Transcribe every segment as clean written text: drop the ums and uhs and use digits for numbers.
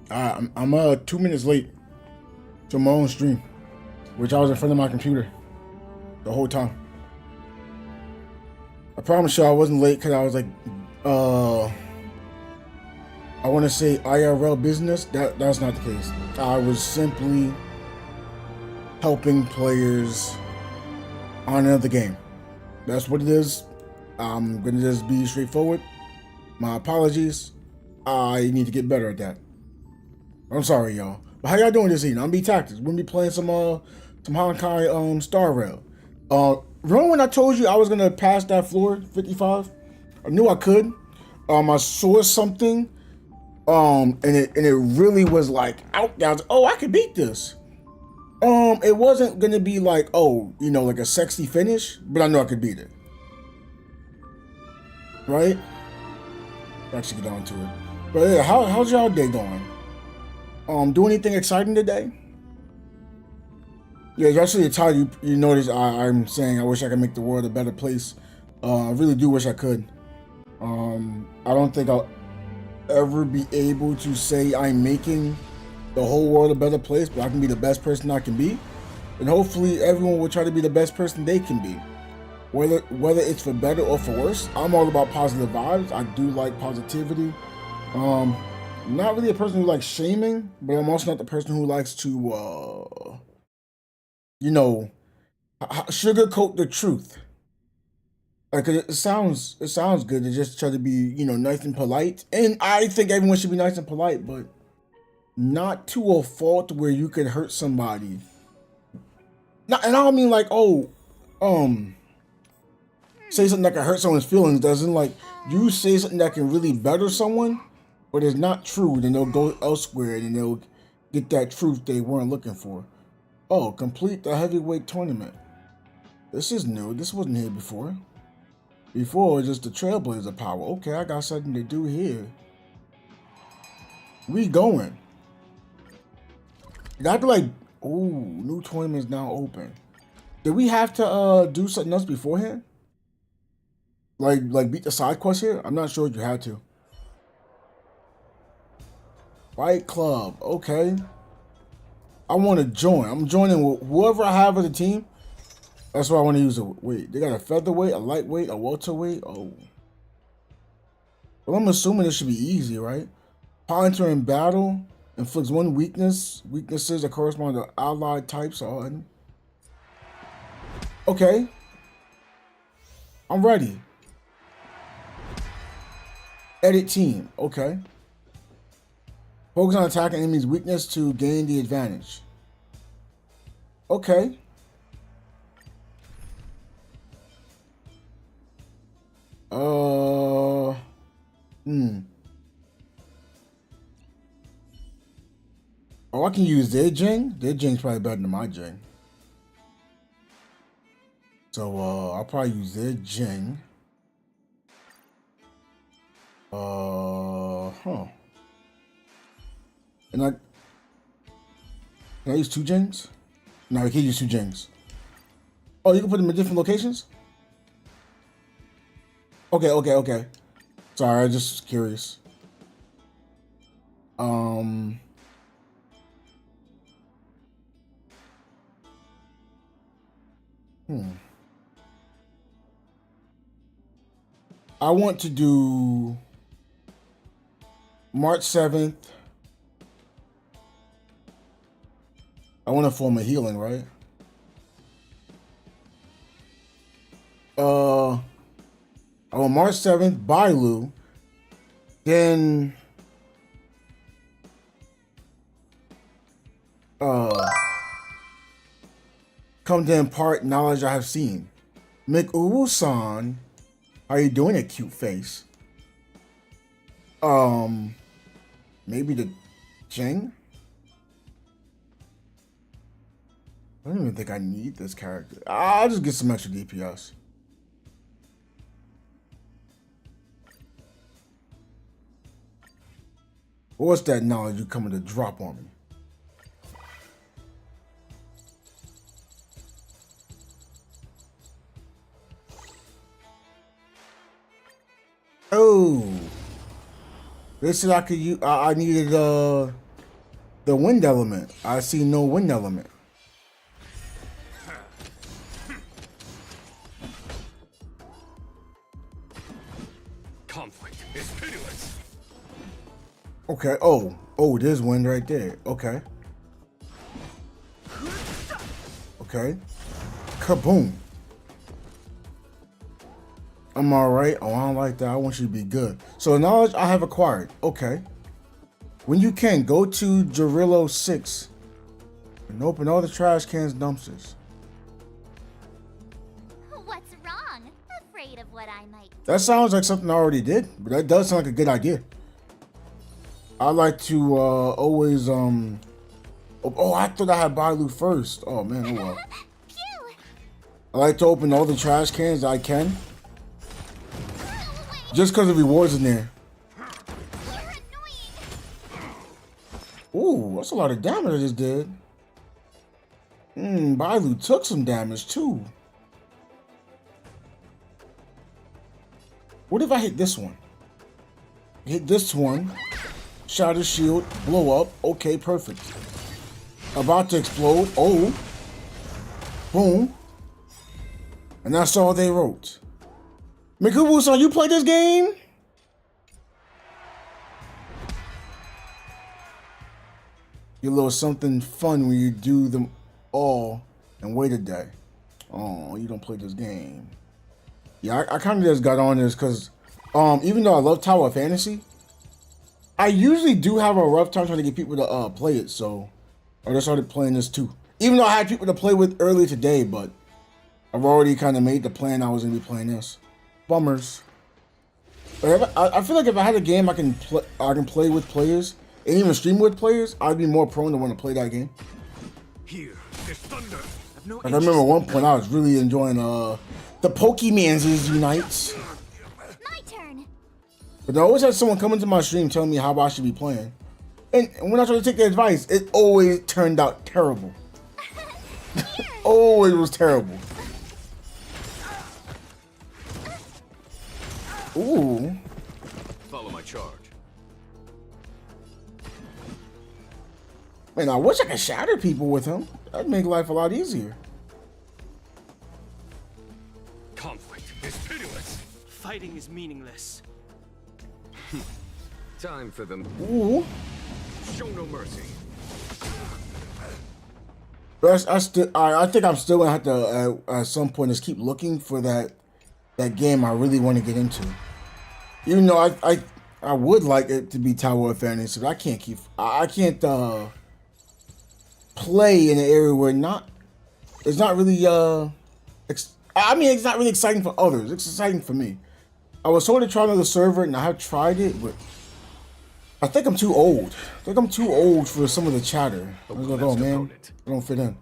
I'm 2 minutes late to my own stream, which I was in front of my computer the whole time. I promise you I wasn't late because I was like, uh, I want to say IRL business. That's not the case. I was simply helping players on another game. That's what it is. I'm gonna just be straightforward. My apologies. I need to get better at that. I'm sorry, y'all. But how y'all doing this evening? I'm B Tactics. We're gonna be playing some Honkai starrail. Remember when I told you I was gonna pass that floor 55? I knew I could. I saw something. And it really was like out. I was, oh, I could beat this. It wasn't gonna be like, oh, like a sexy finish, but I know I could beat it. Right? Actually get on to it. But yeah, how's y'all day going? Do anything exciting today? Yeah, especially the title, you notice I'm saying I wish I could make the world a better place. I really do wish I could. I don't think I'll ever be able to say I'm making the whole world a better place, but I can be the best person I can be. And hopefully everyone will try to be the best person they can be. Whether it's for better or for worse, I'm all about positive vibes. I do like positivity. Not really a person who likes shaming, but I'm also not the person who likes to sugarcoat the truth. Like it sounds good to just try to be, nice and polite. And I think everyone should be nice and polite, but not to a fault where you could hurt somebody. Not, and I don't mean like, oh, say something that can hurt someone's feelings. Doesn't like you say something that can really better someone, but it's not true. Then they'll go elsewhere and they'll get that truth they weren't looking for. Oh, complete the heavyweight tournament. This is new. This wasn't here before. Before, it was just the Trailblazer power. Okay, I got something to do here. We going. Got to like, ooh, new tournament is now open. Did we have to do something else beforehand? Like beat the side quest here? I'm not sure if you had to. Fight Club, okay. I want to join. I'm joining with whoever I have as a team. That's what I want to use. Wait, they got a featherweight, a lightweight, a welterweight. Oh. Well, I'm assuming this should be easy, right? Ponder in battle inflicts one weakness. Weaknesses that correspond to allied types on. Okay. I'm ready. Edit team. Okay. Focus on attacking enemy's weakness to gain the advantage. Okay. Oh, I can use their Jing. Their Jing's probably better than my Jing. So, I'll probably use their Jing. And can I use two Jings? No, I can't use two Jings. Oh, you can put them in different locations? Okay. Sorry, I was just curious. I want to do March 7th. I want to form a healing, right? On March 7th, Bailu. Then come to impart knowledge I have seen. McUwu-san, how you doing, a cute face? Maybe the Jing? I don't even think I need this character. I'll just get some extra DPS. What's that knowledge you coming to drop on me? Oh, this is I could use. I needed the wind element. I see no wind element. Conflict is pitiless. Okay. Oh, there's wind right there. Okay. Okay. Kaboom. I'm alright. Oh, I don't like that. I want you to be good. So knowledge I have acquired. Okay. When you can, go to Jarillo 6 and open all the trash cans dumpsters. What's wrong? Afraid of what I might do. That sounds like something I already did, but that does sound like a good idea. I like to always oh, I thought I had Bailu first. Oh man, oh well. Phew! I like to open all the trash cans I can. Just because the rewards in there. You're annoying. Ooh, that's a lot of damage I just did. Bailu took some damage too. What if I hit this one? Hit this one. Shatter shield, blow up. Okay, perfect. About to explode. Oh. Boom. And that's all they wrote. Mikubu-san, you play this game? Get a little something fun when you do them all and wait a day. Oh, you don't play this game. Yeah, I kind of just got on this because even though I love Tower of Fantasy, I usually do have a rough time trying to get people to play it, so I just started playing this too. Even though I had people to play with earlier today, but I've already kind of made the plan I was going to be playing this. Bummers. But I feel like if I had a game I can play with players and even stream with players, I'd be more prone to want to play that game. Here, there's thunder. Like I remember at one point I was really enjoying the Pokemon's Unites. My turn. But I always had someone come into my stream telling me how I should be playing. And when I tried to take their advice, it always turned out terrible. Always was terrible. Ooh. Follow my charge. Man, I wish I could shatter people with him. That'd make life a lot easier. Conflict is pitiless. Fighting is meaningless. Time for them. Ooh. Show no mercy. But I think I'm still gonna have to at some point just keep looking for that game I really want to get into. Even though I would like it to be Tower of Fantasy, but I can't play in an area where it's not really it's not really exciting for others. It's exciting for me. I was sort of trying another server and I have tried it, but I think I'm too old. I think I'm too old for some of the chatter. I was like, oh man, I don't fit in.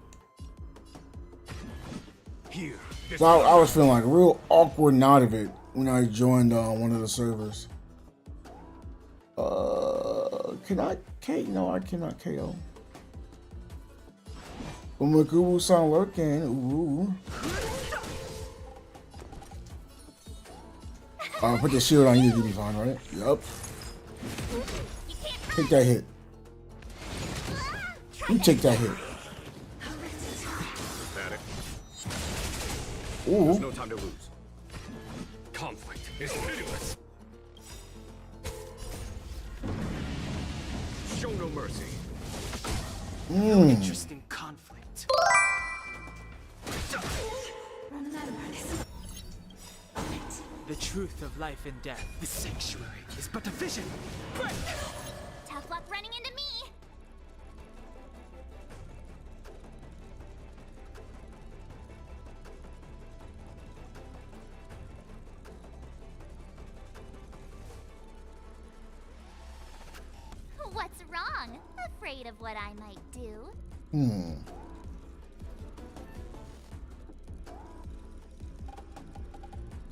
Here, So I was feeling like a real awkward nod of it when I joined one of the servers. Can I K? No, I cannot KO. But Makubu-san lurking. Ooh. Put the shield on you, you'll be fine, right? Yup. Take that hit. You take that hit. Ooh. There's no time to lose. Conflict is pitiless. Show no mercy. Interesting conflict. The truth of life and death. The sanctuary is but a vision. Break! Tough luck running into me. What's wrong? Afraid of what I might do.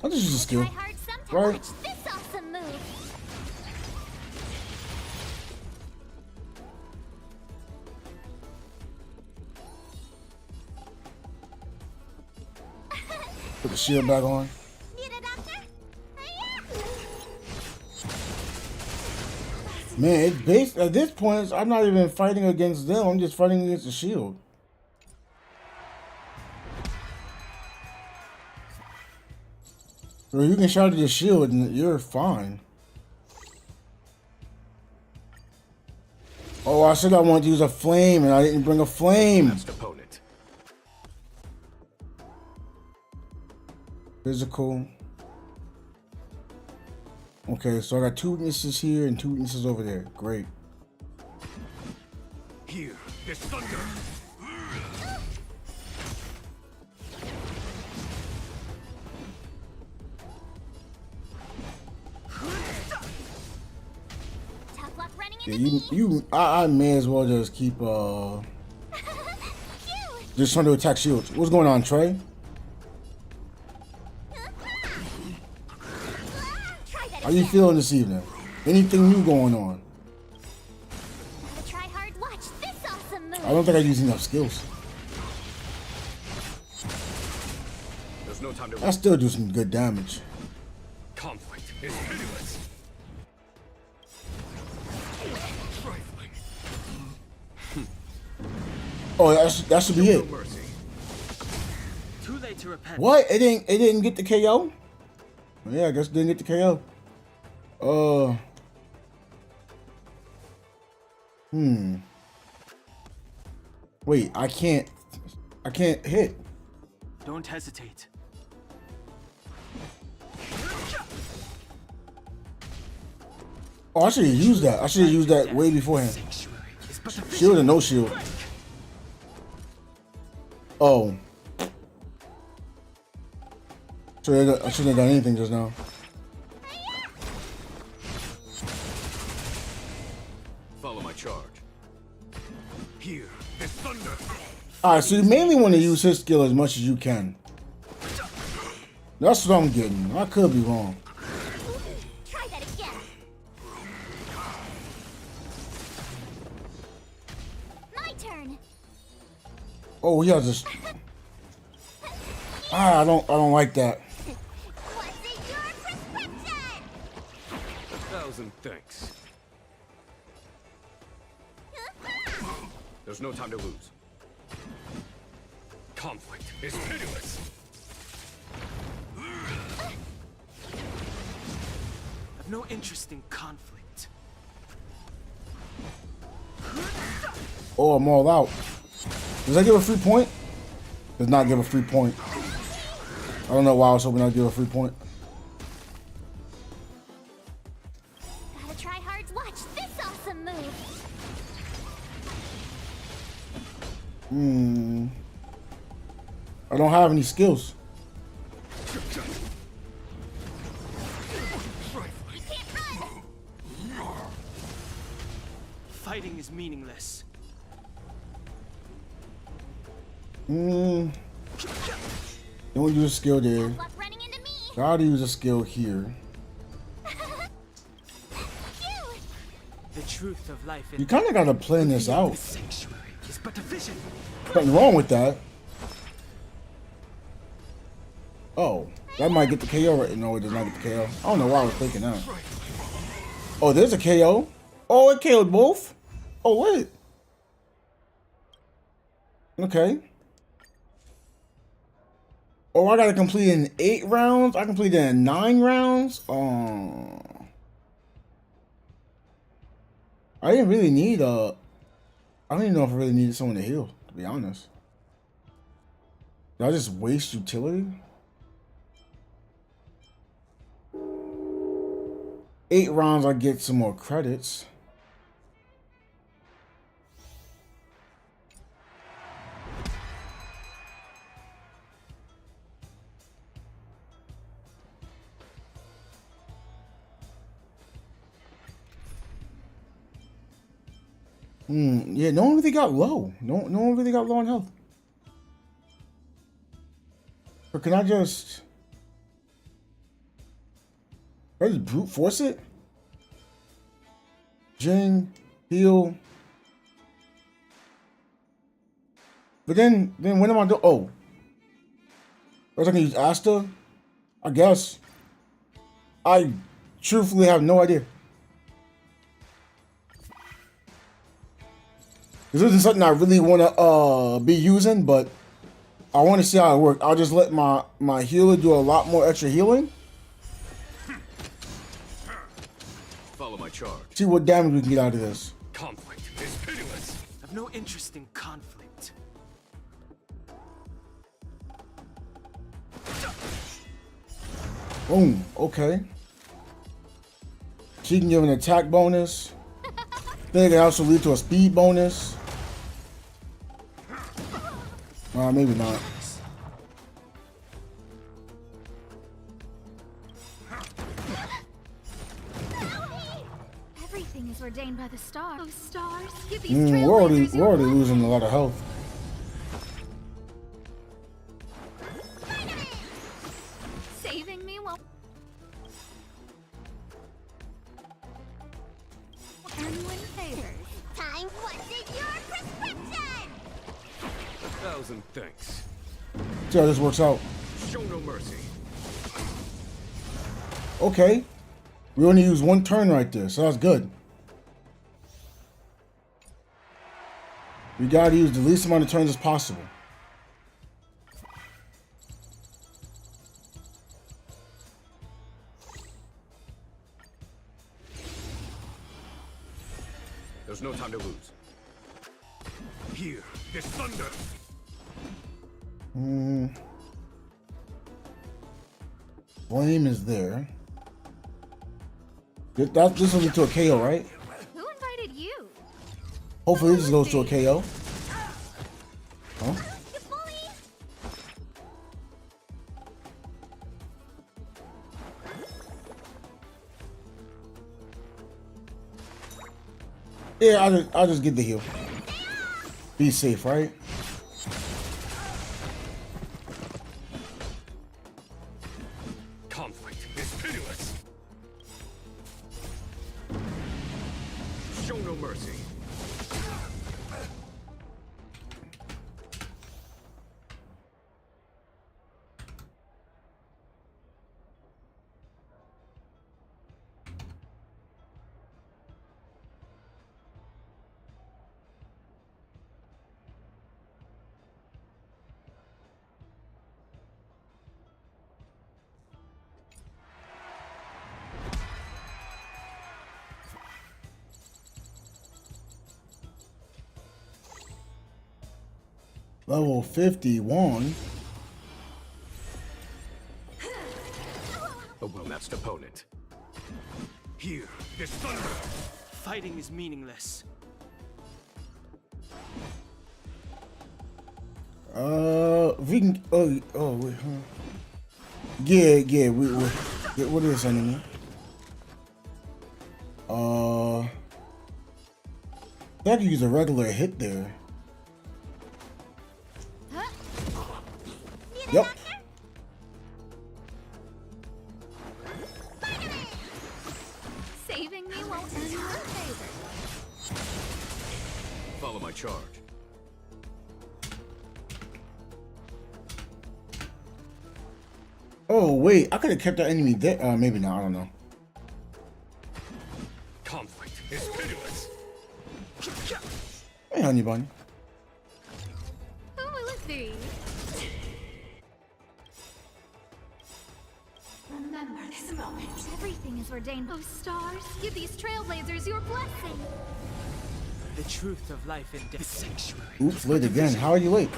I'll just use a skill. Try hard sometimes. Right. Watch this awesome move. Put the shield back on. Need a doctor? Man, it's based at this point. I'm not even fighting against them. I'm just fighting against the shield. So you can shout at the shield and you're fine. Oh, I said I wanted to use a flame and I didn't bring a flame. Next opponent. Physical. Okay, so I got 2 weaknesses here and 2 weaknesses over there. Great. Here, there's thunder. Tough luck running Yeah, into I may as well just keep Phew. just trying to attack shields. What's going on, Trey? Try that How you again. feeling this evening? Anything new going on? Gotta try hard. Watch this awesome move. I don't think I use enough skills. There's no time to I still do some good damage. Conflict is pitiless. Trifling. Oh, that should be No it. mercy. Too late to repent. What? It didn't get the KO? Yeah, I guess it didn't get the KO. Wait, I can't hit. Don't hesitate. Oh, I should have used that. I should have used that way beforehand. Sanctuary is but a vision. Shield or no shield? Oh. So I shouldn't have done anything just now. Follow my charge. Here, there's thunder. Alright, so you mainly want to use his skill as much as you can. That's what I'm getting. I could be wrong. Try that again. My turn. Oh, he has this. I don't like that. What's in your prescription? 1,000 thanks. There's no time to lose. Conflict is pitiless. I've no interest in conflict. Oh, I'm all out. Does that give a free point? Does not give a free point. I don't know why I was hoping I'd give a free point. Gotta try hard. Watch this awesome move. I don't have any skills. You can't run. Fighting is meaningless. Don't use a skill there. Tough luck running into me. Gotta use a skill here. Phew. The truth of life in You kind of gotta plan this the out. sanctuary is but a vision. Nothing wrong with that. Oh, that might get the KO right. No, it does not get the KO. I don't know why I was thinking that. Oh, there's a KO. Oh, it KO'd both. Oh, wait. Okay. Oh, I gotta complete it in 8 rounds. I completed it in 9 rounds. Oh. I didn't really need I don't even know if I really needed someone to heal, to be honest. Did I just waste utility? 8 rounds, I get some more credits. Yeah, no one really got low. No one really got low on health. But can I just brute force it? Jing, heal. But then when am I doing? Oh, I was gonna use Asta. I guess. I truthfully have no idea. This isn't something I really want to be using, but I want to see how it works. I'll just let my healer do a lot more extra healing. Follow my charge. See what damage we can get out of this. Conflict is pitiless. I've no interest in conflict. Boom. Okay. She can give an attack bonus. Then it can also lead to a speed bonus. Maybe not. Everything is ordained by the stars. Oh, stars, give these We're already trailblazers your losing a lot of health. saving me won't anyone favors. Time what's in your prescription? 1,000 thanks. See how this works out. Show no mercy. Okay. We only use one turn right there, so that's good. We gotta use the least amount of turns as possible. There's no time to lose. Here, this thunder. Flame is there. This will lead to a KO, right? Who invited you? Hopefully this goes to a KO. Huh? You bully! Yeah, I'll just get the heal. Be safe, right? Conflict is pitiless. Show no mercy. Level 51. A well-matched opponent. Here, this thunder. Fighting is meaningless. We can. Oh, wait, huh? Yeah. What is this enemy? I could use a regular hit there. Yep. Saving me won't anyone favor. Follow my charge. Oh wait, I could have kept that enemy there. Maybe not. I don't know. Conflict is pitiless. Hey, honey bunny. Who will it be? Remember this moment. Everything is ordained. Oh, stars, give these trailblazers your blessing. The truth of life and death. The sanctuary. Oops, late again. How are you late?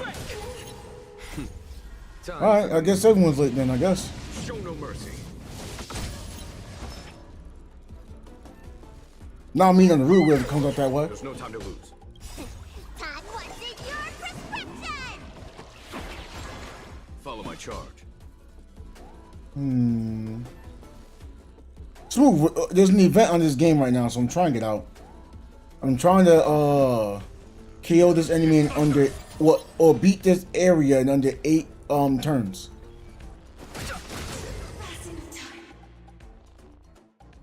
Time All right, I guess everyone's late then. I guess. Show no mercy. Not me on the route where it comes out that way. There's no time to lose. Time what's in your prescription. Follow my charge. Smooth. There's an event on this game right now, so I'm trying it out. I'm trying to KO this enemy in under or beat this area in under 8 turns.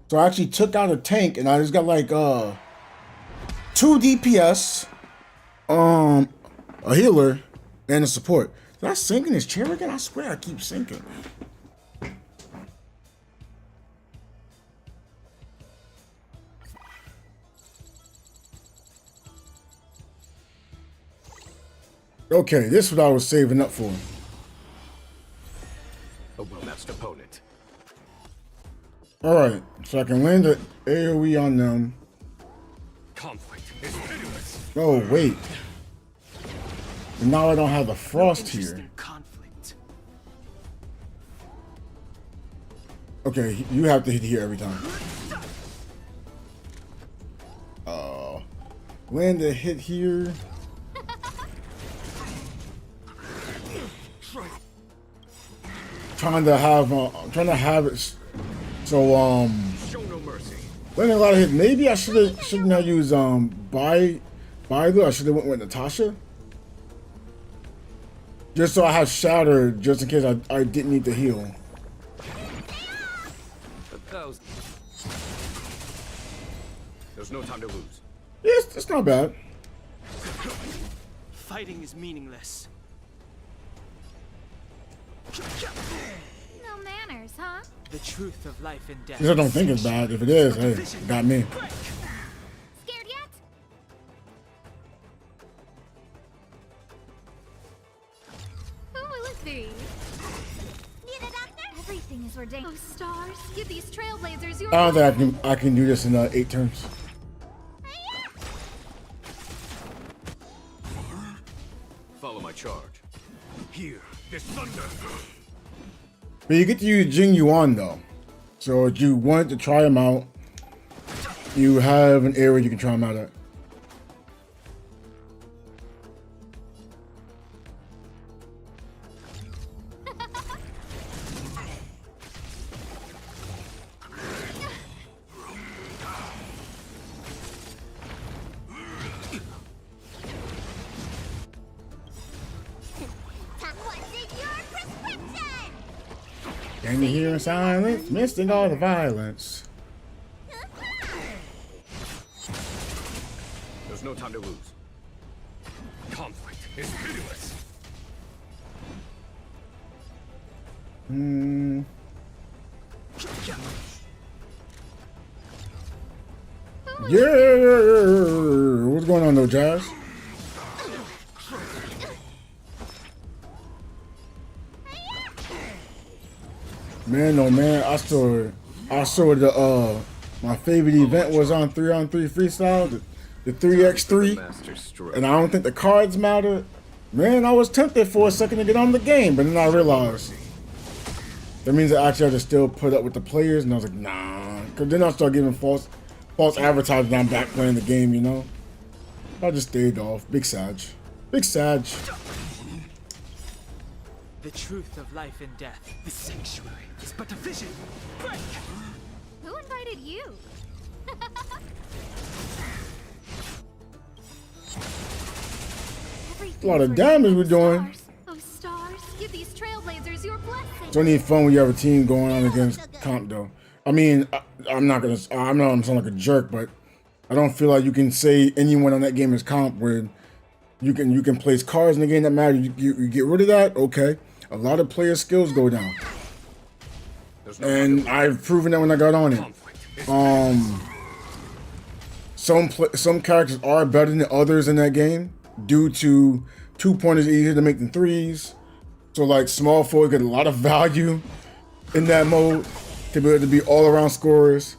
So I actually took out a tank and I just got like 2 DPS, a healer, and a support. Did I sink in this chair again? I swear I keep sinking. Okay, this is what I was saving up for. A well-matched opponent. Alright, so I can land an AoE on them. Conflict is pitiless. Oh, wait. Now I don't have the frost here. Interesting conflict. Okay, you have to hit here every time. Land a hit here. Trying to have it so Show no mercy. landing a lot of hits. Maybe I shouldn't have used Bailu. I should have went with Natasha. Just so I have Shatter, just in case I didn't need to heal. 1,000. There's no time to lose. It's not bad. Fighting is meaningless. No manners, huh? The truth of life and death. Because I don't think it's bad. If it is, hey, got me. Scared yet? Who will it be? Need a doctor? Everything is ordained. Oh, stars, give these trailblazers your I don't think I can do this in 8 turns. Follow my charge. Here, this thunder. But you get to use Jing Yuan though. So if you want to try him out, you have an area you can try him out at. Can you hear silence? Missing all the violence. There's no time to lose. Conflict is pitiless. Yeah! What's going on though, Jazz? Man, oh man, I saw the my favorite event was on 3-on-3 freestyle, the 3x3, Master stroke. and I don't think the cards mattered. Man, I was tempted for a second to get on the game, but then I realized that means I actually have to still put up with the players, and I was like, nah, because then I start giving false advertising that I'm back playing the game, you know. I just stayed off. Big Sag. Big Sag. The truth of life and death. The sanctuary is but a vision. Break! Who invited you? A lot of damage we're doing. Oh, stars, give these trailblazers your blessing. It's only fun when you have a team going on against comp though. I mean, I'm not gonna sound like a jerk, but I don't feel like you can say anyone on that game is comp where you can place cards in the game that matter. You get rid of that, okay. A lot of player skills go down. And I've proven that when I got on it. Some characters are better than others in that game due to 2-pointers easier to make than 3s. So like small forward get a lot of value in that mode to be able to be all around scorers.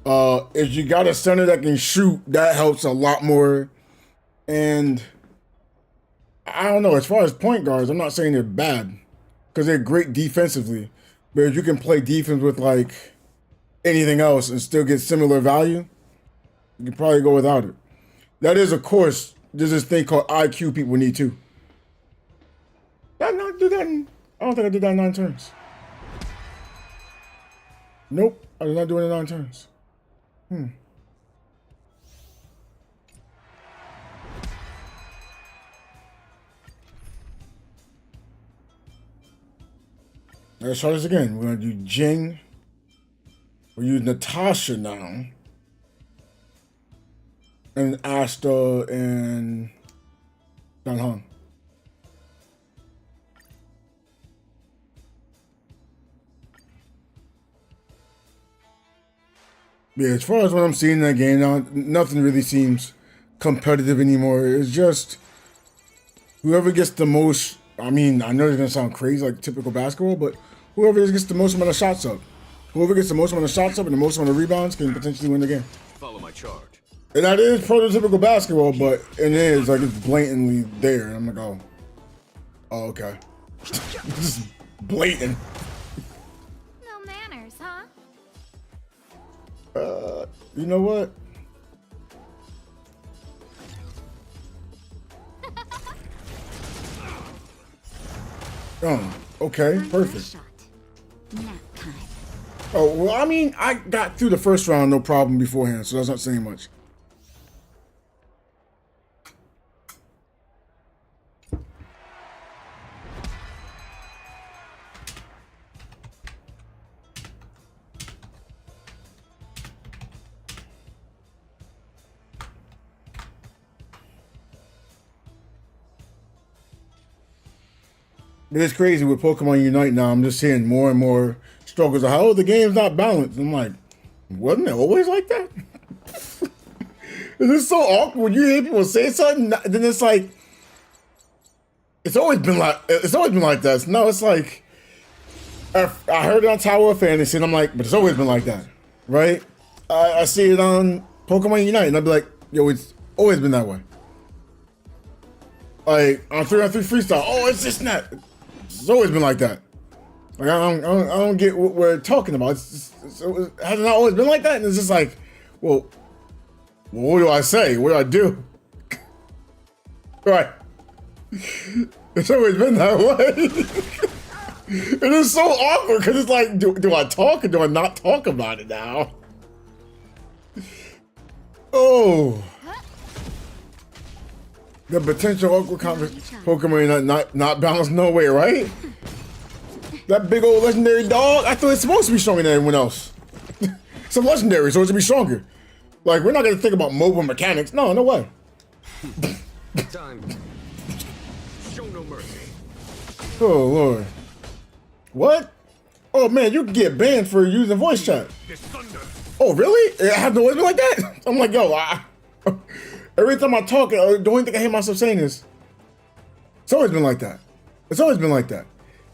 If you got a center that can shoot, that helps a lot more. And I don't know, as far as point guards, I'm not saying they're bad because they're great defensively. But if you can play defense with like anything else and still get similar value, you can probably go without it. That is, of course, there's this thing called IQ people need too. Did I not do that I don't think I did that in 9 turns. Nope, I did not do it in 9 turns. Let's try this again. We're gonna do Jing. We'll use Natasha now. And Asta and Dan Hong. Yeah, as far as what I'm seeing in that game now, nothing really seems competitive anymore. It's just Whoever gets the most, I mean, I know it's gonna sound crazy like typical basketball, but whoever gets the most amount of shots up, whoever gets the most amount of shots up and the most amount of rebounds can potentially win the game. Follow my charge. And that is prototypical basketball, but it is like it's blatantly there. And I'm like, oh, okay. Just blatant. No manners, huh? You know what? Oh, okay, perfect. Shot. Nap time. Oh, well, I mean, I got through the first round no problem beforehand, so that's not saying much. But it's crazy with Pokemon Unite now. I'm just seeing more and more struggles of how the game's not balanced. I'm like, wasn't it always like that? It's so awkward when you hear people say something, then it's like, it's always been like that. No, it's like, I heard it on Tower of Fantasy, and I'm like, but it's always been like that, right? I see it on Pokemon Unite, and I'd be like, yo, it's always been that way. Like on 3-on-3 freestyle, oh, it's just not. It's always been like that. Like I don't get what we're talking about. Has it not always been like that? And it's just like, well, what do I say? What do I do? Right. It's always been that way. It is so awkward because it's like, do I talk or do I not talk about it now? Oh. The potential awkward Pokemon not balanced, no way, right? That big old legendary dog, I thought it's supposed to be stronger than everyone else. It's a legendary, so it should be stronger. Like, we're not gonna think about mobile mechanics. No, no way. Time. Show no mercy. Oh, Lord. What? Oh, man, you can get banned for using voice chat. This thunder. Oh, really? It has always been like that? I'm like, yo, every time I talk, the only thing I hear myself saying is, it's always been like that. It's always been like that.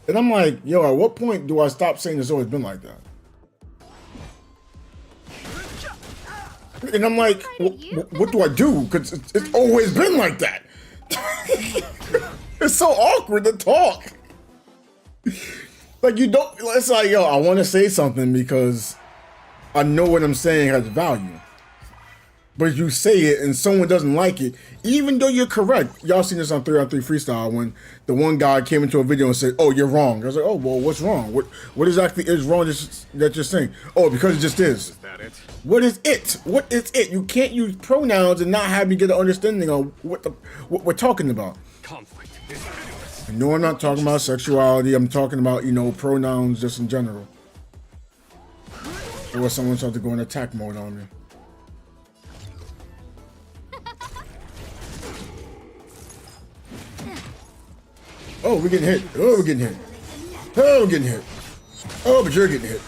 And I'm like, yo, at what point do I stop saying it's always been like that? And I'm like, what do I do? Because it's always been like that. It's so awkward to talk. Like, you don't, it's like, yo, I want to say something because I know what I'm saying has value. But you say it and someone doesn't like it, even though you're correct. Y'all seen this on 3-on-3 freestyle when the one guy came into a video and said, oh, you're wrong. I was like, oh, well, what's wrong? What exactly is wrong that you're saying? Oh, because it just is. Is that it? What is it? What is it? You can't use pronouns and not have me get an understanding of what we're talking about. Conflict is endless. No, I'm not talking about sexuality. I'm talking about, pronouns just in general. Or someone started to go in attack mode on me. Oh, we're getting hit. Oh, we're getting hit. Oh, we're getting hit. Oh, but you're getting hit.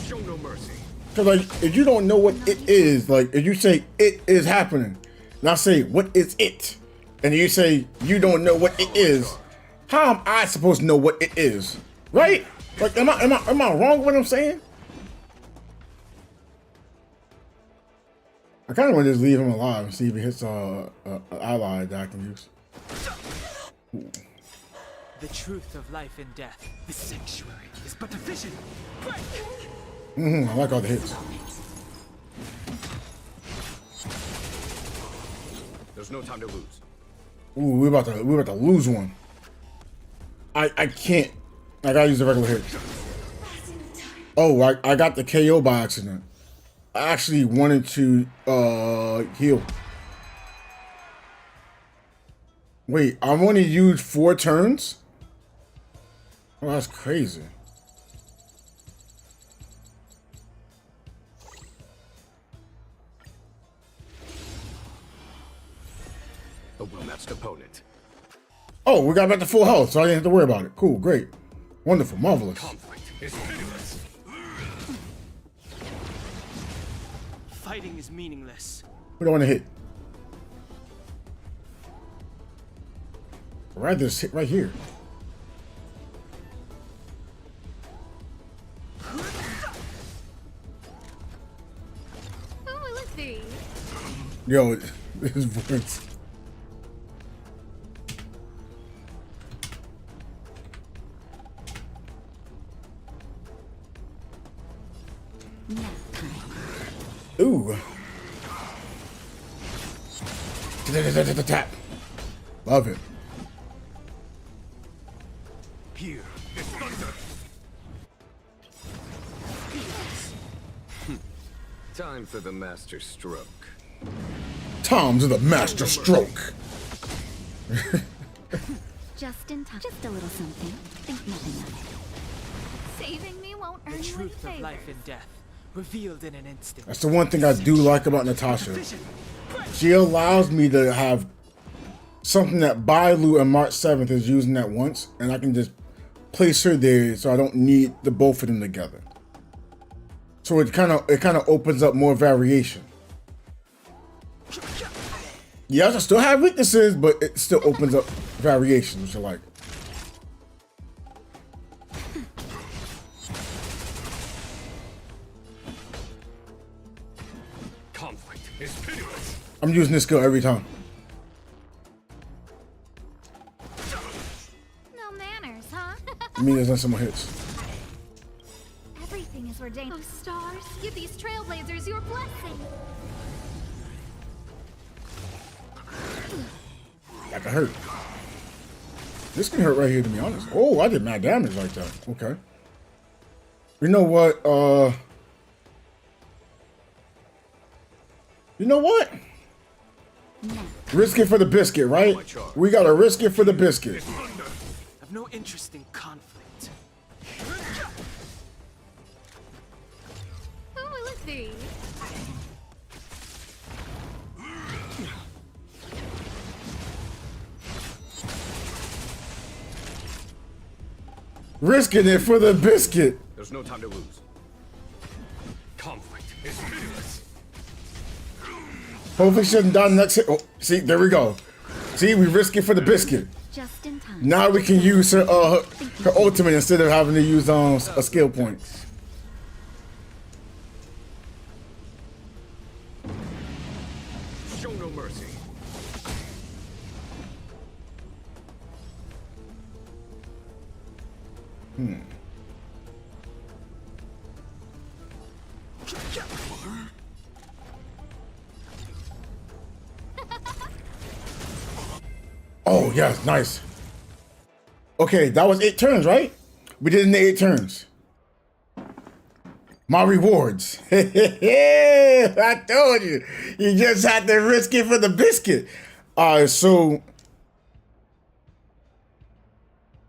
Show no mercy. Because, like, if you don't know what it is, like, if you say it is happening, and I say, what is it? And you say, you don't know what it is, how am I supposed to know what it is? Right? Like, am I wrong with what I'm saying? I kind of want to just leave him alive and see if he hits an ally that I can use. Ooh. The truth of life and death, the sanctuary, is but a vision. I like all the hits. There's no time to lose. Ooh, we're about to lose one. I can't. I gotta use the regular hit. Oh, I got the KO by accident. I actually wanted to heal. Wait, I want to use 4 turns? Oh, that's crazy. A well-matched opponent. Oh, we got back to full health, so I didn't have to worry about it. Cool, great. Wonderful, marvelous. Conflict is pitiless. Fighting is meaningless. What do I want to hit? rather sit right here. Who will it be? Yo, his voice. Ooh. Tap. Love it. Here is thunder. Time for the master stroke. Tom's the master stroke. Just in time. Just a little something. Think nothing of it. Saving me won't earn The you any truth of life favors. and death, revealed in an instant. That's the one thing I do like about Natasha. She allows me to have something that Bailu and March 7th is using at once, and I can just place her there so I don't need the both of them together. So it kind of opens up more variation. Yes, I still have weaknesses, but it still opens up variations, which I like. Conflict is pitiless. I'm using this skill every time. No manners, huh? I mean, there's not some hits. Everything is ordained. Oh, stars, give these trailblazers your blessing. That can hurt. This can hurt right here, to be honest. Oh, I did mad damage like that. Okay. You know what? You know what? Risk it for the biscuit, right? We gotta risk it for the biscuit. I've no interest in conflict. Who will it be? Risking it for the biscuit. There's no time to lose. Conflict is pitiless. Hopefully she doesn't die next hit. Oh, see, there we go. See, we risk it for the biscuit. Just in time. Now we can use her her ultimate instead of having to use a skill point. Show no mercy. Oh, yes, nice. Okay, that was 8 turns, right? We did it in the 8 turns. My rewards. I told you. You just had to risk it for the biscuit. So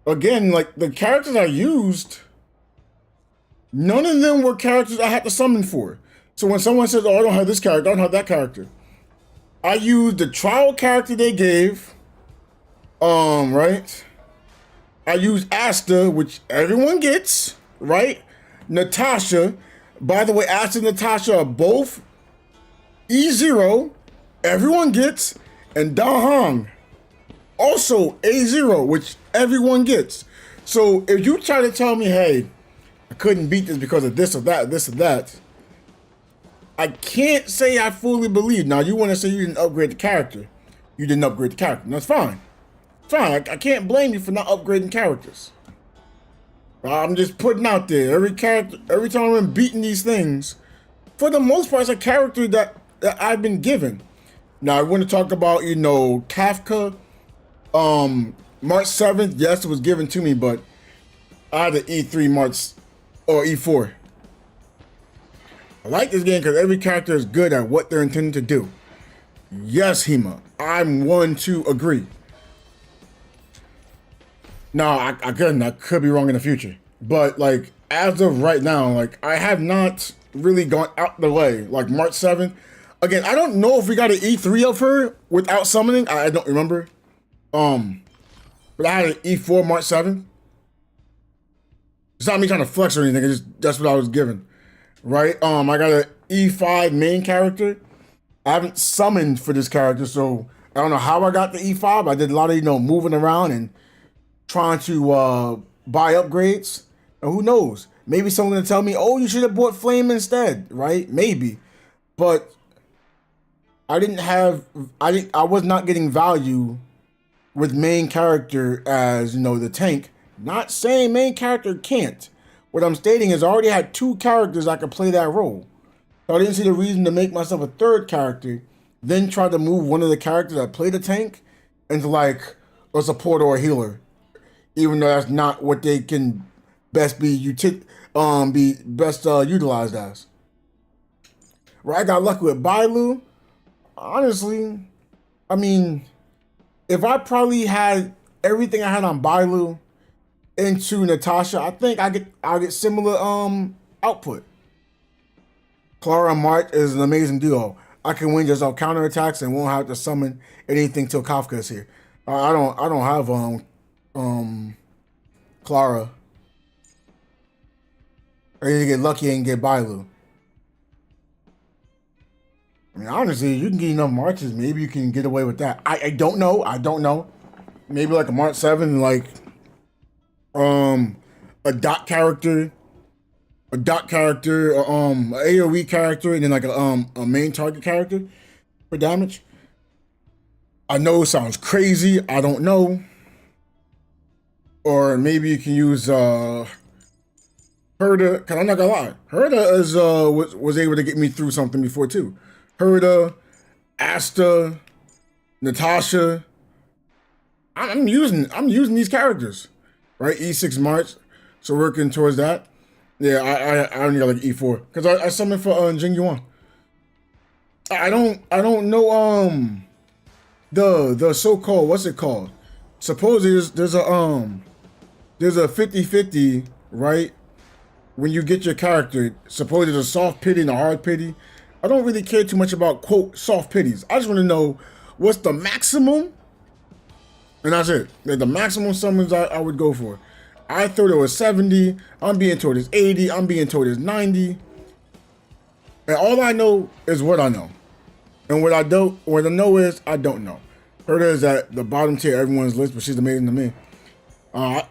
again, like the characters I used, none of them were characters I had to summon for. So when someone says, oh, I don't have this character, I don't have that character, I used the trial character they gave. Right? I use Asta, which everyone gets, right? Natasha. By the way, Asta and Natasha are both E0. Everyone gets. And Dahong. Also A0, which everyone gets. So if you try to tell me, hey, I couldn't beat this because of this or that, I can't say I fully believe. Now, you want to say you didn't upgrade the character. You didn't upgrade the character. That's fine. Fine, I can't blame you for not upgrading characters. I'm just putting out there, every time I'm beating these things, for the most part, it's a character that I've been given. Now, I want to talk about, you know, Kafka, March 7th, yes, it was given to me, but I had the E3 March, or E4. I like this game because every character is good at what they're intended to do. Yes, Hema, I'm one to agree. No, I could be wrong in the future. But like as of right now, like I have not really gone out the way. Like March 7th. Again, I don't know if we got an E3 of her without summoning. I don't remember. But I had an E4 March 7th. It's not me trying to flex or anything, it's just that's what I was given. Right? I got an E5 main character. I haven't summoned for this character, so I don't know how I got the E5. I did a lot of, moving around and trying to buy upgrades. And who knows? Maybe someone's gonna tell me, oh, you should have bought Flame instead, right? Maybe. But I was not getting value with main character as, the tank. Not saying main character can't. What I'm stating is I already had 2 characters that could play that role. So I didn't see the reason to make myself a 3rd character, then try to move one of the characters that play the tank into like a support or a healer. Even though that's not what they can best be utilized as. Right, I got lucky with Bailu. Honestly, I mean, if I probably had everything I had on Bailu into Natasha, I think I'll get similar output. Clara and March is an amazing duo. I can win just off counterattacks and won't have to summon anything till Kafka is here. I don't have Clara. I need to get lucky and get Bailu. I mean, honestly, you can get enough marches. Maybe you can get away with that. I don't know. I don't know. Maybe like a March 7, like a dot character, an AoE character, and then like a main target character for damage. I know it sounds crazy. I don't know. Or maybe you can use Herda, cause I'm not gonna lie. Herda is was able to get me through something before too. Herda, Asta, Natasha. I'm using these characters, right? E6 March, so working towards that. Yeah, I only got like E4 because I summoned for Jing Yuan. I don't know the so-called, what's it called? Supposedly there's a 50-50, right? When you get your character, supposedly there's a soft pity and a hard pity. I don't really care too much about, quote, soft pities. I just want to know what's the maximum, and that's it. Like the maximum summons I would go for. I thought it was 70. I'm being told it's 80. I'm being told it's 90. And all I know is what I know. And what I know is I don't know. Herda is at the bottom tier of everyone's list, but she's amazing to me. I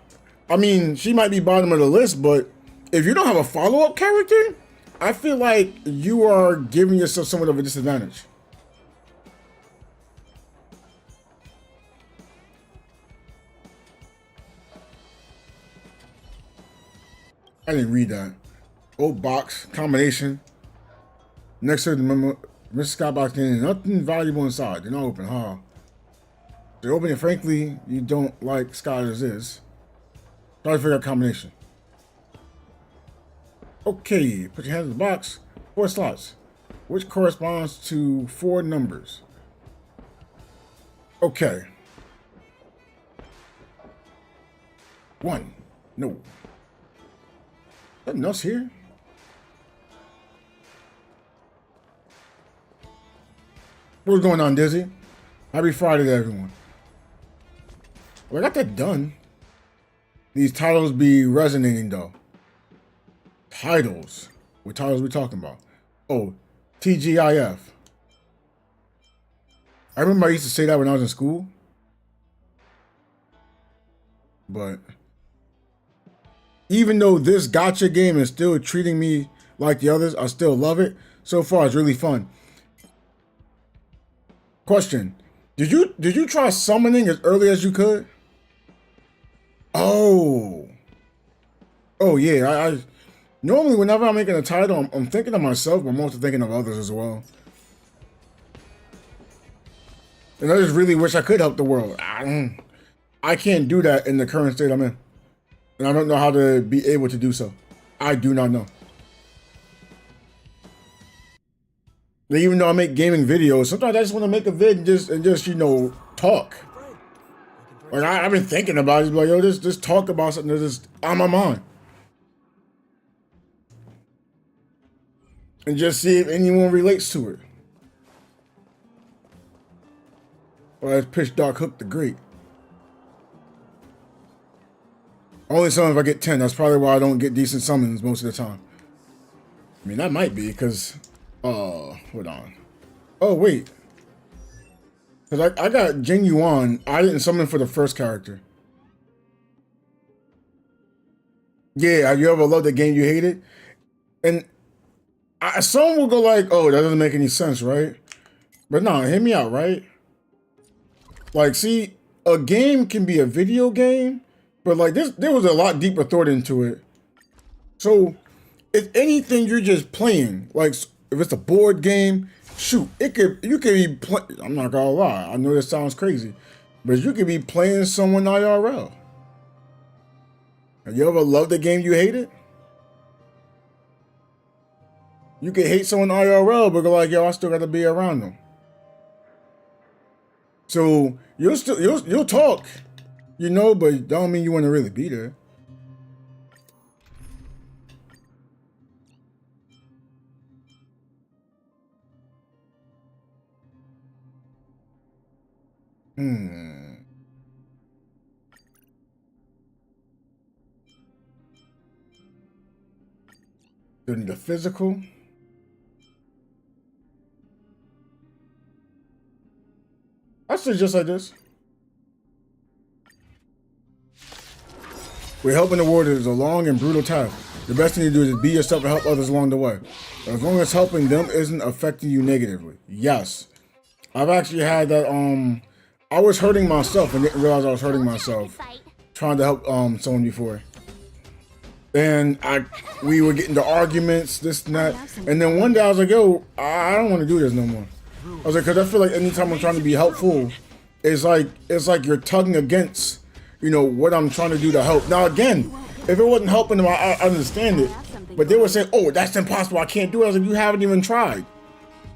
mean, she might be bottom of the list, but if you don't have a follow-up character, I feel like you are giving yourself somewhat of a disadvantage. I didn't read that. Old box, combination. Next to the Mr. Skybox, there's nothing valuable inside. They're not open, huh? They're open, and frankly, you don't like Sky as is. Try to figure out combination. Okay, put your hands in the box. 4 slots, which corresponds to 4 numbers. Okay. 1. No. Nothing else here? What's going on, Dizzy? Happy Friday to everyone. Well, I got that done. These titles be resonating though. Titles. What titles we talking about? Oh, TGIF. I remember I used to say that when I was in school. But even though this gacha game is still treating me like the others, I still love it. So far, it's really fun. Question. Did you try summoning as early as you could? Oh yeah. I normally whenever I'm making a title, I'm thinking of myself, but I'm also thinking of others as well. And I just really wish I could help the world. I can't do that in the current state I'm in. And I don't know how to be able to do so. I do not know. Even though I make gaming videos, sometimes I just want to make a vid and just talk. Like I've been thinking about it, like, yo, just talk about something that's just on my mind. And just see if anyone relates to it. Or as Pitch Dark Hook the Great. Only summon if I get 10. That's probably why I don't get decent summons most of the time. I mean, that might be because... hold on. Oh, wait. Cause I got Jing Yuan. I didn't summon for the first character. Yeah, you ever loved the game you hated? And some will go like, oh, that doesn't make any sense, right? But no, hear me out, right? Like, see, a game can be a video game, but like there was a lot deeper thought into it. So, if anything, you're just playing. Like, if it's a board game, shoot, you could be I'm not gonna lie. I know this sounds crazy, but you could be playing someone IRL. Have you ever loved a game you hated? You could hate someone IRL, but go like, yo, I still gotta be around them. So you'll talk, you know, but don't mean you want to really be there. Do you need a physical? I say just like this. We're helping the world is a long and brutal task. The best thing to do is be yourself and help others along the way. As long as helping them isn't affecting you negatively. Yes. I've actually had that, I was hurting myself and didn't realize I was hurting myself. Trying to help someone before. And we were getting into arguments, this and that. And then one day I was like, yo, I don't want to do this no more. I was like, because I feel like anytime I'm trying to be helpful, it's like you're tugging against, you know, what I'm trying to do to help. Now again, if it wasn't helping them, I understand it. But they were saying, oh, that's impossible, I can't do it. I was like, you haven't even tried.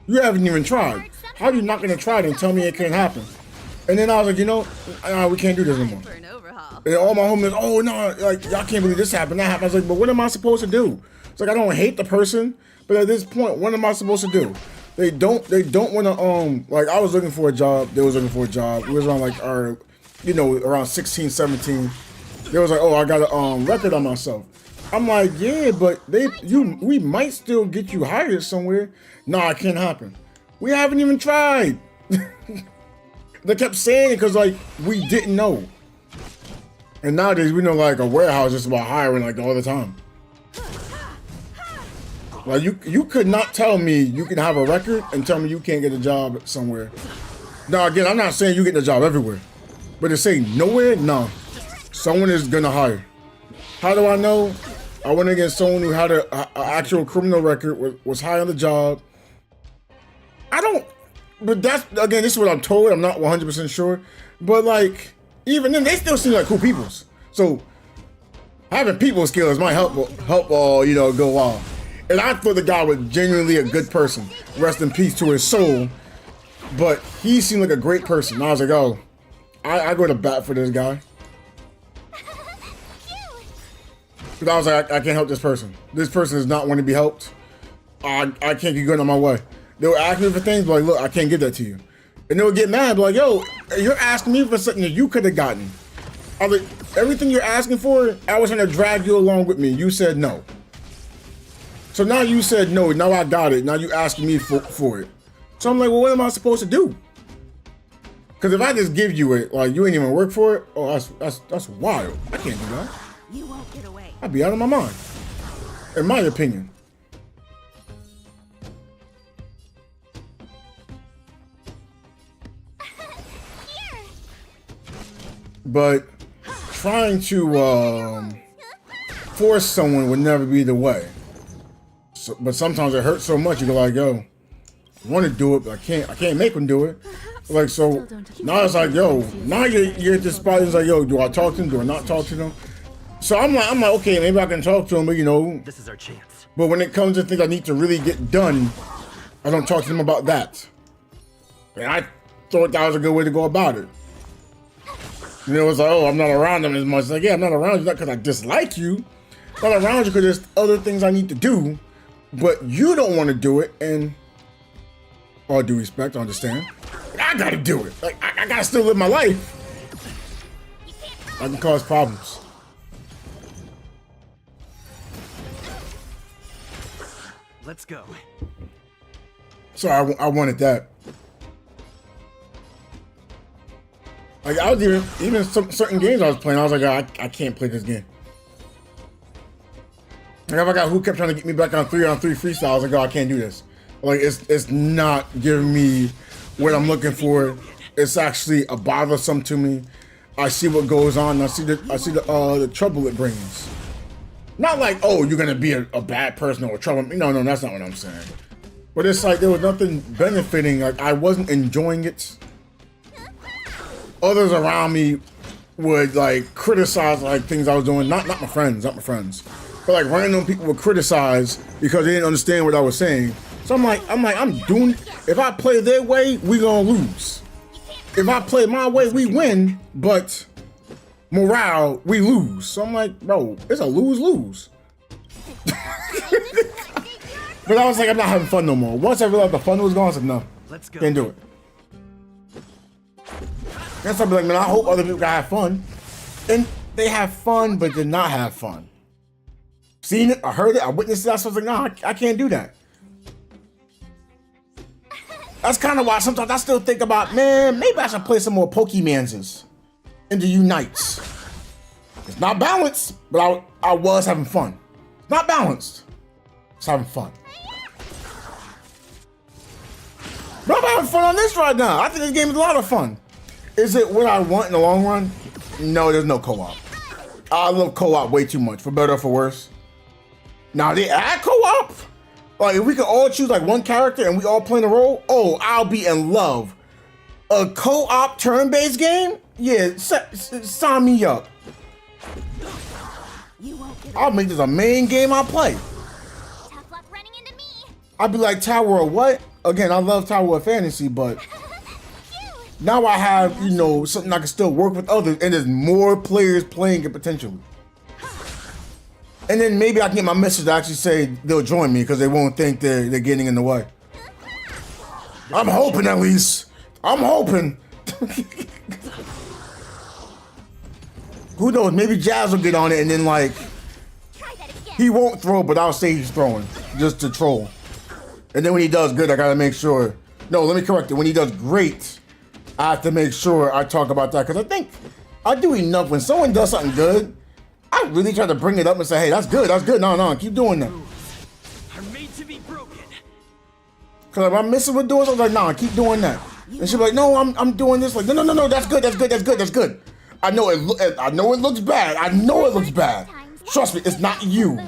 You haven't even tried. How are you not going to try it and tell me it can't happen? And then I was like, you know, we can't do this anymore. And all my homies, oh no, like, y'all can't believe this happened, that happened. I was like, but what am I supposed to do? It's like, I don't hate the person, but at this point, what am I supposed to do? They don't want to, like, I was looking for a job, they was looking for a job. It was around like around 16, 17. They was like, oh, I got a record on myself. I'm like, yeah, but we might still get you hired somewhere. Nah, it can't happen. We haven't even tried. They kept saying it because, like, we didn't know. And nowadays, we know, like, a warehouse is about hiring, like, all the time. Like, you could not tell me you can have a record and tell me you can't get a job somewhere. Now, again, I'm not saying you get a job everywhere. But to say nowhere, no. Someone is going to hire. How do I know? I went against someone who had an actual criminal record, was high on the job. But that's, again, this is what I'm told. I'm not 100% sure. But, like, even then, they still seem like cool peoples. So, having people skills might help go on. And I thought the guy was genuinely a good person. Rest in peace to his soul. But he seemed like a great person. And I was like, oh, I go to bat for this guy. Because I was like, I can't help this person. This person does not want to be helped. I can't keep going on my way. They were asking me for things, but like, look, I can't give that to you. And they would get mad, like, yo, you're asking me for something that you could have gotten. I was like, everything you're asking for, I was going to drag you along with me. You said no. So now you said no, now I got it. Now you asking me for it. So I'm like, well, what am I supposed to do? Because if I just give you it, like, you ain't even work for it, oh, that's wild. I can't do that. You won't get away. I'd be out of my mind, in my opinion. But trying to force someone would never be the way. So, but sometimes it hurts so much you go like, yo, I want to do it, but I can't make them do it. Like, so now it's like, yo, now you're at this spot. It's like, yo, do I talk to them? Do I not talk to them? So I'm like, okay, maybe I can talk to them, but you know, This is our chance. but when it comes to things I need to really get done, I don't talk to them about that. And I thought that was a good way to go about it. You know, it's like, oh, I'm not around them as much. It's like, yeah, I'm not around you not because I dislike you. I'm not around you because there's other things I need to do, but you don't want to do it. And all due respect, I understand. I gotta do it. Like, I gotta still live my life. I can cause problems. Let's go. So I wanted that. Like I was even some certain games I was playing, I was like, I can't play this game. Like if I got who kept trying to get me back on 3-on-3 freestyle, I was like, oh, I can't do this. Like it's not giving me what I'm looking for. It's actually a bothersome to me. I see what goes on. I see the trouble it brings. Not like, oh, you're gonna be a bad person or trouble. No, that's not what I'm saying. But it's like there was nothing benefiting. Like I wasn't enjoying it. Others around me would like criticize like things I was doing. Not my friends, but like random people would criticize because they didn't understand what I was saying. So I'm doing. If I play their way, we gonna lose. If I play my way, we win. But morale, we lose. So I'm like, bro, it's a lose-lose. But I was like, I'm not having fun no more. Once I realized the fun was gone, I said, no, Let's go. can't do it. That's something like, man, I hope other people can have fun. And they have fun, but did not have fun. Seen it, I heard it, I witnessed it, so I was like, no, I can't do that. That's kind of why sometimes I still think about, man, maybe I should play some more Pokemon's into Unites. It's not balanced, but I was having fun. It's not balanced. It's having fun. But I'm having fun on this right now. I think this game is a lot of fun. Is it what I want in the long run? No, there's no co-op. I love co-op way too much, for better or for worse. Now they add co-op? Like if we could all choose like one character and we all play a role, oh, I'll be in love. A co-op turn-based game? Yeah, sign me up. I'll make this a main game I play. Tough luck running into me. I'd be like Tower of what? Again, I love Tower of Fantasy, but now I have, you know, something I can still work with others, and there's more players playing it potentially. And then maybe I can get my message to actually say they'll join me because they won't think they're getting in the way. I'm hoping at least. I'm hoping. Who knows? Maybe Jazz will get on it and then like he won't throw, but I'll say he's throwing just to troll. And then when he does good, I gotta make sure. No, let me correct it. When he does great, I have to make sure I talk about that because I think I do enough. When someone does something good, I really try to bring it up and say, "Hey, that's good. That's good. No, keep doing that." Are made to be broken. Cause if I'm missing with doing something, like, nah, keep doing that. And she'll be like, "No, I'm doing this." Like, no, that's good. That's good. I know it looks bad. I know it looks bad. Trust me, it's not you.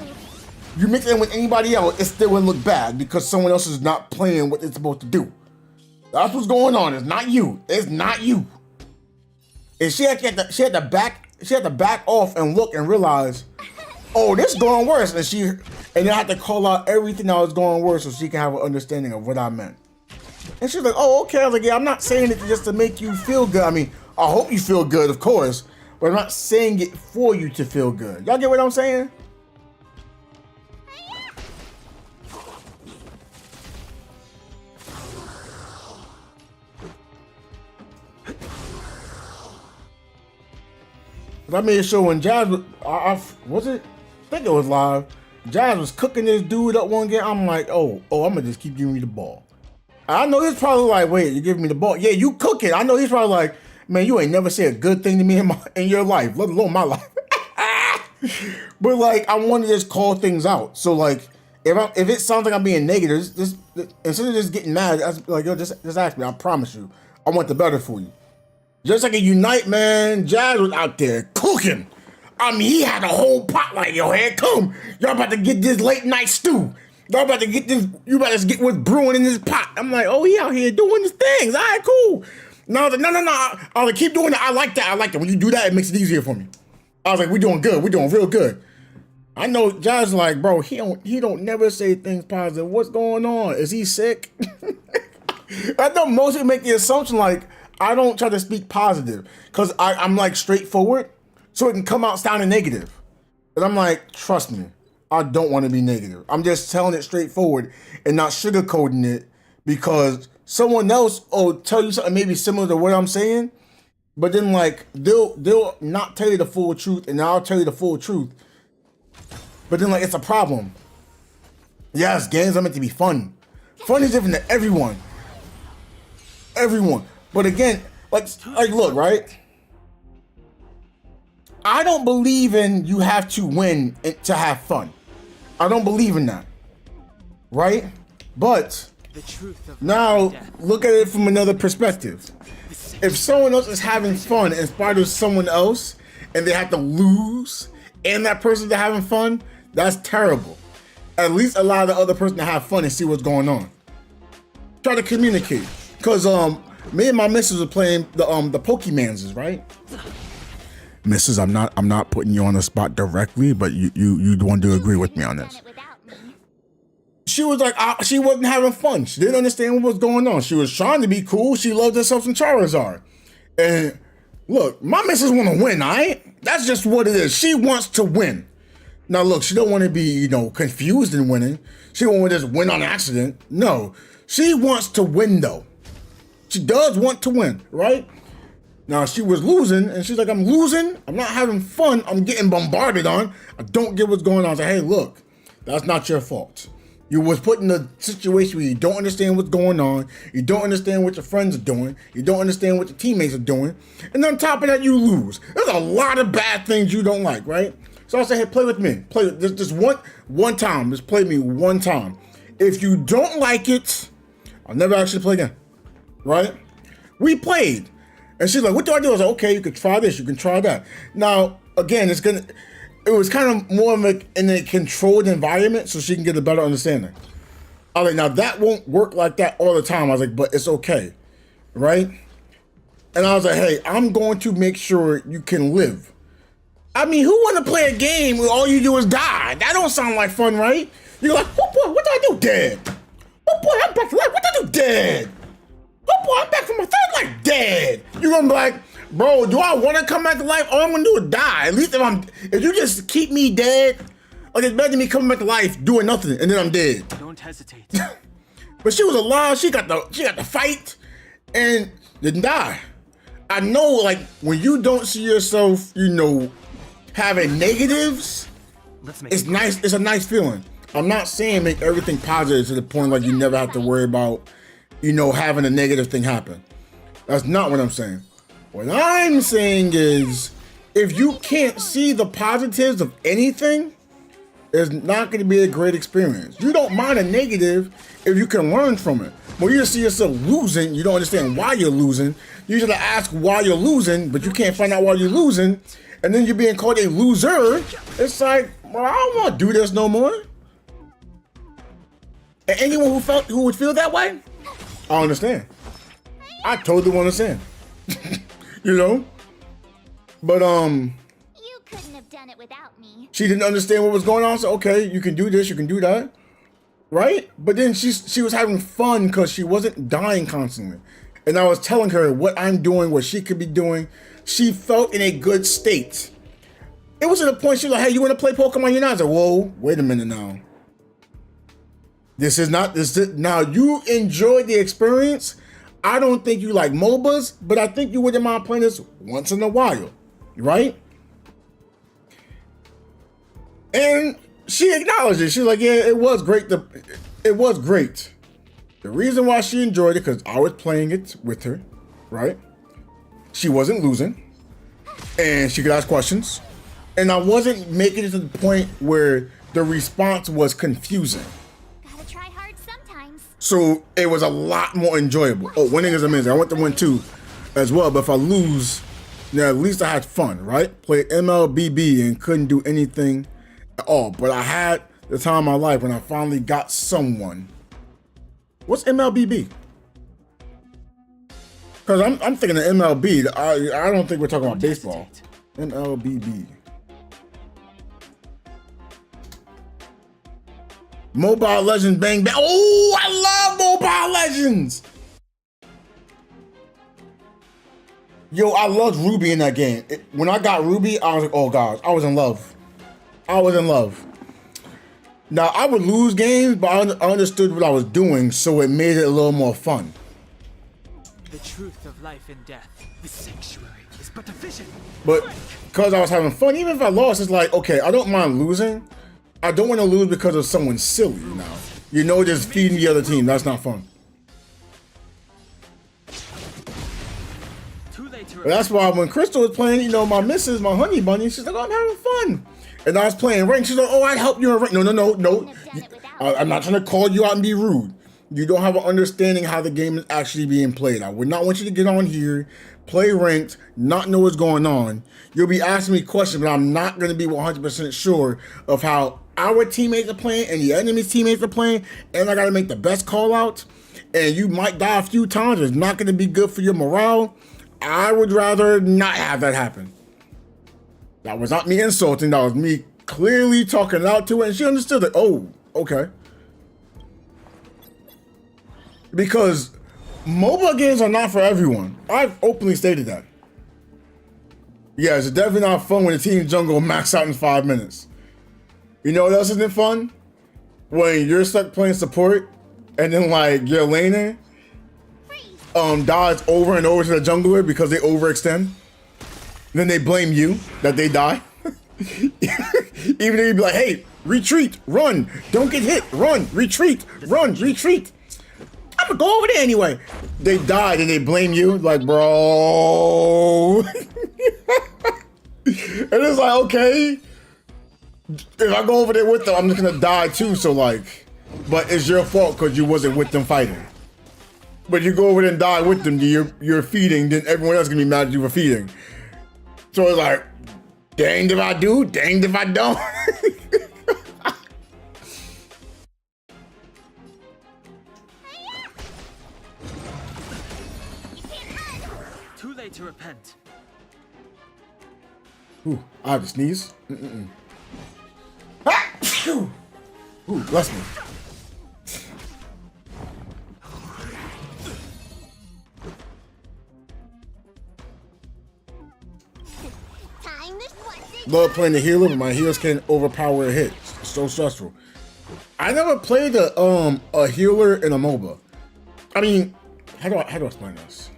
You mix it in with anybody else, it still wouldn't look bad because someone else is not playing what it's supposed to do. That's what's going on. It's not you. It's not you. And she had to back off and look and realize, oh, this is going worse. And then I had to call out everything that was going worse so she can have an understanding of what I meant. And she's like, oh, okay. I was like, yeah, I'm not saying it just to make you feel good. I mean, I hope you feel good, of course, but I'm not saying it for you to feel good. Y'all get what I'm saying? I made sure when Jazz was it? I think it was live. Jazz was cooking this dude up one game. I'm like, oh, I'm gonna just keep giving you the ball. I know he's probably like, wait, you giving me the ball? Yeah, you cooking. I know he's probably like, man, you ain't never said a good thing to me in your life, let alone my life. But like, I want to just call things out. So like, if it sounds like I'm being negative, just instead of just getting mad, like, yo, just ask me. I promise you, I want the better for you. Just like a Unite, man, Jazz was out there cooking. I mean, he had a whole pot like, yo, here come. Y'all about to get this late night stew. Y'all about to get this, you about to get what's brewing in this pot. I'm like, oh, he out here doing his things. All right, cool. No, I was like, no. I was like, keep doing it. I like that. When you do that, it makes it easier for me. I was like, we're doing good. We're doing real good. I know Jazz like, bro, he don't never say things positive. What's going on? Is he sick? I know most people make the assumption like, I don't try to speak positive because I'm like straightforward so it can come out sounding negative. And I'm like, trust me, I don't want to be negative. I'm just telling it straightforward and not sugarcoating it because someone else will tell you something maybe similar to what I'm saying, but then like they'll not tell you the full truth and I'll tell you the full truth. But then like it's a problem. Yes, games are meant to be fun. Fun is different to everyone. Everyone. But again, like look, right? I don't believe in you have to win to have fun. I don't believe in that. Right? But The truth of now death. look at it from another perspective. If someone else is having fun in spite of someone else and they have to lose and that person's having fun, that's terrible. At least allow the other person to have fun and see what's going on. Try to communicate. Cause me and my missus were playing the Pokemans, right? Missus, I'm not putting you on the spot directly, but you want to agree with me on this. She was like, she wasn't having fun. She didn't understand what was going on. She was trying to be cool. She loved herself some Charizard. And look, my missus want to win, all right? That's just what it is. She wants to win. Now, look, she don't want to be, confused in winning. She don't want to just win on accident. No, she wants to win, though. She does want to win, right? Now, she was losing, and she's like, I'm losing. I'm not having fun. I'm getting bombarded on. I don't get what's going on. I was like, hey, look, that's not your fault. You was put in a situation where you don't understand what's going on. You don't understand what your friends are doing. You don't understand what your teammates are doing. And on top of that, you lose. There's a lot of bad things you don't like, right? So I said, hey, play with me. Play with just one time. Just play me one time. If you don't like it, I'll never actually play again, right? We played. And she's like, what do I do? I was like, okay, you can try this. You can try that. Now, again, it was kind of more of in a controlled environment so she can get a better understanding. I was like, now that won't work like that all the time. I was like, but it's okay, right? And I was like, hey, I'm going to make sure you can live. I mean, who want to play a game where all you do is die? That don't sound like fun, right? You're like, oh boy, what did I do? Dead. Oh boy, I'm back to life. What did I do? Dead. Oh boy, I'm back from my third life. Dead. You're gonna be like, bro, do I want to come back to life? All I'm gonna do is die. At least if you just keep me dead, like it's better than me coming back to life doing nothing and then I'm dead. Don't hesitate. But she was alive. She got the fight and didn't die. I know, like when you don't see yourself, having negatives, it's nice. It's a nice feeling. I'm not saying make everything positive to the point like you never have to worry about, having a negative thing happen. That's not what I'm saying. What I'm saying is, if you can't see the positives of anything, it's not going to be a great experience. You don't mind a negative if you can learn from it. When you see yourself losing, you don't understand why you're losing. You usually ask why you're losing, but you can't find out why you're losing. And then you're being called a loser. It's like, well, I don't want to do this no more. And anyone who would feel that way, I understand. I totally understand. But You couldn't have done it without me. she didn't understand what was going on. So okay, you can do this, you can do that, right? But then she was having fun because she wasn't dying constantly, and I was telling her what I'm doing, what she could be doing. She felt in a good state. It was at a point she was like, "Hey, you want to play Pokemon Unite?" I was like, "Whoa, wait a minute now. Now you enjoyed the experience. I don't think you like MOBAs, but I think you wouldn't mind playing this once in a while, right?" And she acknowledged it. She's like, "Yeah, it was great. It was great. The reason why she enjoyed it because I was playing it with her, right? She wasn't losing, and she could ask questions, and I wasn't making it to the point where the response was confusing. Gotta try hard sometimes. So it was a lot more enjoyable. Oh, winning is amazing. I want to win too, as well. But if I lose, then at least I had fun, right? Played MLBB and couldn't do anything at all. But I had the time of my life when I finally got someone. What's MLBB? Because I'm thinking of MLB. I don't think we're talking about baseball. MLBB. Mobile Legends Bang Bang. Oh, I love Mobile Legends. Yo, I loved Ruby in that game. When I got Ruby, I was like, oh gosh, I was in love. I was in love. Now, I would lose games, but I understood what I was doing, so it made it a little more fun. The truth of life and death. The sanctuary is but a vision. But because I was having fun, even if I lost, it's like, okay, I don't mind losing. I don't want to lose because of someone silly now. Just feeding the other team. That's not fun. Too late. late to But that's why when Crystal was playing, you know, my missus, my honey bunny, she's like, oh, I'm having fun. And I was playing rank. She's like, oh, I'd help you in rank. No. I'm not trying to call you out and be rude. You don't have an understanding how the game is actually being played. I would not want you to get on here, play ranked, not know what's going on. You'll be asking me questions, but I'm not going to be 100% sure of how our teammates are playing and the enemy's teammates are playing, and I got to make the best call out. And you might die a few times. It's not going to be good for your morale. I would rather not have that happen. That was not me insulting. That was me clearly talking out to her, and she understood it. Oh, okay. Because mobile games are not for everyone. I've openly stated that. Yeah, it's definitely not fun when the team jungle max out in 5 minutes. You know what else isn't fun? When you're stuck playing support and then like your laner dies over and over to the jungler because they overextend. Then they blame you that they die. Even though you'd be like, hey, retreat, run, don't get hit, run, retreat, run, retreat. I'm gonna go over there anyway. They died and they blame you, like, bro. And it's like, okay, if I go over there with them, I'm just gonna die too. So like, but it's your fault because you wasn't with them fighting. But you go over there and die with them, you're feeding, then everyone else gonna be mad at you for feeding. So it's like, danged if I do, danged if I don't. Too late to repent. Ooh, I have to sneeze. Ah! Ooh, bless me. Love playing the healer, but my healers can't overpower a hit. It's so stressful. I never played a healer in a MOBA. I mean, how do I explain this?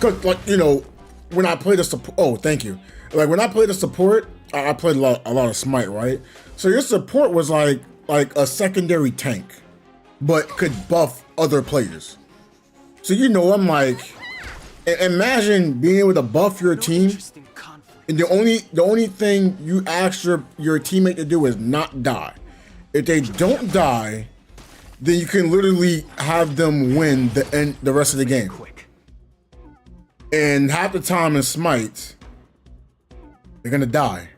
Cause like, you know, when I played the support, oh, thank you. Like when I played the support, I played a lot of Smite, right? So your support was like a secondary tank, but could buff other players. So you know, I'm like, imagine being able to buff your team. And the only thing you ask your teammate to do is not die. If they don't die, then you can literally have them win the rest of the game. And half the time in Smite, they're gonna die.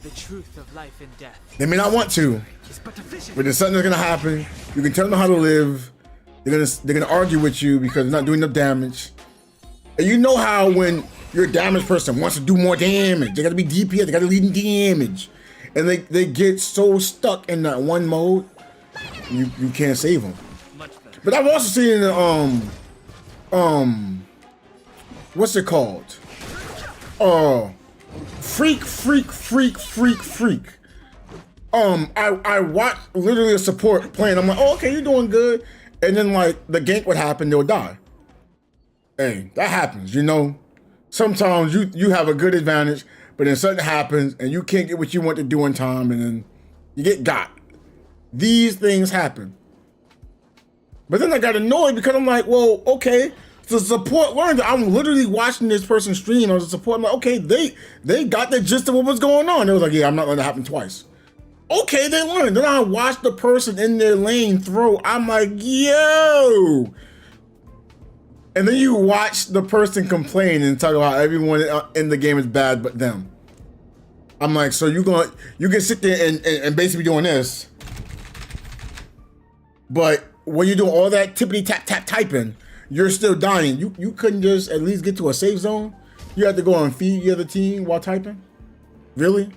The truth of life and death. They may not want to, but there's something that's gonna happen. You can tell them how to live. They're gonna argue with you because they're not doing enough damage. And you know how when your damage person wants to do more damage, they gotta be DPS, they gotta lead in damage. And they get so stuck in that one mode, you can't save them. But I've also seen what's it called? Freak. I watched literally a support playing. I'm like, oh, okay, you're doing good. And then like the gank would happen, they'll die. Hey, that happens, you know. Sometimes you have a good advantage, but then something happens and you can't get what you want to do in time, and then you get got. These things happen. But then I got annoyed because I'm like, well, okay, the support learned. I'm literally watching this person stream on the support. I'm like, okay, they got the gist of what was going on. They was like, yeah, I'm not letting it happen twice. Okay, they learned. Then I watched the person in their lane throw. I'm like, yo. And then you watch the person complain and talk about everyone in the game is bad but them. I'm like, so you can sit there and basically doing this, but when you do all that tippity tap tap typing, you're still dying. You couldn't just at least get to a safe zone? You had to go and feed the other team while typing? Really?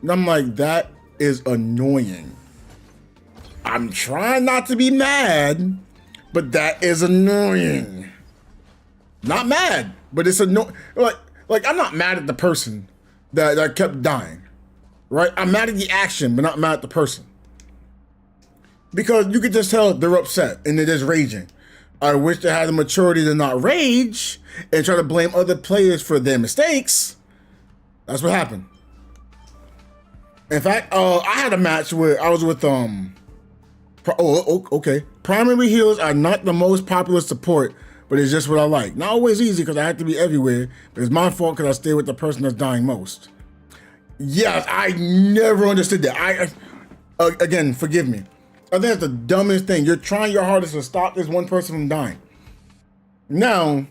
And I'm like, that is annoying. I'm trying not to be mad, but that is annoying. Not mad, but it's annoying. Like I'm not mad at the person that kept dying, right? I'm mad at the action, but not mad at the person. Because you could just tell they're upset and they're just raging. I wish they had the maturity to not rage and try to blame other players for their mistakes. That's what happened. In fact, I had a match where I was with okay. Primary healers are not the most popular support, but it's just what I like. Not always easy because I have to be everywhere, but it's my fault because I stay with the person that's dying most. Yes, I never understood that. Again, forgive me. I think that's the dumbest thing. You're trying your hardest to stop this one person from dying. Now,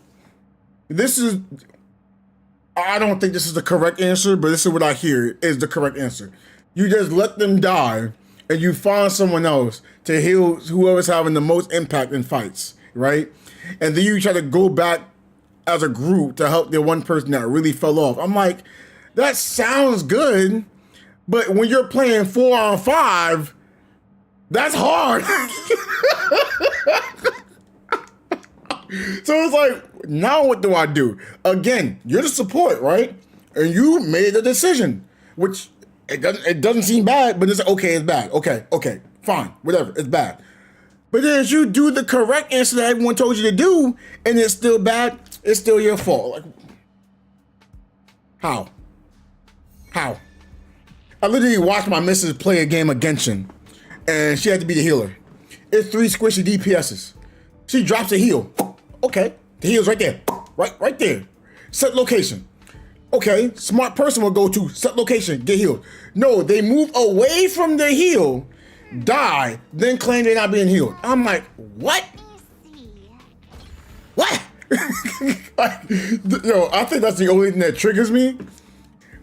I don't think this is the correct answer, but this is what I hear is the correct answer. You just let them die and you find someone else to heal whoever's having the most impact in fights, right? And then you try to go back as a group to help the one person that really fell off. I'm like, that sounds good, but when you're playing 4-on-5, that's hard. So it's like, now what do I do? Again, you're the support, right? And you made a decision, which it doesn't seem bad, but it's like, okay, it's bad. Okay, fine, whatever, it's bad. But then if you do the correct answer that everyone told you to do, and it's still bad, it's still your fault. Like, how? I literally watched my missus play a game of Genshin, and she had to be the healer. It's 3 squishy DPSs. She drops a heal. Okay, the heal's right there. Right there. Set location. Okay, smart person will go to set location, get healed. No, they move away from the heal, die, then claim they're not being healed. I'm like, what? What? Yo, I think that's the only thing that triggers me.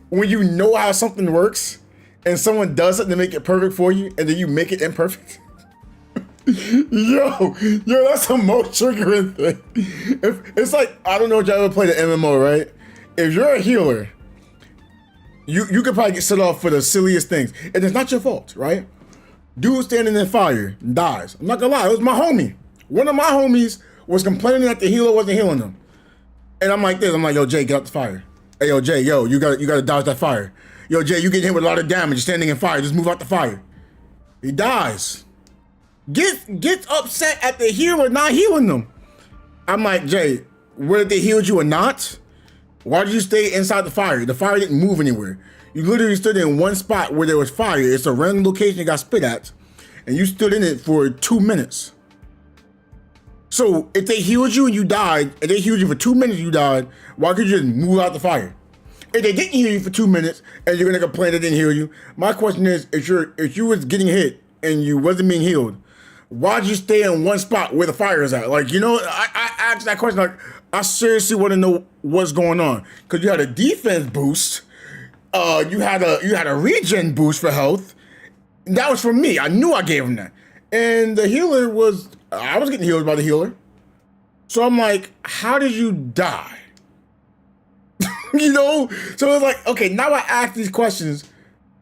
When you know how something works and someone does it to make it perfect for you and then you make it imperfect. Yo, that's the most triggering thing. It's like, I don't know if you ever played an MMO, right? If you're a healer, you could probably get set off for the silliest things. And it's not your fault, right? Dude standing in fire dies. I'm not gonna lie, it was my homie. One of my homies was complaining that the healer wasn't healing him. And I'm like this, yo, Jay, get out the fire. Hey, yo, Jay, you gotta dodge that fire. Yo, Jay, you getting hit with a lot of damage, you're standing in fire, just move out the fire. He dies. Gets upset at the healer not healing them. I'm like, Jay, whether they healed you or not, why did you stay inside the fire? The fire didn't move anywhere. You literally stood in one spot where there was fire. It's a random location you got spit at, and you stood in it for 2 minutes. So if they healed you and you died, and they healed you for 2 minutes and you died, why could you just move out the fire? If they didn't heal you for 2 minutes and you're gonna complain they didn't heal you, my question is, if you was getting hit and you wasn't being healed, why'd you stay in one spot where the fire is at? Like, I asked that question, like, I seriously want to know what's going on. Because you had a defense boost, you had a regen boost for health. That was from me. I knew I gave him that. And the healer I was getting healed by the healer. So I'm like, how did you die? So it's like, okay, now I asked these questions,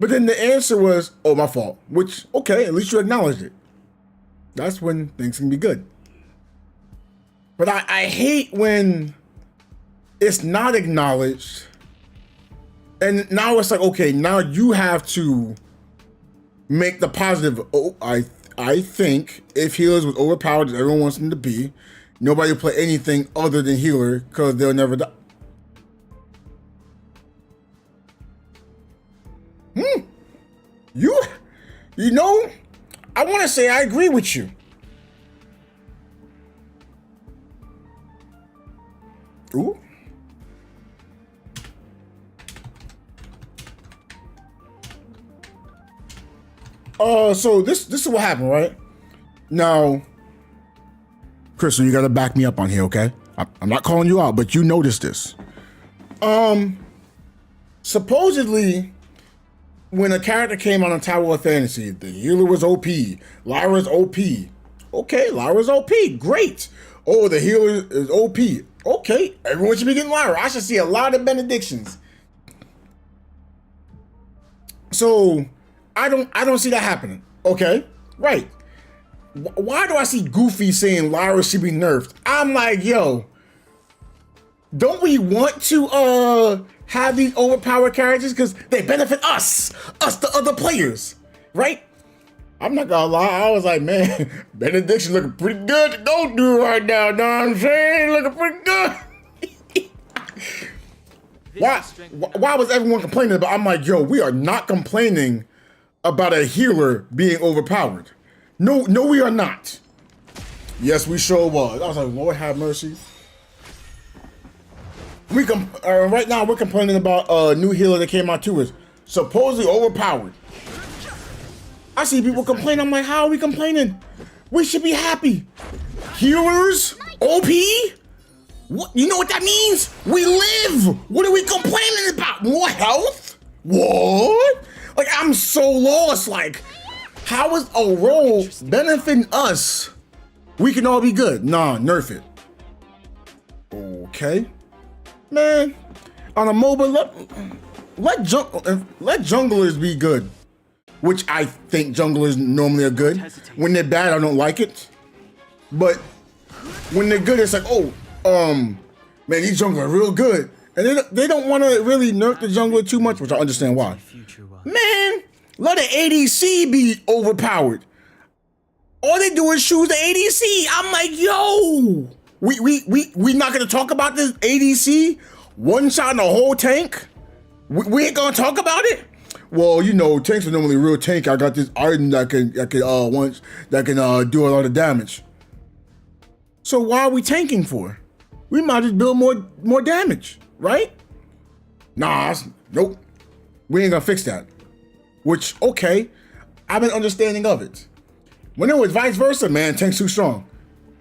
but then the answer was, oh, my fault. Which, okay, at least you acknowledged it. That's when things can be good. But I hate when it's not acknowledged. And now it's like, okay, now you have to make the positive. Oh, I think if healers was overpowered as everyone wants them to be, nobody will play anything other than healer because they'll never die. I want to say I agree with you. Ooh. So this is what happened, right? Now, Crystal, you gotta back me up on here, okay? I'm not calling you out, but you noticed this. Supposedly, when a character came on Tower of Fantasy, the healer was OP, Lyra's OP. Okay, Lyra's OP, great. Oh, the healer is OP. Okay, everyone should be getting Lyra. I should see a lot of benedictions. So, I don't see that happening. Okay, right. Why do I see Goofy saying Lyra should be nerfed? I'm like, yo, don't we want to have these overpowered characters because they benefit us the other players, right? I'm not gonna lie, I was like, man, benediction looking pretty good to go through right now, know what I'm saying? Looking pretty good. Why was everyone complaining about? I'm like, yo, we are not complaining about a healer being overpowered. No, we are not. Yes, we sure was. I was like, Lord have mercy. Right now we're complaining about a new healer that came out to us, supposedly overpowered. I see people complain. I'm like, how are we complaining? We should be happy. Healers, OP. What? You know what that means? We live. What are we complaining about? More health? What? Like, I'm so lost. Like, how is a role benefiting us? We can all be good. Nah, nerf it. Okay. Man, on a MOBA, let junglers be good. Which I think junglers normally are good. When they're bad, I don't like it. But when they're good, it's like, oh, man, these junglers are real good. And they don't want to really nerf the jungler too much, which I understand why. Man, let the ADC be overpowered. All they do is choose the ADC. I'm like, yo, we not gonna talk about this ADC? One shot in the whole tank? We ain't gonna talk about it? Well, you know, tanks are normally real tank. I got this item that can do a lot of damage. So why are we tanking for? We might just build more damage, right? Nah, nope. We ain't gonna fix that. Which, okay, I've been understanding of it. When it was vice versa, man, tank's too strong.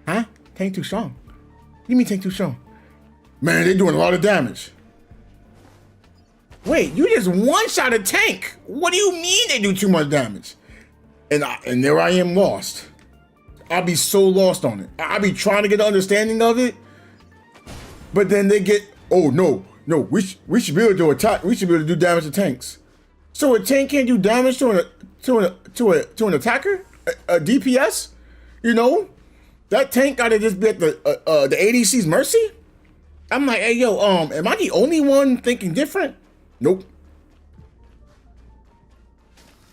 Huh? Tank too strong? What do you mean tank too strong? Man, they're doing a lot of damage. Wait, you just one-shot a tank. What do you mean they do too much damage? And there I am lost. I'll be so lost on it. I'll be trying to get an understanding of it, but then they get, oh no, we should be able to attack. We should be able to do damage to tanks. So a tank can't do damage to an attacker, a DPS. You know, that tank gotta just be at the ADC's mercy. I'm like, hey yo, am I the only one thinking different? Nope.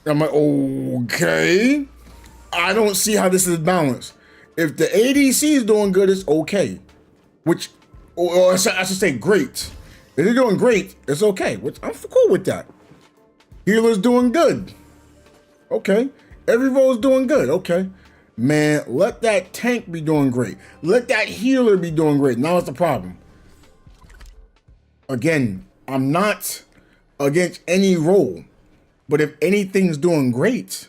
I'm like, okay. I don't see how this is balanced. If the ADC is doing good, it's okay. Which, or I should say great. If they're doing great, it's okay. Which I'm cool with that. Healer's doing good. Okay. Every role's doing good. Okay. Man, let that tank be doing great. Let that healer be doing great. Now it's the problem. Again, I'm not against any role, but if anything's doing great,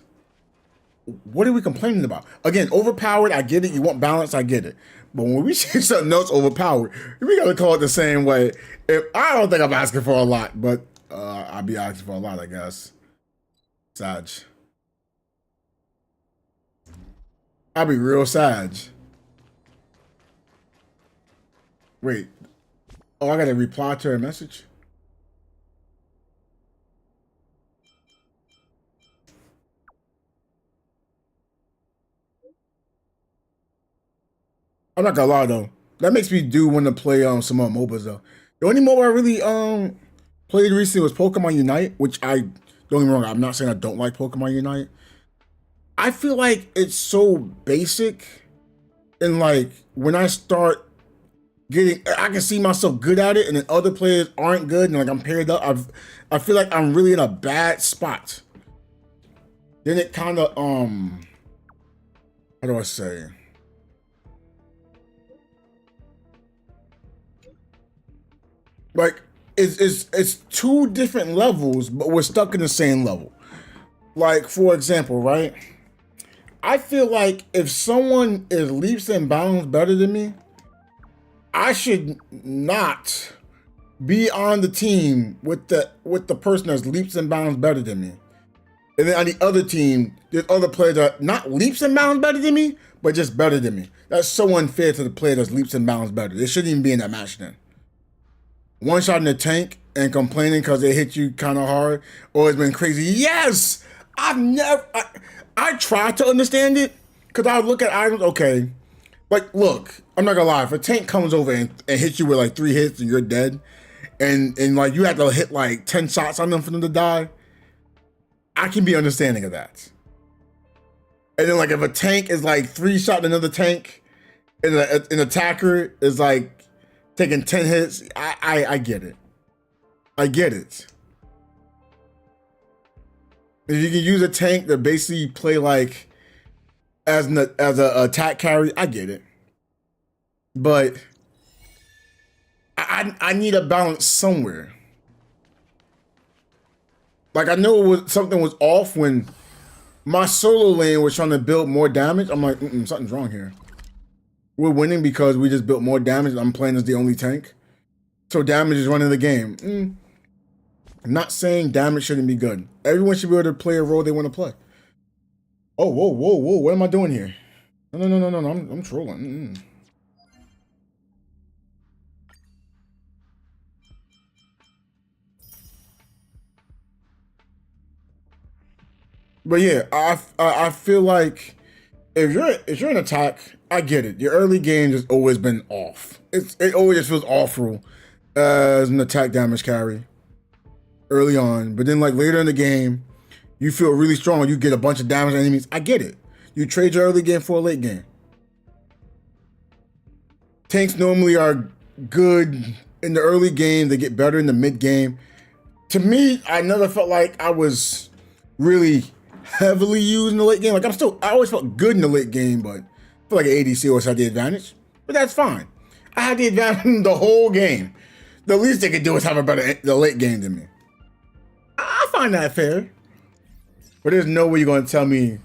what are we complaining about? Again, overpowered, I get it. You want balance, I get it. But when we say something else overpowered, we gotta call it the same way. If I don't think I'm asking for a lot, but I'll be asking for a lot, I guess. Sag. I'll be real Sag. Wait. Oh, I gotta reply to her message? I'm not gonna lie though. That makes me do want to play some more MOBAs though. The only MOBA I really played recently was Pokemon Unite, which I don't get me wrong, I'm not saying I don't like Pokemon Unite. I feel like it's so basic, and like when I start I can see myself good at it, and then other players aren't good, and like I'm paired up. I feel like I'm really in a bad spot. Then it kind of how do I say? Like it's two different levels, but we're stuck in the same level. Like for example, right? I feel like if someone is leaps and bounds better than me, I should not be on the team with the person that's leaps and bounds better than me. And then on the other team, there's other players that are not leaps and bounds better than me, but just better than me. That's so unfair to the player that's leaps and bounds better. They shouldn't even be in that match then. One shot in the tank and complaining because they hit you kind of hard, or it's been crazy. Yes! I try to understand it, because I look at items, okay. Like, look, I'm not gonna lie, if a tank comes over and hits you with like 3 hits and you're dead, and like you have to hit like 10 shots on them for them to die, I can be understanding of that. And then like if a tank is like 3 shot another tank, and an attacker is like taking 10 hits, I get it. I get it. If you can use a tank to basically play like as a attack carry, I get it, but I need a balance somewhere. Like I know something was off when my solo lane was trying to build more damage. I'm like, something's wrong here. We're winning because we just built more damage. I'm playing as the only tank, so damage is running the game. I'm not saying damage shouldn't be good. Everyone should be able to play a role they want to play. Oh, whoa, whoa, whoa! What am I doing here? No. I'm trolling. But yeah, I feel like if you're an attack, I get it. Your early game has always been off. It always just feels awful as an attack damage carry early on. But then like later in the game, you feel really strong. You get a bunch of damage on enemies. I get it. You trade your early game for a late game. Tanks normally are good in the early game. They get better in the mid game. To me, I never felt like I was really heavily used in the late game. Like I always felt good in the late game, but I feel like an ADC always had the advantage. But that's fine. I had the advantage the whole game. The least they could do is have the late game than me. I find that fair. But there's no way you're going to tell me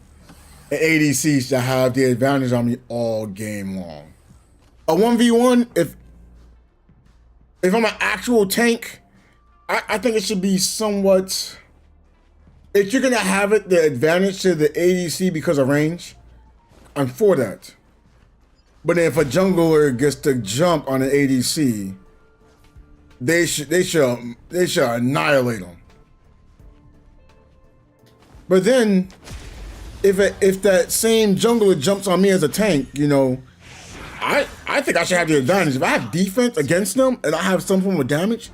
an ADC should have the advantage on me all game long. A 1v1, if I'm an actual tank, I think it should be somewhat... If you're going to have it, the advantage to the ADC because of range, I'm for that. But if a jungler gets to jump on an ADC, they should annihilate them. But then, if that same jungler jumps on me as a tank, you know, I think I should have the advantage. If I have defense against them and I have some form of damage,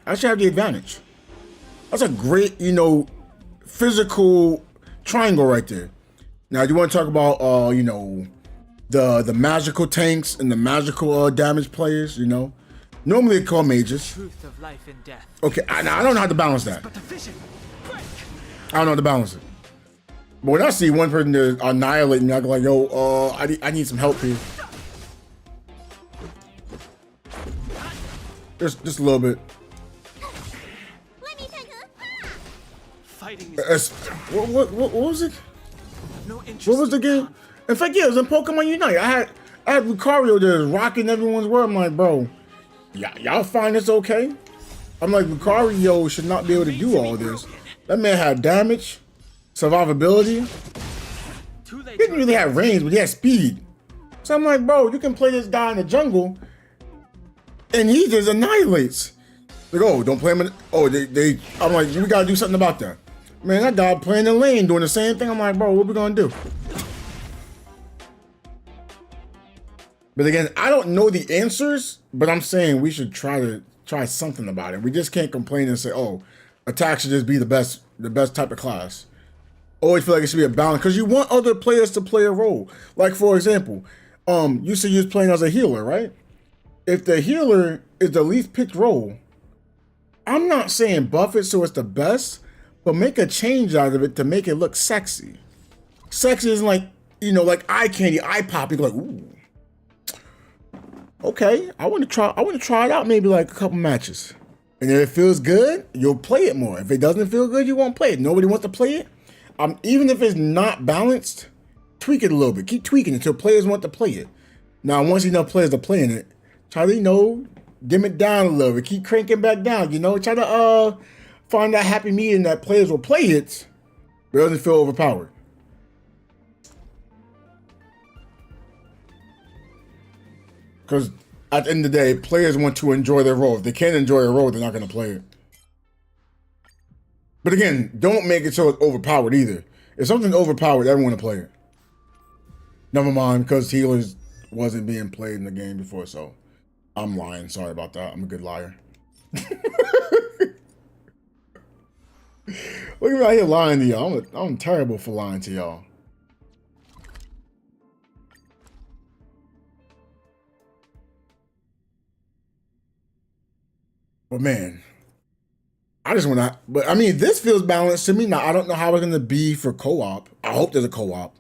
I should have the advantage. That's a great, you know, physical triangle right there. Now, you want to talk about, you know, the magical tanks and the magical damage players, you know. Normally they call mages. Truth of life and death. Okay, I don't know how to balance that. But the vision. Break. I don't know how to balance it. But when I see one person to annihilate me, I go like, yo, I need some help here. Just a little bit. Fighting is What was it? no interest. What was the game? In fact, yeah, it was in Pokemon Unite. I had Lucario just rocking everyone's world. I'm like, bro, y'all find this okay? I'm like, Lucario should not be able to do all this. That man had damage, survivability. He didn't really have range, but he had speed. So I'm like, bro, you can play this guy in the jungle, and he just annihilates. Like, oh, don't play him in. I'm like, we gotta do something about that. Man, that guy playing the lane doing the same thing. I'm like, bro, what we gonna do? But again, I don't know the answers, but I'm saying we should try something about it. We just can't complain and say, oh, attack should just be the best type of class. Always feel like it should be a balance because you want other players to play a role. Like for example, you said you was playing as a healer, right? If the healer is the least picked role, I'm not saying buff it so it's the best, but make a change out of it to make it look sexy. Sexy isn't like, you know, like eye candy, eye pop. You're like, ooh. Okay, I want to try it out maybe like a couple matches. And if it feels good, you'll play it more. If it doesn't feel good, you won't play it. Nobody wants to play it. Even if it's not balanced, tweak it a little bit. Keep tweaking it until players want to play it. Now, once enough players are playing it, try to, you know, dim it down a little bit. Keep cranking back down, you know. Try to find that happy medium that players will play it, but it doesn't feel overpowered. Because at the end of the day, players want to enjoy their role. If they can't enjoy a role, they're not going to play it. But again, don't make it so it's overpowered either. If something's overpowered, everyone will play it. Never mind, because healers wasn't being played in the game before, so I'm lying. Sorry about that. I'm a good liar. Look at me out here lying to y'all. I'm terrible for lying to y'all. But man, I just want to, but I mean, this feels balanced to me. Now, I don't know how it's going to be for co-op. I hope there's a co-op.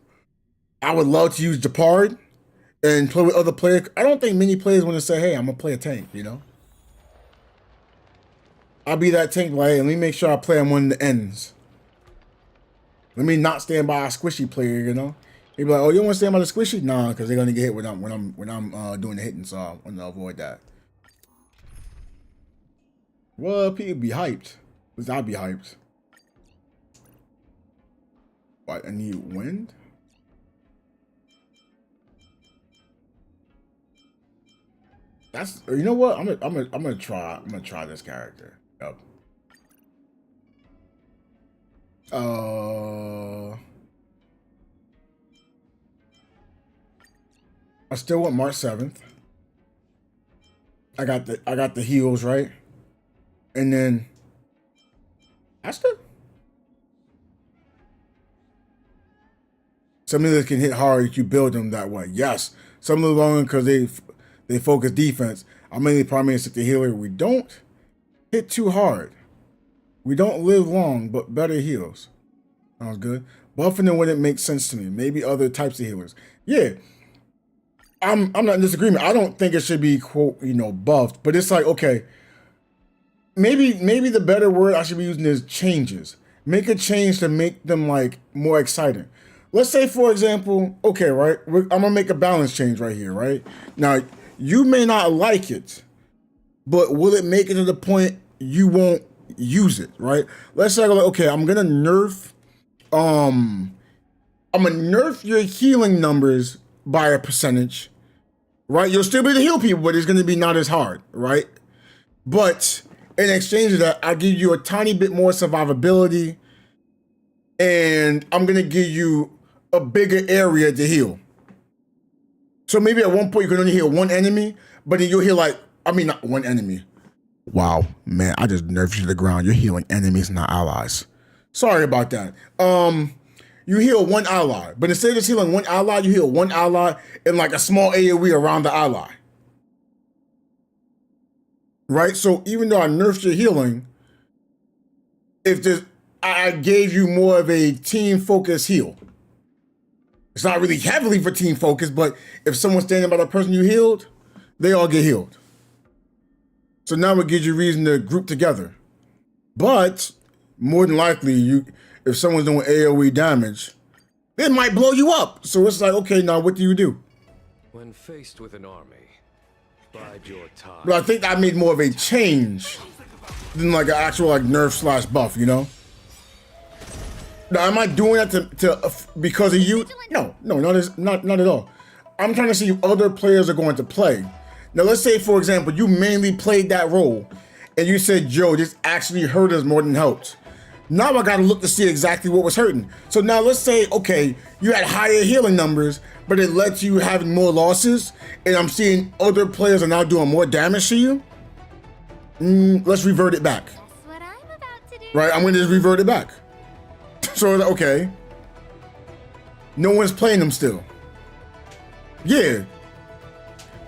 I would love to use Depart and play with other players. I don't think many players want to say, hey, I'm gonna play a tank, you know? I'll be that tank, like, hey, let me make sure I play on one of the ends. Let me not stand by a squishy player, you know? They be like, oh, you don't want to stand by the squishy? Nah, because they're gonna get hit when I'm doing the hitting, so I want to avoid that. Well, people be hyped. At least I'd be hyped. What, I need wind? That's, you know what? I'm gonna try this character. Yep. I still want March 7th. I got the heals, right? And then that's the some of them can hit hard if you build them that way. Yes. Some of them long because they focus defense. I'm mainly primary stick the healer. We don't hit too hard. We don't live long, but better heals. Sounds good. Buffing them when it makes sense to me. Maybe other types of healers. Yeah. I'm not in disagreement. I don't think it should be, quote, you know, buffed, but it's like, okay, maybe the better word I should be using is changes. Make a change to make them like more exciting. Let's say, for example, okay, right? I'm gonna make a balance change right here, right? Now, you may not like it, but will it make it to the point you won't use it, right? Let's say, okay, I'm gonna nerf your healing numbers by a percentage, right? You'll still be able to heal people, but it's gonna be not as hard, right? But in exchange of that, I give you a tiny bit more survivability, and I'm gonna give you a bigger area to heal. So maybe at one point you can only heal one enemy, but then you'll heal not one enemy. Wow, man, I just nerfed you to the ground. You're healing enemies, not allies. Sorry about that. You heal one ally, but instead of just healing one ally, you heal one ally and like a small AoE around the ally. Right? So even though I nerfed your healing, I gave you more of a team focus heal. It's not really heavily for team focus, but if someone's standing by the person you healed, they all get healed. So now it gives you reason to group together. But more than likely, if someone's doing AoE damage, it might blow you up. So it's like, okay, now what do you do? When faced with an army, bide your time. But I think I made more of a change than like an actual like nerf / buff, you know? Now, am I doing that because of you? No, not at all. I'm trying to see if other players are going to play. Now, let's say, for example, you mainly played that role, and you said, "Joe, this actually hurt us more than helped." Now I gotta look to see exactly what was hurting. So now let's say, okay, you had higher healing numbers, but it led to you having more losses, and I'm seeing other players are now doing more damage to you. Let's revert it back. That's what I'm about to do. Right, I'm gonna just revert it back. So, okay. No one's playing them still. Yeah.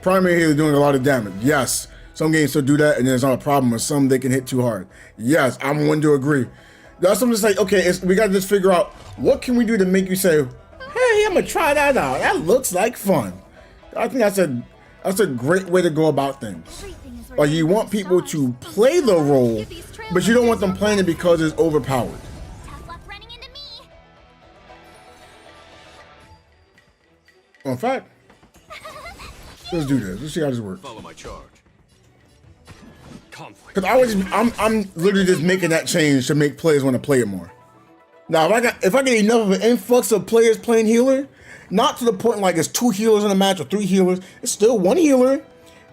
Primary healer doing a lot of damage. Yes. Some games still do that, and there's not a problem. With some, they can hit too hard. Yes, I'm one to agree. That's something to say, okay, we gotta just figure out what can we do to make you say, hey, I'm gonna try that out. That looks like fun. I think that's a great way to go about things. Like, you want people to play the role, but you don't want them playing it because it's overpowered. In fact, let's do this. Let's see how this works. Follow my charge. Conflict. Because I'm literally just making that change to make players want to play it more. Now, if I get enough of an influx of players playing healer, not to the point like it's 2 healers in a match or 3 healers, it's still 1 healer,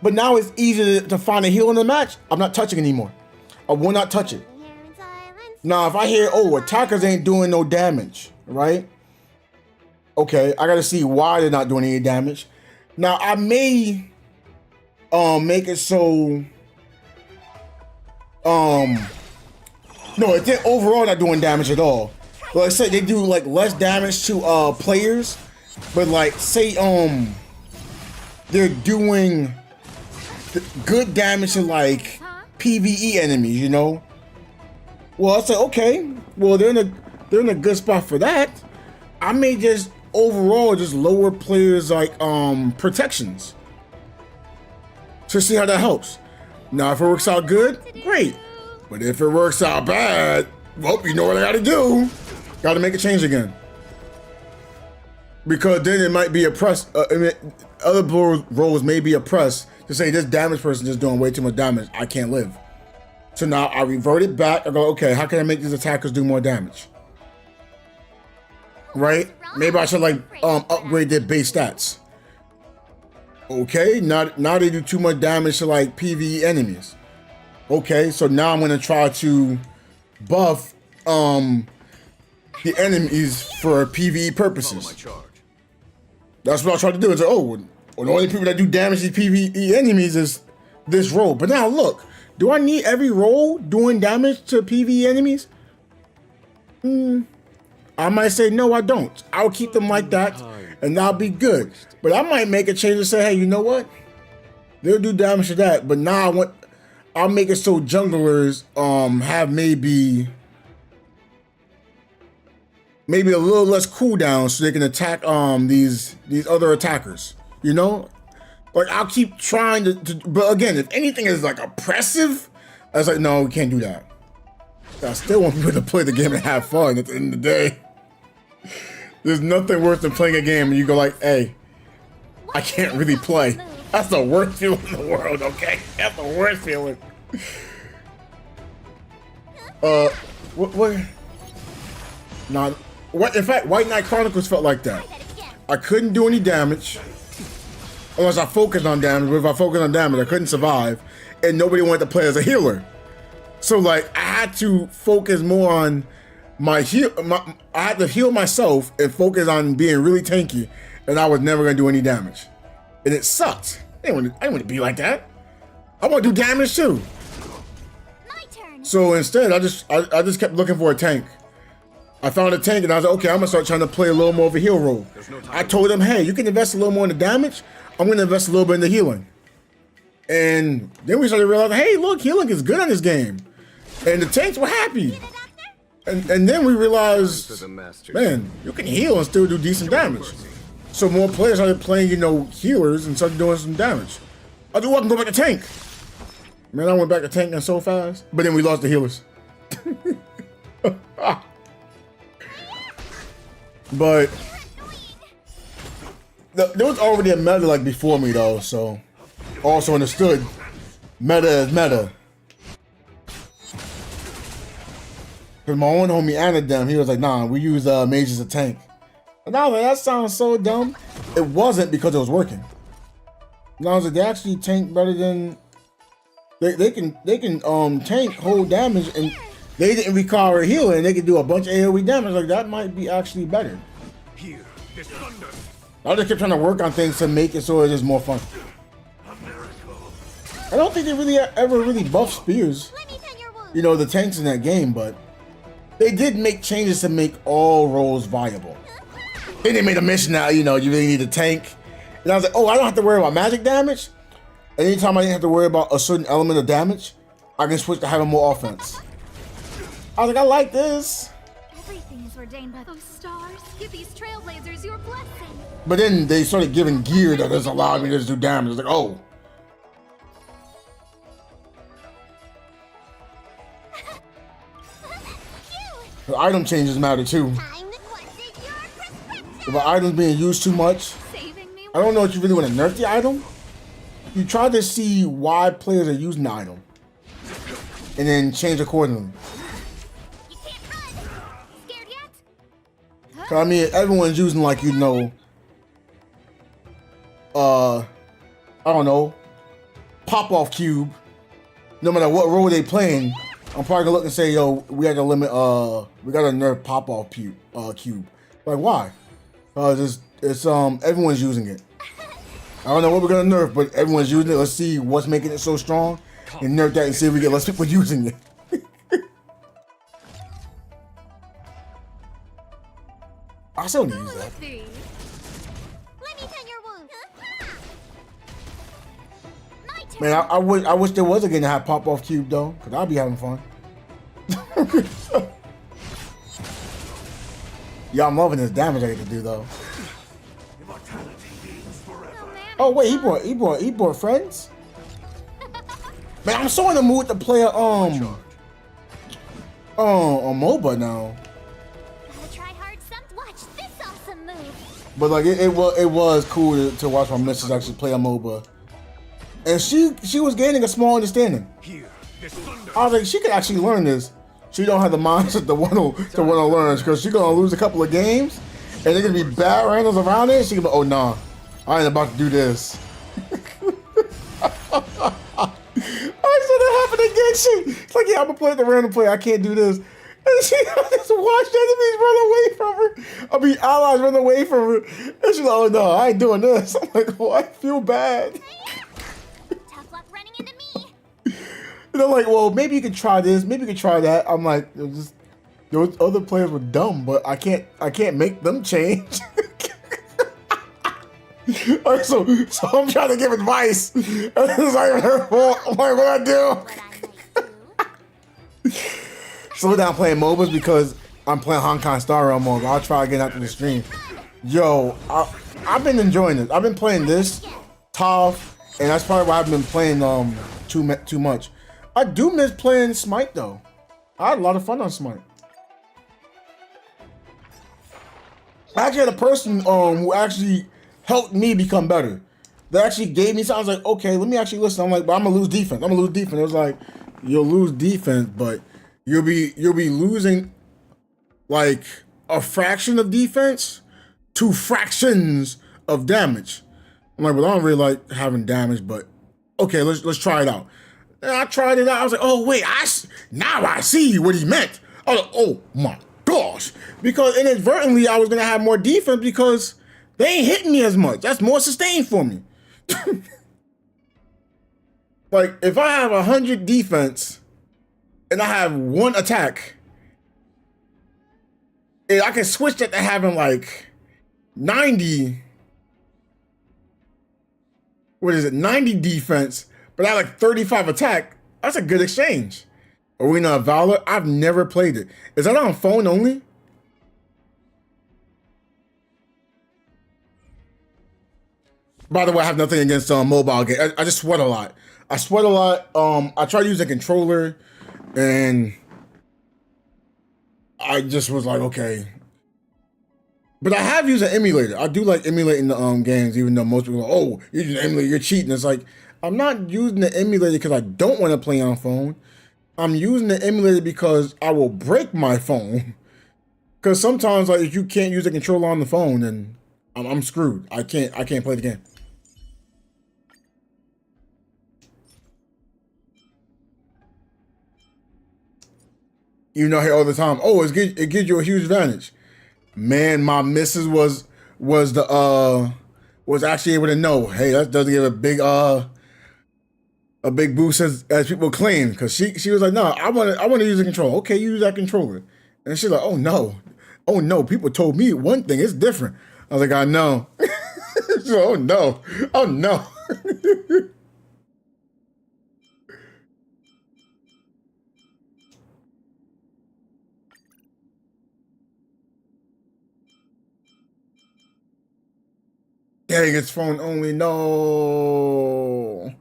but now it's easy to find a healer in the match. I'm not touching anymore. I will not touch it. Now, if I hear, oh, attackers ain't doing no damage, right? Okay, I gotta see why they're not doing any damage. Now, I may make it so no, it didn't overall not doing damage at all. But like I said, they do like less damage to players, but like say they're doing good damage to like PvE enemies, you know? Well, I said, okay, well they're in a good spot for that. I may just overall just lower players like protections to see how that helps. Now, if it works out good, great. But if it works out bad, well, you know what I gotta do. Gotta make a change again. Because then it might be oppressed. Other roles may be oppressed to say this damage person is doing way too much damage. I can't live. So now I revert it back. I go, okay, how can I make these attackers do more damage? Right? Maybe I should like upgrade their base stats. Okay, now they do too much damage to like PvE enemies. Okay, so now I'm gonna try to buff the enemies for PvE purposes. That's what I try to do. It's like, oh, the only people that do damage to PvE enemies is this role. But now look, do I need every role doing damage to PvE enemies? I might say no, I don't. I'll keep them like that, and that'll be good. But I might make a change and say, hey, you know what? They'll do damage to that, but now I'll make it so junglers have maybe a little less cooldown so they can attack these other attackers. You know? Like I'll keep trying to but again, if anything is like oppressive, I was like, no, we can't do that. I still want people to play the game and have fun at the end of the day. There's nothing worse than playing a game and you go like, hey, I can't really play. That's the worst feeling in the world, okay? That's the worst feeling. What? Nah, in fact, White Knight Chronicles felt like that. I couldn't do any damage unless I focused on damage. But if I focused on damage, I couldn't survive, and nobody wanted to play as a healer. So like, I had to focus more on I had to heal myself and focus on being really tanky, and I was never gonna do any damage, and it sucked. I didn't want to be like that. I want to do damage too. My turn. So instead, I just kept looking for a tank. I found a tank and I was like, okay, I'm gonna start trying to play a little more of a heal role. I told them, hey, you can invest a little more in the damage. I'm gonna invest a little bit in the healing. And then we started realizing, hey, look, healing is good in this game. And the tanks were happy. And then we realized, man, you can heal and still do decent damage. So more players started playing, healers and started doing some damage. I do want to go back to tank. Man, I went back to tanking so fast. But then we lost the healers. But there was already a meta like before me though, so also understood meta is meta. Cause my own homie Anadem, he was like, nah, we use mage as a tank. And I was like, that sounds so dumb. It wasn't because it was working. And I was like, they actually tank better than they can tank hold damage, and they didn't require healing, and they can do a bunch of AoE damage. Like that might be actually better. Here, there's thunder. I just kept trying to work on things to make it so it is more fun. I don't think they really ever really buffed spears. The tanks in that game, but they did make changes to make all roles viable. Then they made a mission now, you really need a tank. And I was like, oh, I don't have to worry about magic damage. Anytime I didn't have to worry about a certain element of damage, I can switch to having more offense. I was like, I like this. Everything is ordained by those stars. Give these trailblazers your blessing. But then they started giving gear that just allowed me to just do damage. It's like, oh. The item changes matter too. If an item's being used too much, I don't know if you really want to nerf the item. You try to see why players are using the item, and then change accordingly. I mean, everyone's using like, I don't know, pop-off cube. No matter what role they playing, I'm probably gonna look and say, yo, we had to limit, we gotta nerf pop-off cube. Like, why? It's everyone's using it. I don't know what we're gonna nerf, but everyone's using it. Let's see what's making it so strong, and nerf that and see if we get less people using it. I still need to use that. Let me tend your wound. My turn. Man, I wish there was a game that had pop-off cube though, cause I'd be having fun. Yeah, I'm loving this damage I get to do though. Oh wait, he brought friends. Man, I'm so in the mood to play a MOBA now. Gotta try hard some. Watch this awesome move. But like it was cool to watch my missus actually play a MOBA, and she was gaining a small understanding. Here, this thunder. I was like, she could actually learn this. She don't have the mindset to want to learn because she's gonna lose a couple of games, and they're gonna be bad randoms around it. She gonna be, oh nah, I ain't about to do this. I said that happened again. It's like, yeah, I'm gonna play the random play. I can't do this. And she just watched enemies run away from her. I mean, allies run away from her. And she's like, oh no, I ain't doing this. I'm like, oh, I feel bad. Tough luck running into me. And I'm like, well, maybe you could try this. Maybe you could try that. I'm like, those other players were dumb, but I can't make them change. Alright, so I'm trying to give advice, and it's like her fault. I'm like, what I do? Slow down playing MOBAs because I'm playing honkaistarrail mode. I'll try again after the stream. Yo, I've been enjoying this. I've been playing this tough, and that's probably why I've been playing too much. I do miss playing Smite though. I had a lot of fun on Smite. I actually had a person who actually helped me become better. They actually gave me something. I was like, okay, let me actually listen. I'm like, but I'm gonna lose defense. I'm gonna lose defense. It was like, you'll lose defense, but you'll be losing like a fraction of defense to fractions of damage. I'm like, well, I don't really like having damage, but okay, let's try it out. And I tried it out. I was like, oh wait, now I see what he meant. I was like, oh my gosh, because inadvertently I was gonna have more defense because they ain't hitting me as much. That's more sustain for me. Like, if I have 100 defense and I have 1 attack, and I can switch that to having like 90. What is it? 90 defense, but I have like 35 attack. That's a good exchange. Arena of Valor, I've never played it. Is that on phone only? By the way, I have nothing against mobile games. I just sweat a lot. I sweat a lot. I tried using a controller, and I just was like, okay. But I have used an emulator. I do like emulating the games, even though most people are like, oh, you're using an emulator, you're cheating. It's like, I'm not using the emulator because I don't want to play on phone. I'm using the emulator because I will break my phone. Because sometimes, like, if you can't use a controller on the phone, then I'm screwed. I can't play the game. You know, I hear all the time, oh, it gives you a huge advantage. Man, my missus was actually able to know, hey, that doesn't give a big boost as people claim, because she was like, no, I want to use a controller. Okay, use that controller. And she's like, oh no, people told me one thing, it's different. I was like, I know. So, oh no. Dang, it's phone only. No.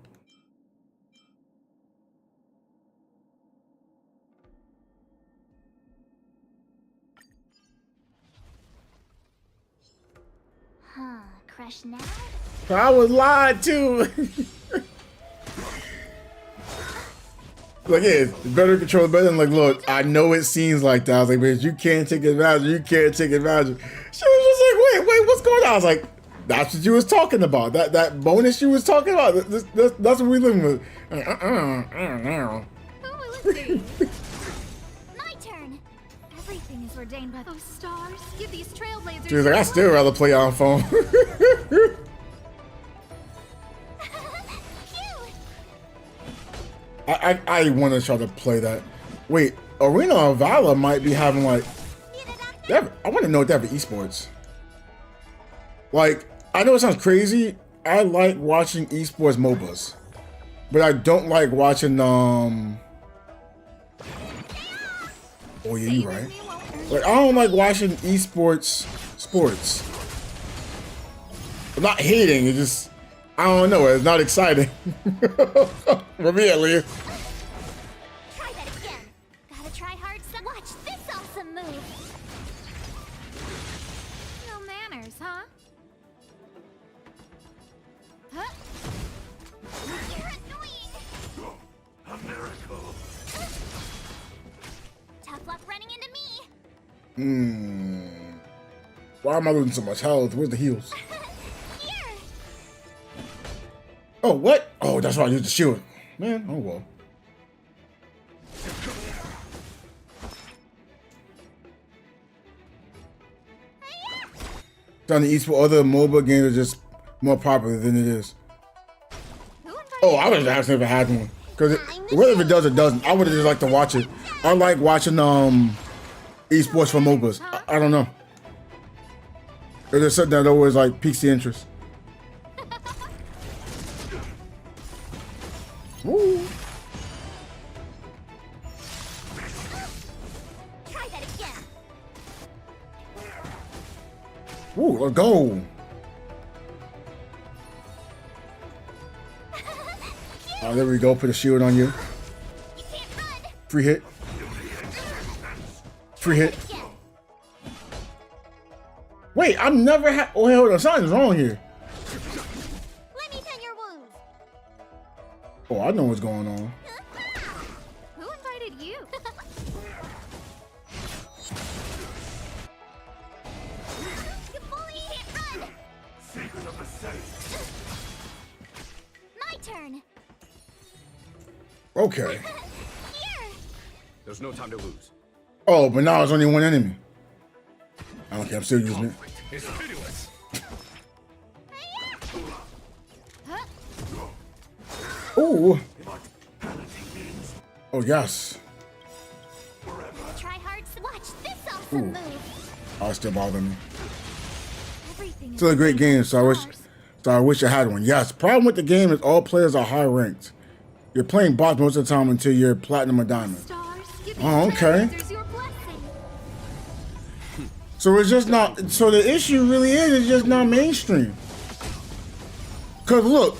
Crush now? I was lied to. Like, yeah, it's better control, better than like, look, I know it seems like that. I was like, but you can't take advantage. You can't take advantage. She was just like, wait, what's going on? I was like, that's what you was talking about. That bonus you was talking about. That's what we living with. Who will it be? My turn. Everything is ordained by those stars. Give these trailblazers. She was like, I still rather play on phone. I want to try to play that. Wait, Arena of Valor might be having like. I want to know if they have esports. Like, I know it sounds crazy. I like watching esports MOBAs, but I don't like watching Oh yeah, you're right. Like, I don't like watching esports sports. I'm not hating. It's just I don't know. It's not exciting. For me, at least. Try that again. Gotta try hard. Watch this awesome move. No manners, huh? Huh? You're annoying. A miracle. Tough luck running into me. Why am I losing so much health? Where's the heals? Here. Oh, what? Oh, that's why I used the shield. Man, oh well. Trying to eat for other mobile games are just more popular than it is. Who invited Oh, I was just asking if it had one. Because whether if it does or doesn't, I would have just liked to watch it. I like watching esports for MOBAs. I don't know. There's just something that always like piques the interest. Woo. Try that again. Woo, let's go. Oh, there we go. Put a shield on you. You can't run. Free hit. Free hit. Again. Wait, I've never had. Oh, hold on. Something's wrong here. Let me tend your wounds. Oh, I know what's going on. Who invited you? You bully can't run. Secret of the safe. My turn. Okay. Here. There's no time to lose. Oh, but now it's only one enemy. I don't care. I'm still using it. Conflict is pitiless. Huh? Ooh. Oh, yes. Try hard. Watch this awesome Ooh. move. Oh, it's still bothering me. Everything is Still a great game, so I wish I had one. Yes, problem with the game is all players are high ranked. You're playing bots most of the time until you're platinum or diamond. stars. Give Oh, these okay. trailblazers your blessing. So it's just not. So the issue really is it's just not mainstream. Cause look,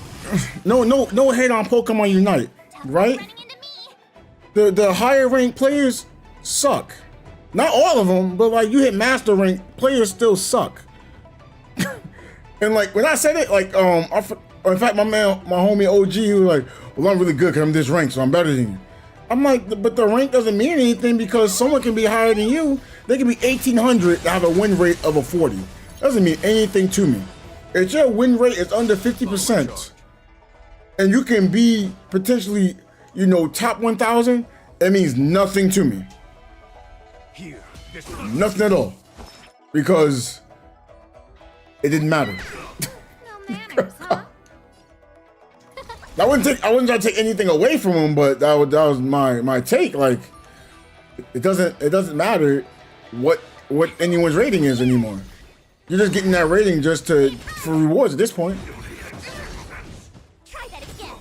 no hate on Pokemon Unite, right? Running into me. The higher ranked players suck. Not all of them, but like you hit master rank, players still suck. And like when I said it, like in fact my homie OG, he was like, "Well, I'm really good because I'm this rank, so I'm better than you." I'm like, but the rank doesn't mean anything because someone can be higher than you. They can be 1800 and have a win rate of a 40. Doesn't mean anything to me. If your win rate is under 50%, and you can be potentially, top 1,000, it means nothing to me. Here. This Nothing at all. Because it didn't matter. No manners, huh? I wouldn't try to take anything away from him, but that was my take. Like, it doesn't matter what anyone's rating is anymore. You're just getting that rating just for rewards at this point. Try that again.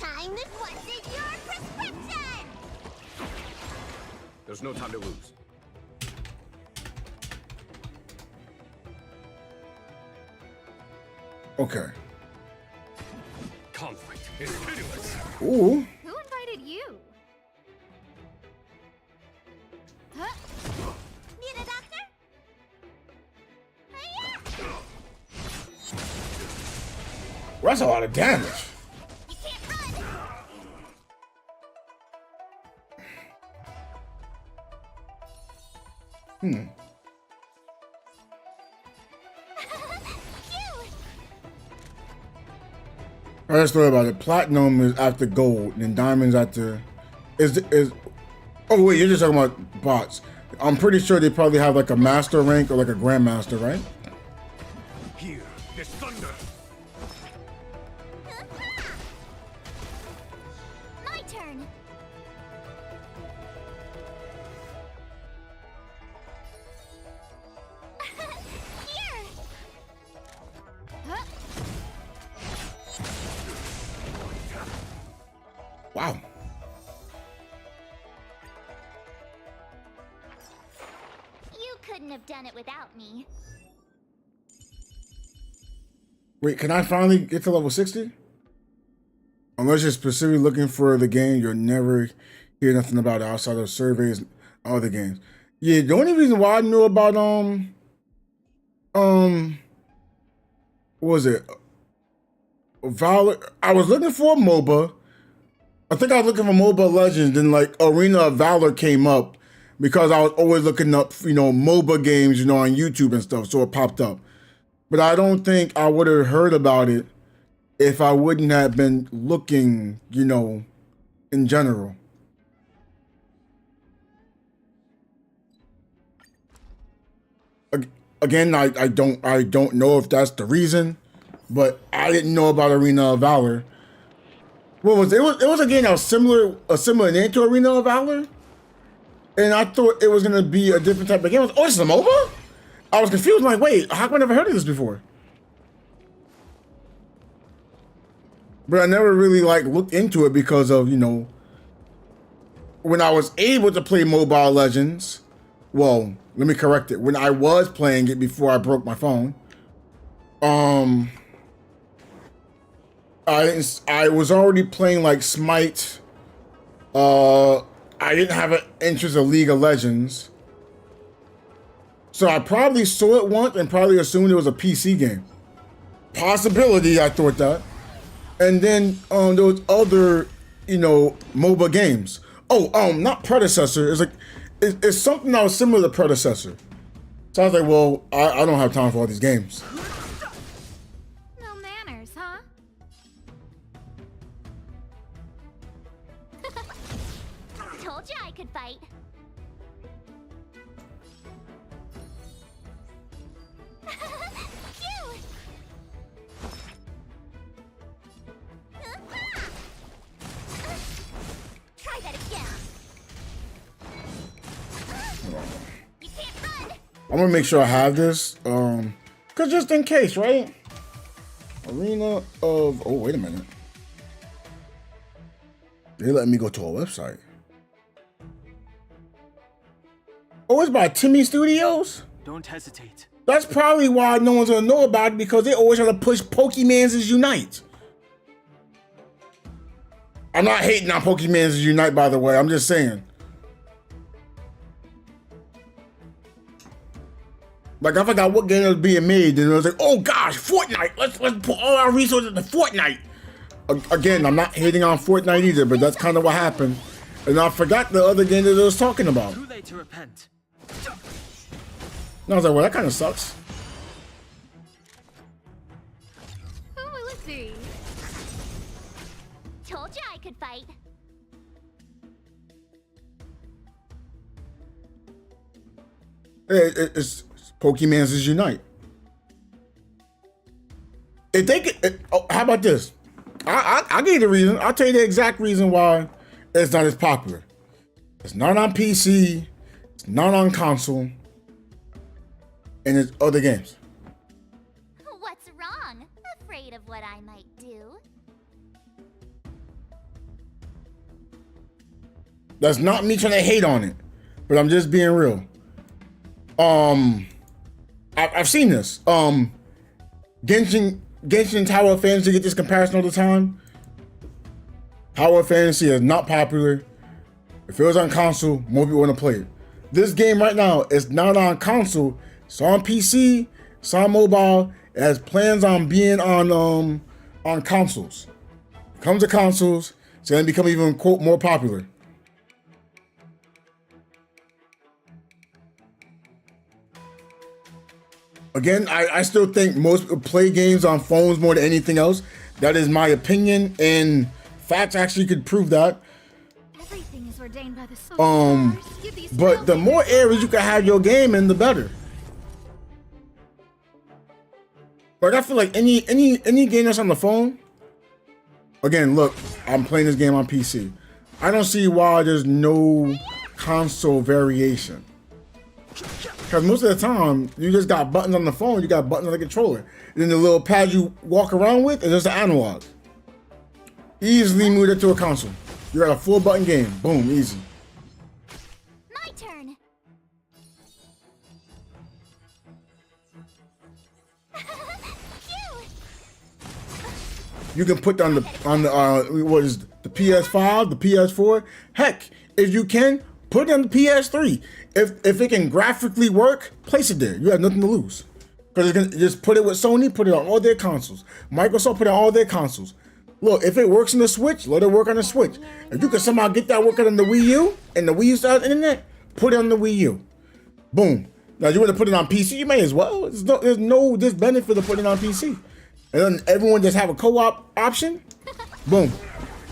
Time is what's in your prescription. There's no time to lose. Okay. Conflict is pitiless. Ooh. Who invited you? Huh? Need a doctor? Hiya! Well, that's a lot of damage. You can't run. Phew. I just thought about it. Platinum is after gold, and diamonds after is. Oh wait, you're just talking about bots. I'm pretty sure they probably have like a master rank or like a grandmaster, right? Here. This thunder. My turn. Here. Huh? Wow. You couldn't have done it without me. Wait, can I finally get to level 60? Unless you're specifically looking for the game, you'll never hear nothing about it outside of surveys and other games. Yeah, the only reason why I knew about what was it? Valor. I was looking for a MOBA. I think I was looking for Mobile Legends, and like Arena of Valor came up because I was always looking up, MOBA games, on YouTube and stuff, so it popped up. But I don't think I would have heard about it if I wouldn't have been looking, in general. Again, I don't know if that's the reason, but I didn't know about Arena of Valor. What was it? It was a game that was similar name to Arena of Valor, and I thought it was gonna be a different type of game. Oh, it's a MOBA? I was confused. I'm like, wait, how come I never heard of this before? But I never really looked into it because of when I was able to play Mobile Legends. Well, let me correct it. When I was playing it before I broke my phone, I was already playing like Smite. I didn't have an interest in League of Legends, so I probably saw it once and probably assumed it was a PC game. Possibility, I thought that. And then there was other, MOBA games. Oh, not predecessor. It's something that was similar to predecessor. So I was like, well, I don't have time for all these games. No manners, huh? Told you I could fight. Cute. Try that again. You can't run. I'm gonna make sure I have this, cause just in case, right? Arena of, oh, wait a minute. They let me go to a website. Oh, it's by Timmy Studios? Don't hesitate. That's probably why no one's gonna know about it, because they always try to push Pokemans Unite. I'm not hating on Pokemans Unite, by the way. I'm just saying. Like, I forgot what game was being made, and it was like, oh gosh, Fortnite. Let's put all our resources into Fortnite. Again, I'm not hating on Fortnite either, but that's kind of what happened. And I forgot the other game that I was talking about. Too late to repent. And I was like, well, that kind of sucks. Who will it be? Told you I could fight. It's Pokemans Unite. If they could, how about this? I'll give you the reason. I'll tell you the exact reason why it's not as popular. It's not on PC, it's not on console, and it's other games. What's wrong? Afraid of what I might do? That's not me trying to hate on it, but I'm just being real. I've seen this. Genshin Tower of Fantasy get this comparison all the time. Tower of Fantasy is not popular. If it was on console, more people want to play it. This game right now is not on console. It's on PC. It's on mobile. It has plans on being on consoles. It comes to consoles. It's gonna become even quote more popular. Again, I still think most people play games on phones more than anything else. That is my opinion, and facts actually could prove that. Everything is ordained by the stars. But the more areas you can have your game in, the better. Like, I feel like any game that's on the phone. Again, look, I'm playing this game on PC. I don't see why there's no console variation. Because most of the time, you just got buttons on the phone, you got buttons on the controller. And then the little pad you walk around with is just an analog. Easily move it to a console. You got a full button game. Boom, easy. My turn. Phew. You can put on the what is the PS5, the PS4. Heck, if you can put it on the PS3. If it can graphically work, place it there. You have nothing to lose. Because it's gonna just put it with Sony, put it on all their consoles. Microsoft put it on all their consoles. Look, if it works on the Switch, let it work on the Switch. If you can somehow get that working on the Wii U and the Wii U style internet, put it on the Wii U. Boom. Now you want to put it on PC, you may as well. There's no disbenefit of putting it on PC. And then everyone just have a co-op option. Boom.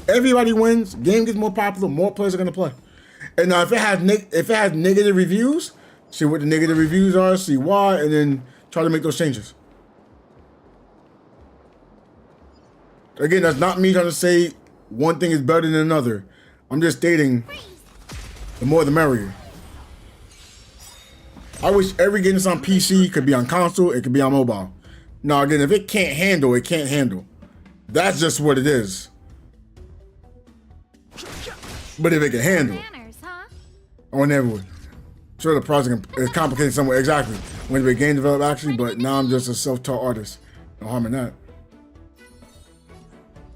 Everybody wins. Game gets more popular. More players are gonna play. And now if it has negative reviews, see what the negative reviews are, see why, and then try to make those changes. Again, that's not me trying to say one thing is better than another. I'm just stating the more the merrier. I wish every game that's on PC could be on console, it could be on mobile. Now again, if it can't handle, it can't handle. That's just what it is. But if it can handle, Manners, huh? I want everyone. Sure, the project is complicated somewhere. Exactly. When you're a game developer, actually, but now I'm just a self-taught artist. No harm in that.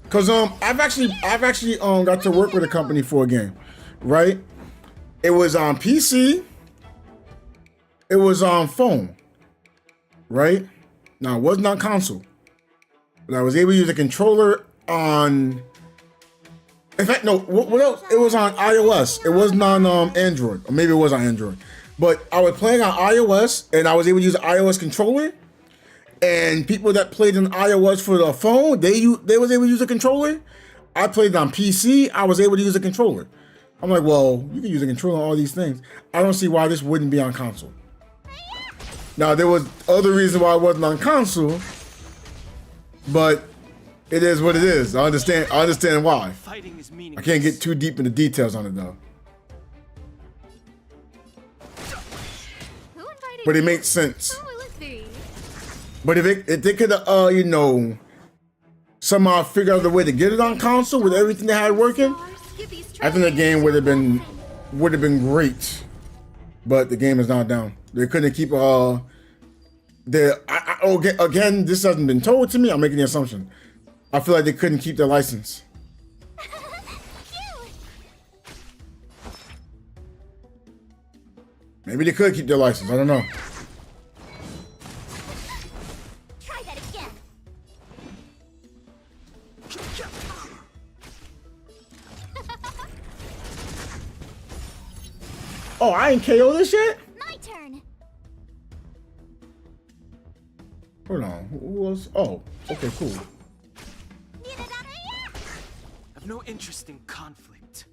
Cause I've actually got to work with a company for a game, right? It was on PC. It was on phone, right? Now it wasn't on console, but I was able to use a controller on. In fact, no. What else? It was on iOS. It wasn't on Android, or maybe it was on Android. But I was playing on iOS, and I was able to use an iOS controller. And people that played on iOS for the phone, they was able to use a controller. I played it on PC. I was able to use a controller. I'm like, well, you can use a controller on all these things. I don't see why this wouldn't be on console. Now there was other reasons why it wasn't on console, but it is what it is. I understand why. Fighting is I meaningless. can't get too deep into details on it though. Who invited But it you? makes sense. Who will it be? But if they could somehow figure out a way to get it on console with everything they had working, Stars, give these I think the game would have been great. But the game is not down. They couldn't keep again, this hasn't been told to me. I'm making the assumption. I feel like they couldn't keep their license. Maybe they could keep their license. I don't know. Try that again. Oh, I ain't KO this yet? My turn. Hold on. Who was? Oh, okay, cool. I've no interest in conflict.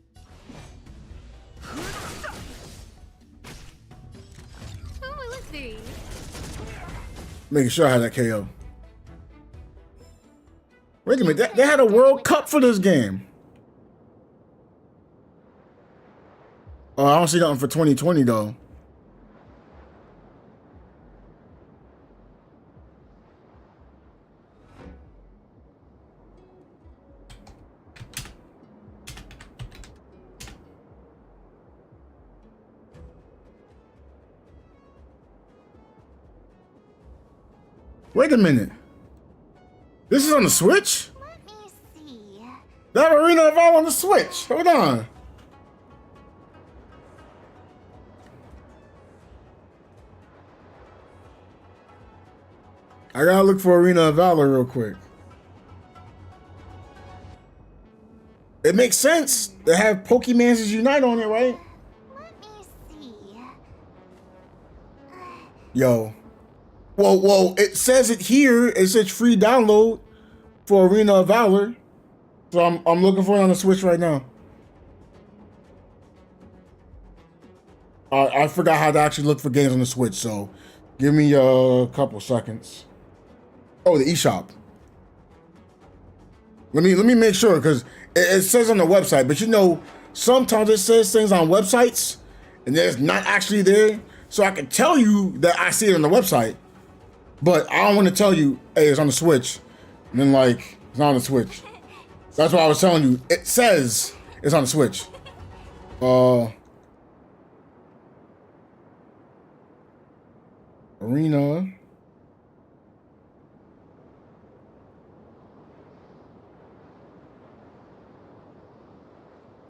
Who will it be? Making sure I had that KO. Wait a minute. They had a World Cup for this game. Oh, I don't see nothing for 2020 though. Wait a minute. This is on the Switch? Let me see. That Arena of Valor on the Switch. Hold on. I gotta look for Arena of Valor real quick. It makes sense. They have Pokemans Unite on it, right? Let me see. Yo. Well, it says it here. It says free download for Arena of Valor. So I'm looking for it on the Switch right now. I forgot how to actually look for games on the Switch, so give me a couple seconds. Oh, the eShop. Let me make sure, because it says on the website, but sometimes it says things on websites and it's not actually there. So I can tell you that I see it on the website, but I don't want to tell you, hey, it's on the Switch. And then it's not on the Switch. That's why I was telling you. It says it's on the Switch. Arena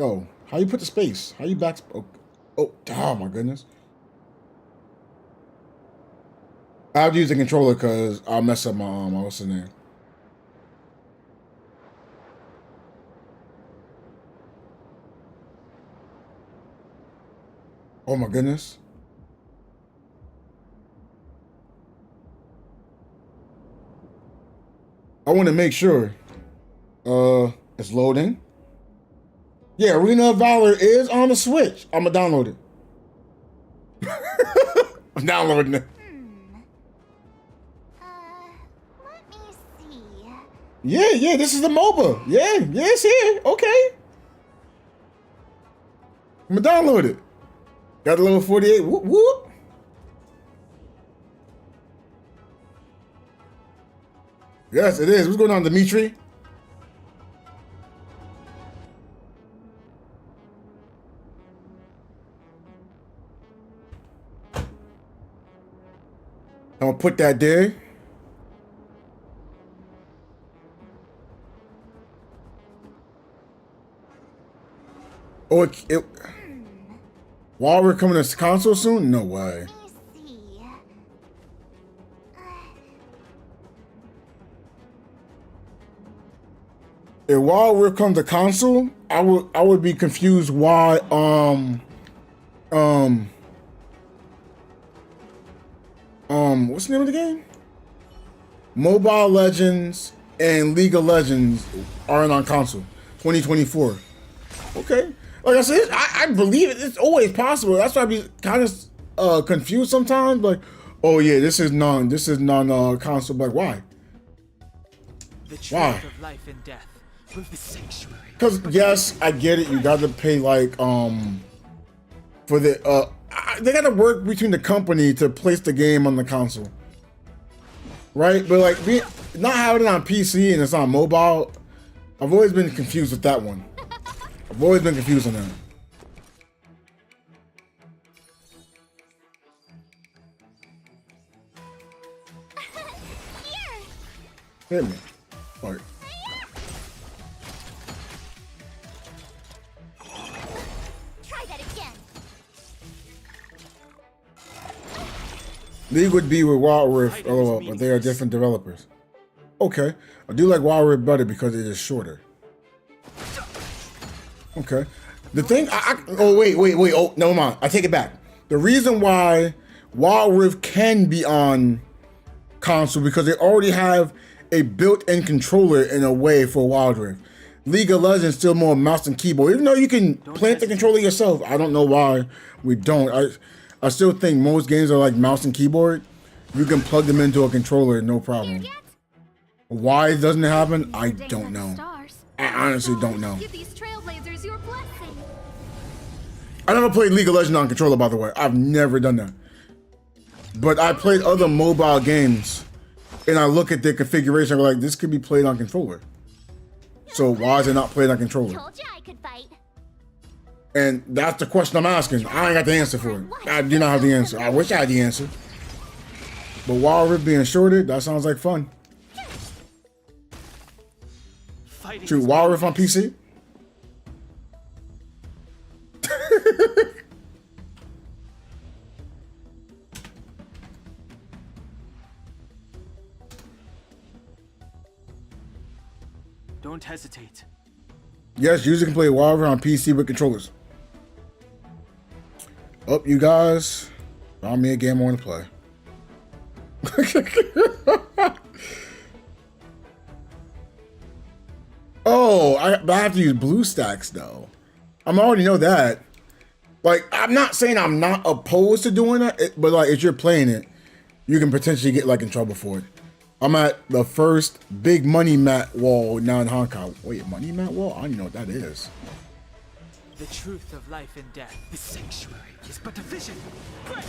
Oh, how you put the space? How you back? Oh my goodness. I have to use the controller because I'll mess up my what's the name? Oh my goodness. I want to make sure. It's loading. Yeah, Arena of Valor is on the Switch. I'm gonna download it. I'm downloading it. Let me see. Yeah, this is the MOBA. Yeah, it's here. Okay. I'm gonna download it. Got the level 48. Whoop, whoop. Yes, it is. What's going on, Dimitri? I'm gonna put that there. Oh, while we're coming to console soon? No way. Let me see. If while we're coming to console, I would be confused why what's the name of the game? Mobile Legends and League of Legends aren't on console. 2024. Okay. Like I said, I believe it. It's always possible. That's why I be kind of confused sometimes. Like, oh yeah, this is non console. Like, why? The truth Why? of life and death with the sanctuary. Because yes, I get it. You got to pay like for the they got to work between the company to place the game on the console, right? But like not having it on PC and it's on mobile, I've always been confused with that one. I've always been confused on that. Hit me. All right. Try that again. League would be with Wild Rift, LOL, but they are different developers. Okay. I do like Wild Rift better because it is shorter. Okay. The thing, oh, wait. Oh, never mind. I take it back. The reason why Wild Rift can be on console because they already have a built-in controller in a way for Wild Rift. League of Legends still more mouse and keyboard. Even though you can plant the controller yourself, I don't know why we don't. I still think most games are like mouse and keyboard. You can plug them into a controller, no problem. Why doesn't it happen? I don't know. I honestly don't know. Give these trailblazers your blessing. I never played League of Legends on controller, by the way. I've never done that. But I played other mobile games, and I look at their configuration, I'm like, this could be played on controller. So why is it not played on controller? Told you I could fight. And that's the question I'm asking. I ain't got the answer for it. I do not have the answer. I wish I had the answer. But Wild Rift being shorted, that sounds like fun. Shoot, Wild Rift on PC? Don't hesitate. Yes, user can play Wild Rift on PC with controllers. Up, you guys. Found me a game I want to play. Oh, but I have to use BlueStacks though. I already know that. Like, I'm not saying I'm not opposed to doing that, but like if you're playing it, you can potentially get like in trouble for it. I'm at the first big money mat wall now in Hong Kong. Wait, money mat wall? I don't even know what that is. The truth of life and death. The sanctuary is but a vision. Break!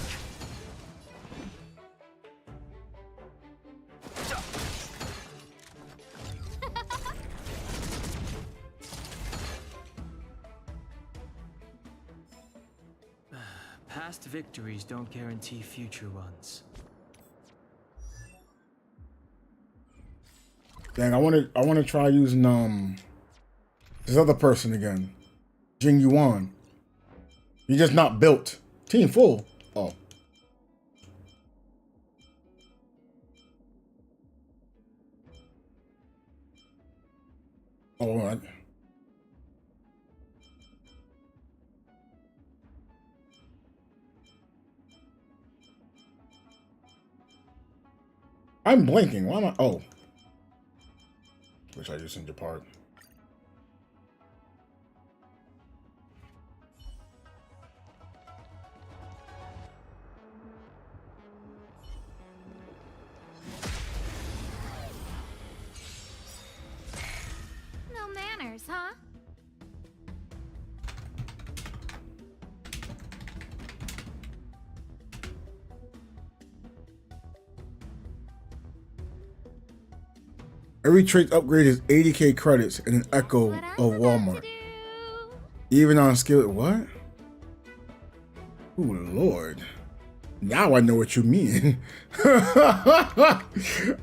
Past victories don't guarantee future ones. Dang, I want to try using this other person again. Jing Yuan. You're just not built. Team full. Oh. Oh, all right. I'm blinking. Why am I? Oh. Wish I just sent your part. No manners, huh? Every trait upgrade is 80k credits and an echo What of I'm about Walmart. to do. Even on skill. What? Oh, Lord. Now I know what you mean. I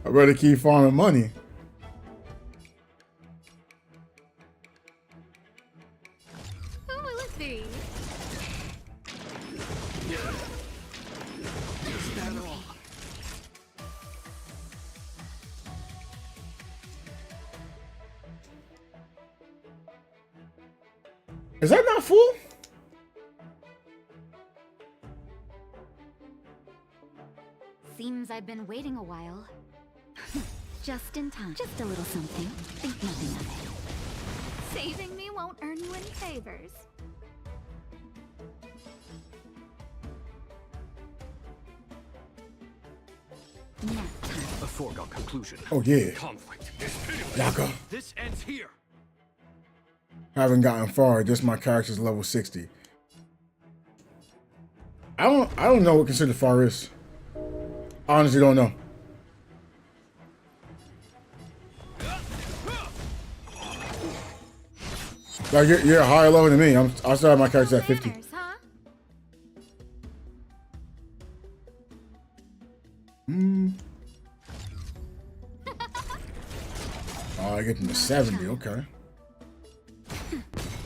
better keep farming money. Who will it be? Is that all? Is that not full? Seems I've been waiting a while. Just in time. Just a little something. Think nothing of it. Saving me won't earn you any favors. Nap time. A foregone conclusion. Oh, yeah. Conflict is pitiless. Yaka. This ends here. Haven't gotten far. Just my character's level 60. I don't know what considered far is. I honestly don't know. Like you're a higher level than me. I still have my character at 50. Manners, huh? Oh, I get them to 70. Okay.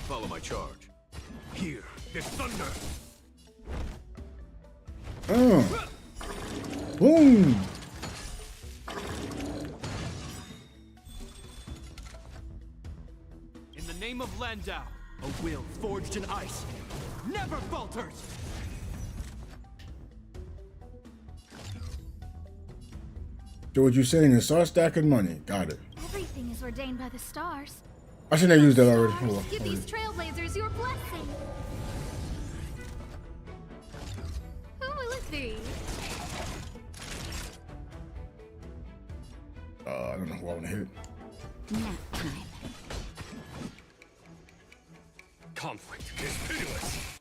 Follow my charge. Here, this thunder. Boom. In the name of Landau, a will forged in ice never falters! So what you saying is start stacking money. Got it. Everything is ordained by the stars. I shouldn't have used that already. Stars, Hold on, give hold these on. trailblazers your blessing. Who will it be? I don't know who I want to hit. Nap time. Conflict is pitiless.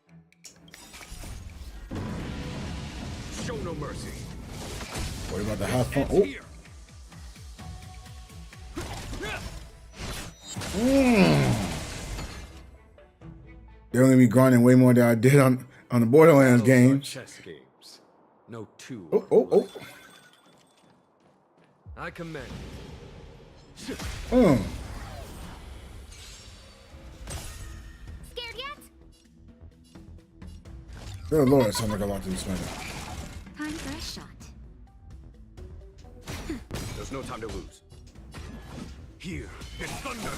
Show no mercy. What about to have fun? Ends Oh. here. They're gonna be grinding way more than I did on the Borderlands Those are game. chess games. No two. Oh, oh, oh. I commend. Mm. Scared yet? Good Lord, that sounds like a lot to be spending. Time for a shot. There's no time to lose. Here, this thunder.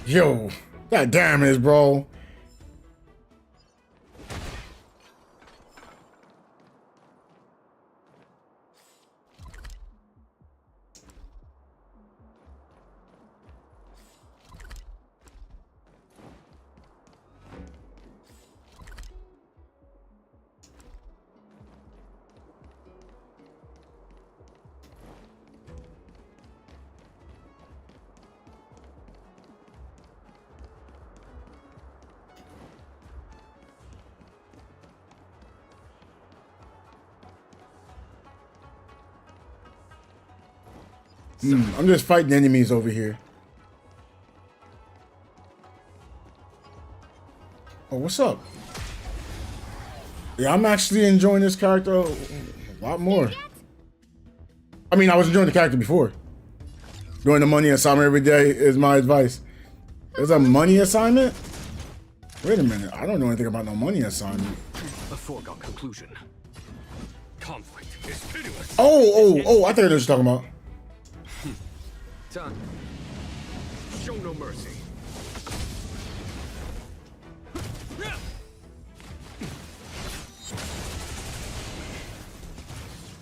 Yo, that damage, bro. I'm just fighting enemies over here. Oh, what's up? Yeah, I'm actually enjoying this character a lot more. I mean, I was enjoying the character before. Doing the money assignment every day is my advice. There's a money assignment? Wait a minute. I don't know anything about no money assignment. A foregone conclusion. Conflict is pitiless. Oh, I think I know what you're talking about. Done. Show no mercy.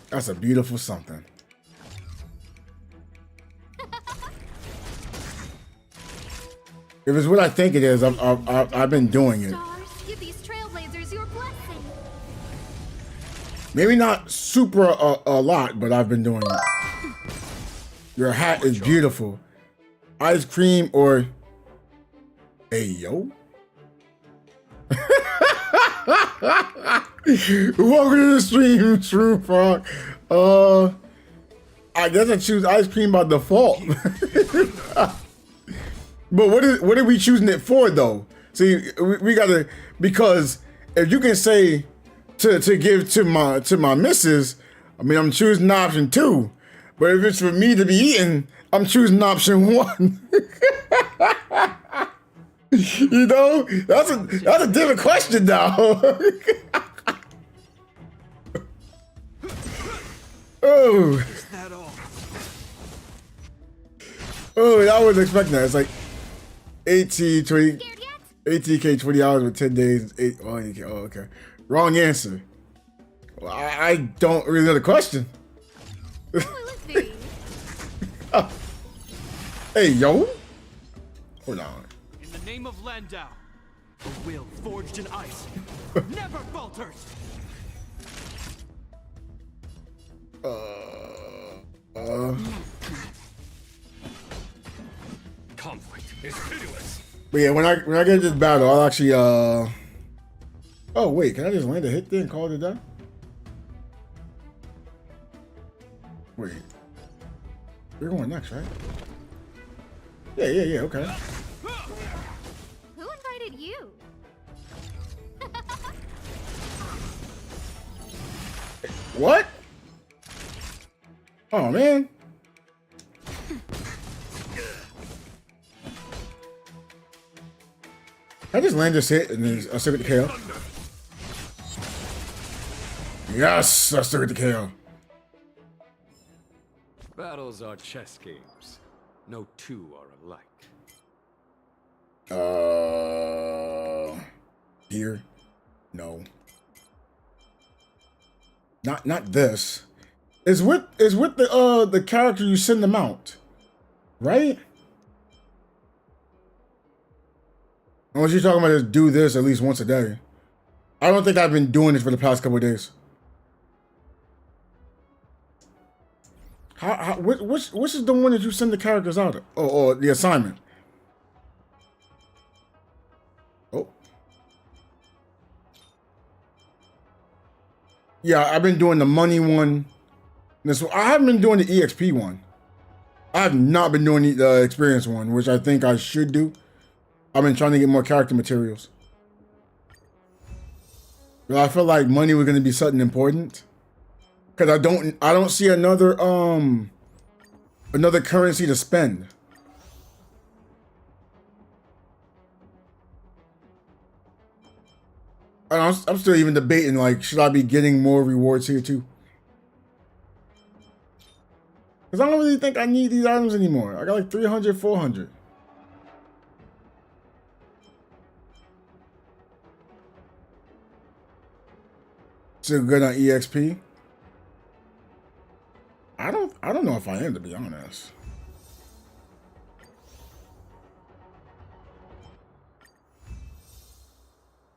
That's a beautiful something. If it's what I think it is, I've been doing it. Stars, give these trailblazers your blessing. Maybe not super a lot, but I've been doing it. Your hat is beautiful. Ice cream or... Hey, yo. Welcome to the stream, Shroom Frog. I guess I choose ice cream by default. But what are we choosing it for, though? See, we gotta, because if you can say to give to my missus, I mean, I'm choosing option 2. But if it's for me to be eating, I'm choosing option 1. You know, that's a different question now. Oh. Is that all? Oh, I wasn't expecting that. It's like 18, 20, Scared yet? 18K, 20 hours with 10 days. 8, oh, okay. Wrong answer. Well, I don't really know the question. Oh, it was very... Hey, yo. Hold on. In the name of Landau, a will forged in ice never falters. Conflict is pitiless. But yeah, when I get this battle, I'll actually Oh wait, can I just land a hit there and call it done? Wait. We're going next, right? Yeah, okay. Who invited you? What? Oh man. I just land this hit and then I stick with the KO. Yes, I stick with the KO. Battles are chess games. No two are alike. Here? No. Not this. It's with the character you send them out, right? And what you're talking about is do this at least once a day. I don't think I've been doing this for the past couple of days. Which is the one that you send the characters out of? Oh, the assignment. Oh. Yeah, I've been doing the money one. I haven't been doing the EXP one. I have not been doing the experience one, which I think I should do. I've been trying to get more character materials. But I feel like money was gonna be something important. Cause I don't see another currency to spend. I'm still even debating, like, should I be getting more rewards here too? Because I don't really think I need these items anymore. I got like 300, 400. Still good on EXP? I don't know if I am, to be honest.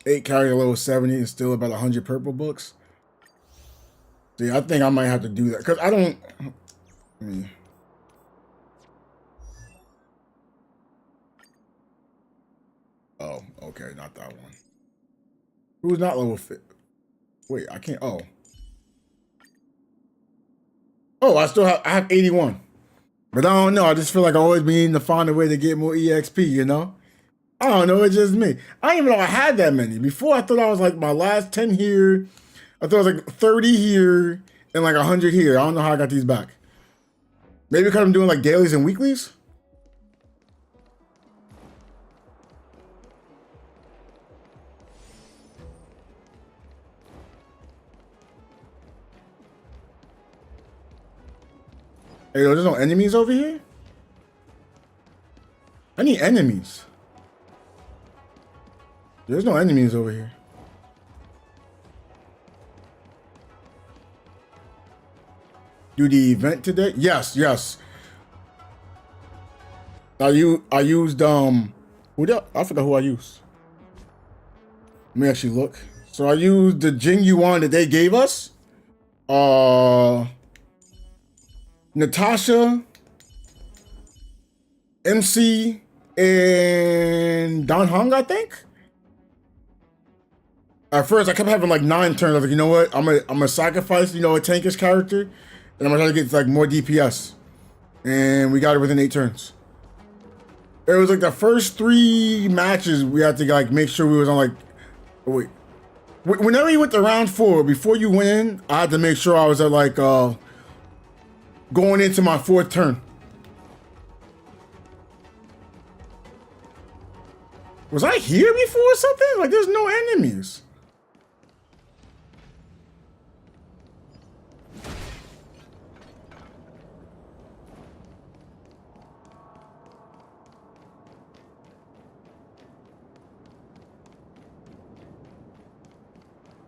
Eight character level 70 and still about 100 purple books. See, I think I might have to do that because I don't. I mean, oh, okay, not that one. Who's not level 50? Wait, I can't. Oh, I have 81, but I don't know. I just feel like I always be needing to find a way to get more EXP. You know. I don't know, it's just me. I didn't even know I had that many. Before, I thought I was like my last 10 here. I thought it was like 30 here and like 100 here. I don't know how I got these back. Maybe because I'm doing like dailies and weeklies? Hey, yo, there's no enemies over here? I need enemies. There's no enemies over here. Do the event today? Yes, yes. I used who the, I forgot who I used. Let me actually look. So I used the Jing Yuan that they gave us. Natasha, MC, and Don Hong, I think. At first, I kept having like 9 turns. I was like, you know what? I'm gonna sacrifice, you know, a tankish character, and I'm gonna try to get like more DPS. And we got it within 8 turns. It was like the first 3 matches we had to like make sure we was on like. Oh, wait. Whenever you went to round 4, before you went in, I had to make sure I was at like going into my 4th turn. Was I here before or something? Like, there's no enemies.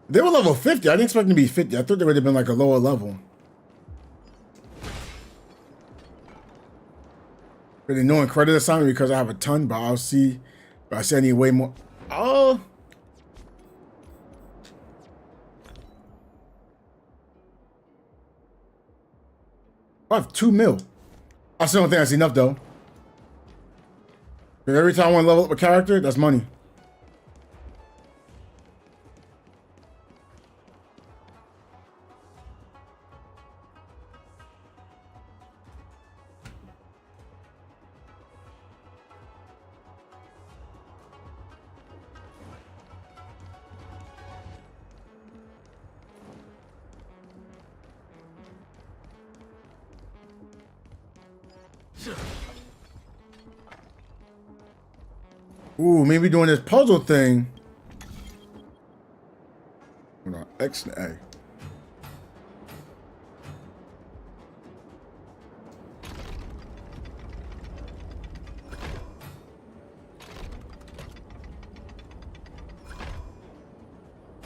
They were level 50. I didn't expect them to be 50. I thought they would have been like a lower level. Really knowing credit assignment because I have a ton, but I'll see if I see any way more. Oh. I have 2 mil. I still don't think that's enough though. Because every time I want to level up a character, that's money. Ooh, maybe doing this puzzle thing. Hold on, X and A.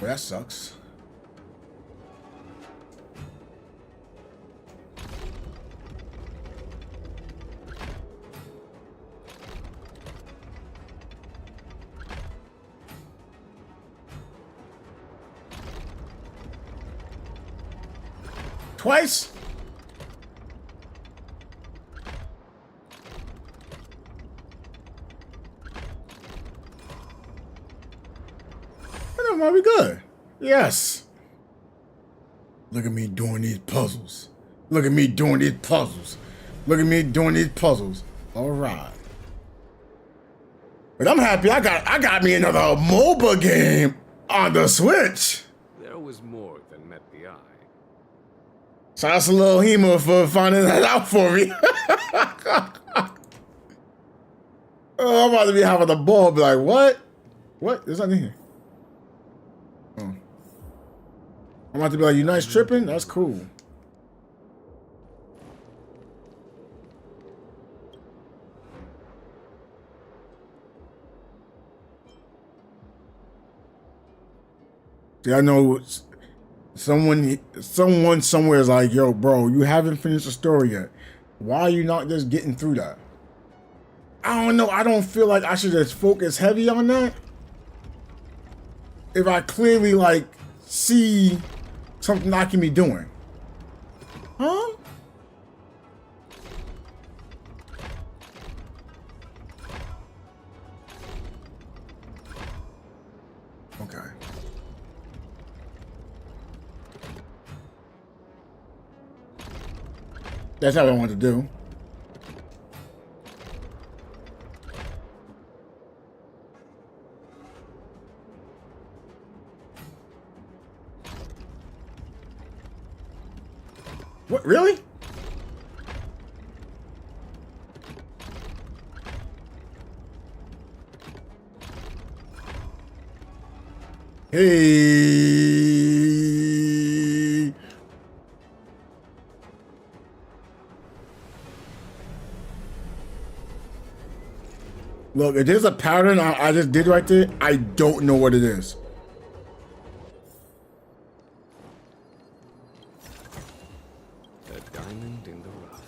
Well, that sucks. Twice? Are we good? Yes. Look at me doing these puzzles. Look at me doing these puzzles. Look at me doing these puzzles. All right. But I'm happy I got me another MOBA game on the Switch. There was more than met the eye. So that's a little Hema for finding that out for me. Oh, I'm about to be having a ball. Be like, what? What? There's nothing here. Oh. I'm about to be like, you nice tripping? That's cool. See, I know someone somewhere is like, yo, bro, you haven't finished the story yet. Why are you not just getting through that? I don't know. I don't feel like I should just focus heavy on that. If I clearly, like, see something I can be doing. Huh? Okay. That's not what I want to do. What, really? Hey. Look, if there's a pattern I just did right there, I don't know what it is. A diamond in the rough.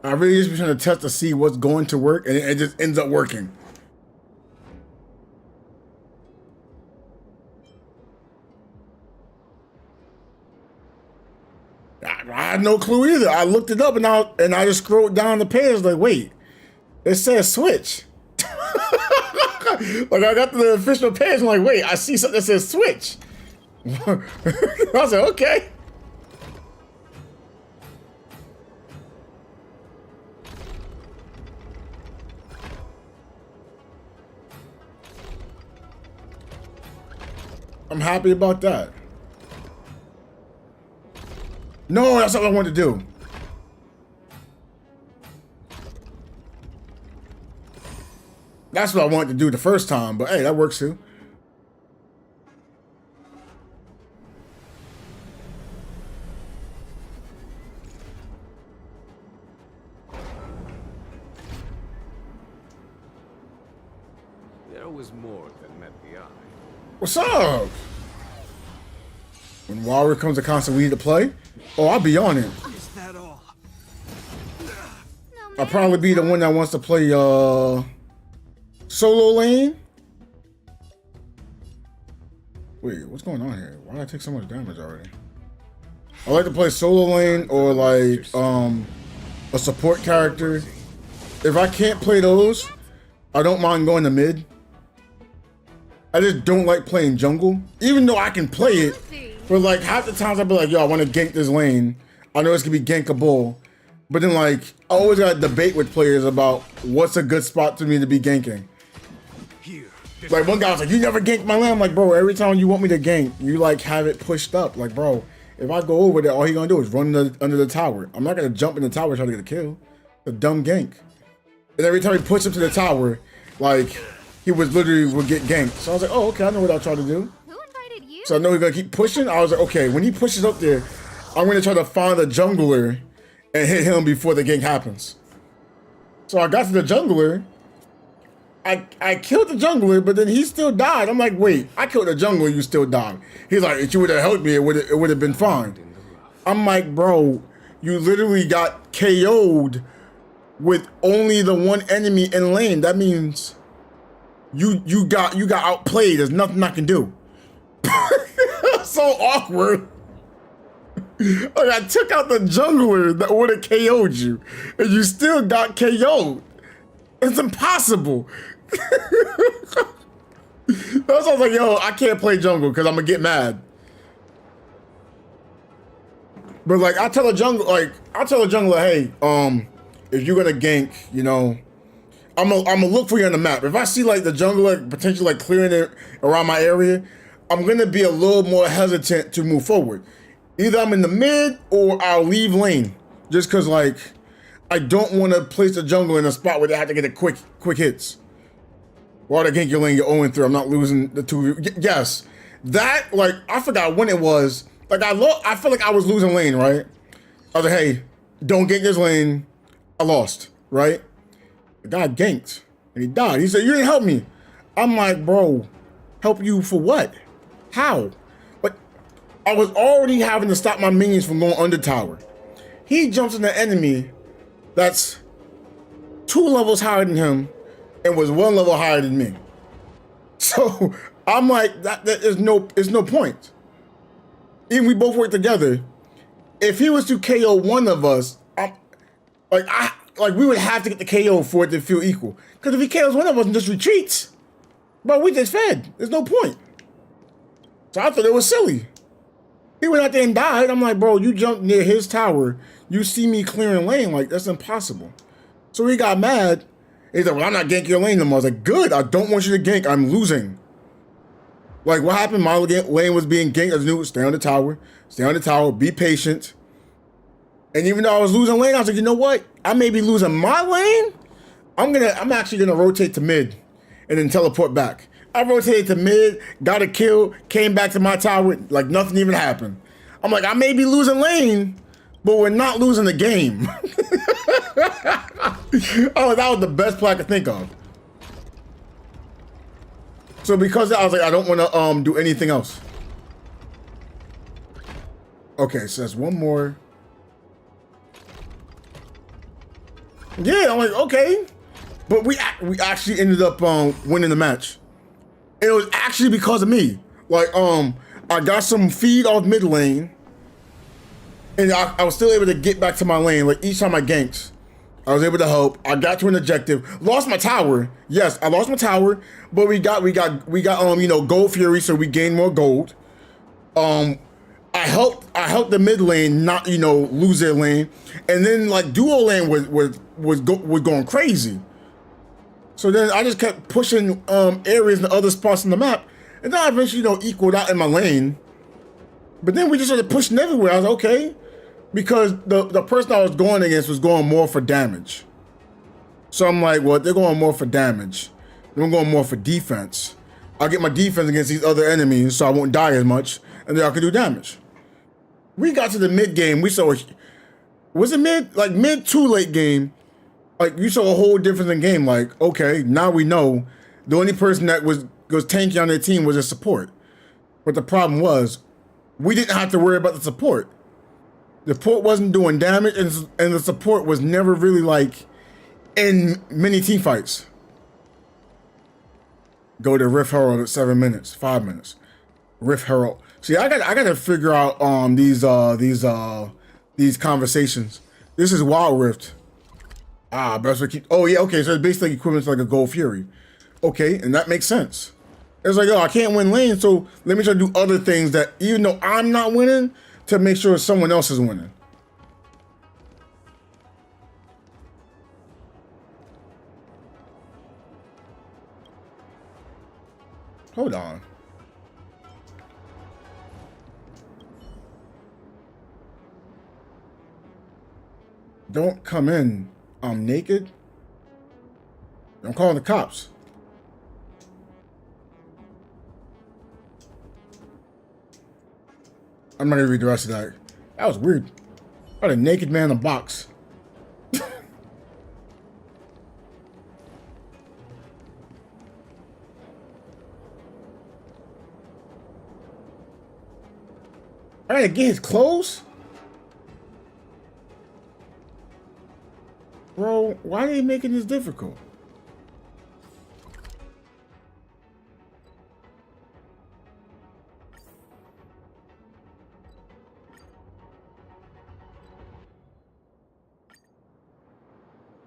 I really just been trying to test to see what's going to work, and it just ends up working. I had no clue either. I looked it up and I just scrolled down the page like, wait, it says switch. Like I got to the official page and like, wait, I see something that says switch. I was like, okay. I'm happy about that. No, that's not what I wanted to do. That's what I wanted to do the first time, but hey, that works too. There was more than met the eye. What's up? When Warrior comes to console we need to play, oh, I'll be on it. Is that all? I'll probably be the one that wants to play solo lane. Wait, what's going on here? Why did I take so much damage already? I like to play solo lane or like a support character. If I can't play those, I don't mind going to mid. I just don't like playing jungle, even though I can play it. But like half the times I'll be like, yo, I want to gank this lane. I know it's gonna be gankable, but then like I always got to debate with players about what's a good spot to me to be ganking. Here. Like one guy was like, you never gank my lane. I'm like, bro, every time you want me to gank, you like have it pushed up. Like, bro, if I go over there, all he gonna do is run under the tower. I'm not gonna jump in the tower trying to get a kill. A dumb gank. And every time he pushed up to the tower, like he was literally would get ganked. So I was like, oh, okay, I know what I'll try to do. Who invited you? So I know he's gonna keep pushing. I was like, okay, when he pushes up there, I'm gonna try to find a jungler and hit him before the gank happens. So I got to the jungler. I killed the jungler, but then he still died. I'm like, wait, I killed the jungler, you still died. He's like, if you would have helped me, it would have been fine. I'm like, bro, you literally got KO'd with only the one enemy in lane. That means you got outplayed. There's nothing I can do. So awkward. Like I took out the jungler that would have KO'd you, and you still got KO'd. It's impossible. That's why I was like, yo, I can't play jungle because I'm gonna get mad. But like I tell a jungler, hey, if you're gonna gank, you know, I'm gonna look for you on the map. If I see like the jungler potentially like clearing it around my area, I'm gonna be a little more hesitant to move forward. Either I'm in the mid or I'll leave lane, just cause like I don't want to place the jungle in a spot where they have to get the quick hits. While they gank your lane, you're 0-3. I'm not losing the 2. Yes, that like I forgot when it was. Like I feel like I was losing lane, right? I was like, hey, don't gank this lane. I lost, right? The guy ganked and he died. He said, you didn't help me. I'm like, bro, help you for what? How? But I was already having to stop my minions from going under tower. He jumps in the enemy that's 2 levels higher than him and was 1 level higher than me. So I'm like, that is no point. Even we both work together. If he was to KO one of us, we would have to get the KO for it to feel equal. Because if he KOs one of us and just retreats, bro, we just fed. There's no point. So I thought it was silly. He went out there and died. I'm like, bro, you jumped near his tower. You see me clearing lane. Like, that's impossible. So he got mad. He's like, well, I'm not ganking your lane no more. I was like, good. I don't want you to gank. I'm losing. Like, what happened? My lane was being ganked. I just knew, stay on the tower. Stay on the tower. Be patient. And even though I was losing lane, I was like, you know what? I may be losing my lane. I'm actually gonna rotate to mid and then teleport back. I rotated to mid, got a kill, came back to my tower like nothing even happened. I'm like, I may be losing lane, but we're not losing the game. Oh, that was the best play I could think of. So because of that, I was like, I don't want to do anything else. Okay, so that's one more. Yeah, I'm like, okay. But we actually ended up winning the match. And it was actually because of me. Like, I got some feed off mid lane. And I was still able to get back to my lane. Like, each time I ganked, I was able to help. I got to an objective. Lost my tower. Yes, I lost my tower. But we got you know, gold fury, so we gained more gold. I helped the mid lane not, you know, lose their lane. And then like duo lane was going crazy. So then I just kept pushing areas and other spots on the map. And then I eventually, you know, equaled out in my lane. But then we just started pushing everywhere. I was like, okay. Because the person I was going against was going more for damage. So I'm like, well, they're going more for damage. I'm going more for defense. I'll get my defense against these other enemies so I won't die as much. And then I can do damage. We got to the mid game. We saw, was it mid? Like mid to late game. Like you saw a whole difference in game. Like, okay, now we know the only person that was tanky on their team was a support. But the problem was, we didn't have to worry about the support. The support wasn't doing damage, and the support was never really like in many team fights. Go to Rift Herald at 7 minutes, 5 minutes. Rift Herald. See, I got to figure out these conversations. This is Wild Rift. Ah, best way to keep. Oh yeah, okay. So it's basically equivalent to like a Gold Fury. Okay, and that makes sense. It's like, oh, I can't win lane, so let me try to do other things that even though I'm not winning, to make sure someone else is winning. Hold on. Don't come in. I'm naked. I'm calling the cops. I'm not gonna read the rest of that. That was weird. What a naked man in a box. I gotta get his clothes? Bro, why are they making this difficult?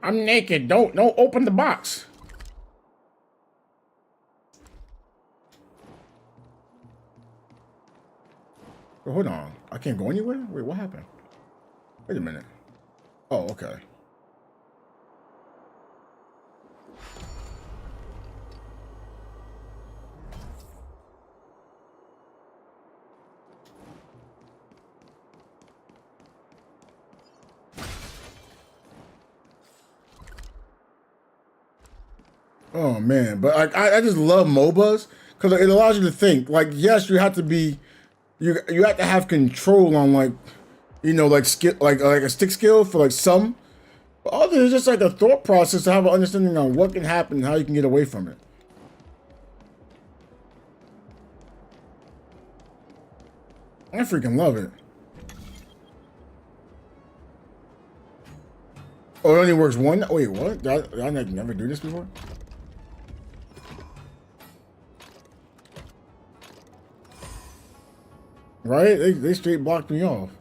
I'm naked. Don't open the box. Oh, hold on. I can't go anywhere? Wait, what happened? Wait a minute. Oh, okay. Oh man, but I just love MOBAs because it allows you to think. Like, yes, you have to be, you have to have control on like, you know, like skill, like a stick skill for like some. But other is just like a thought process to have an understanding on what can happen and how you can get away from it. I freaking love it. Oh, it only works one. Wait, what? Did I never do this before? Right? They straight blocked me off.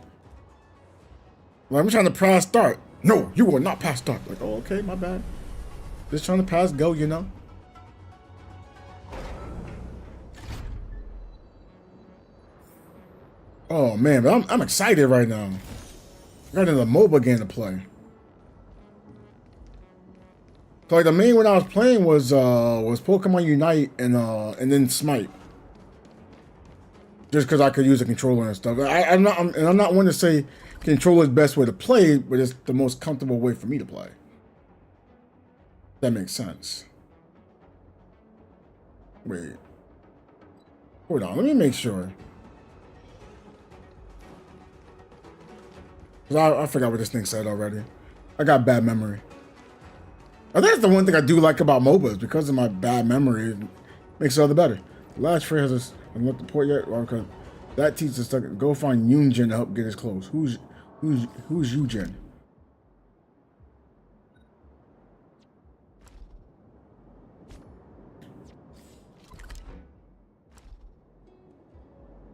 Like, I'm trying to pass start. No, you will not pass start. Like, oh, okay, my bad. Just trying to pass go, you know? Oh, man, but I'm excited right now. Got another MOBA game to play. So, like, the main one I was playing was Pokemon Unite and then Smite. Just because I could use a controller and stuff. I'm not one to say controller is the best way to play, but it's the most comfortable way for me to play. That makes sense. Wait. Hold on, let me make sure. 'Cause I forgot what this thing said already. I got bad memory. I think that's the one thing I do like about MOBAs, because of my bad memory, it makes it all the better. Last Frey has unlocked the port yet? Well, because that teaches us to go find Yunjin to help get us close. Who's Yunjin?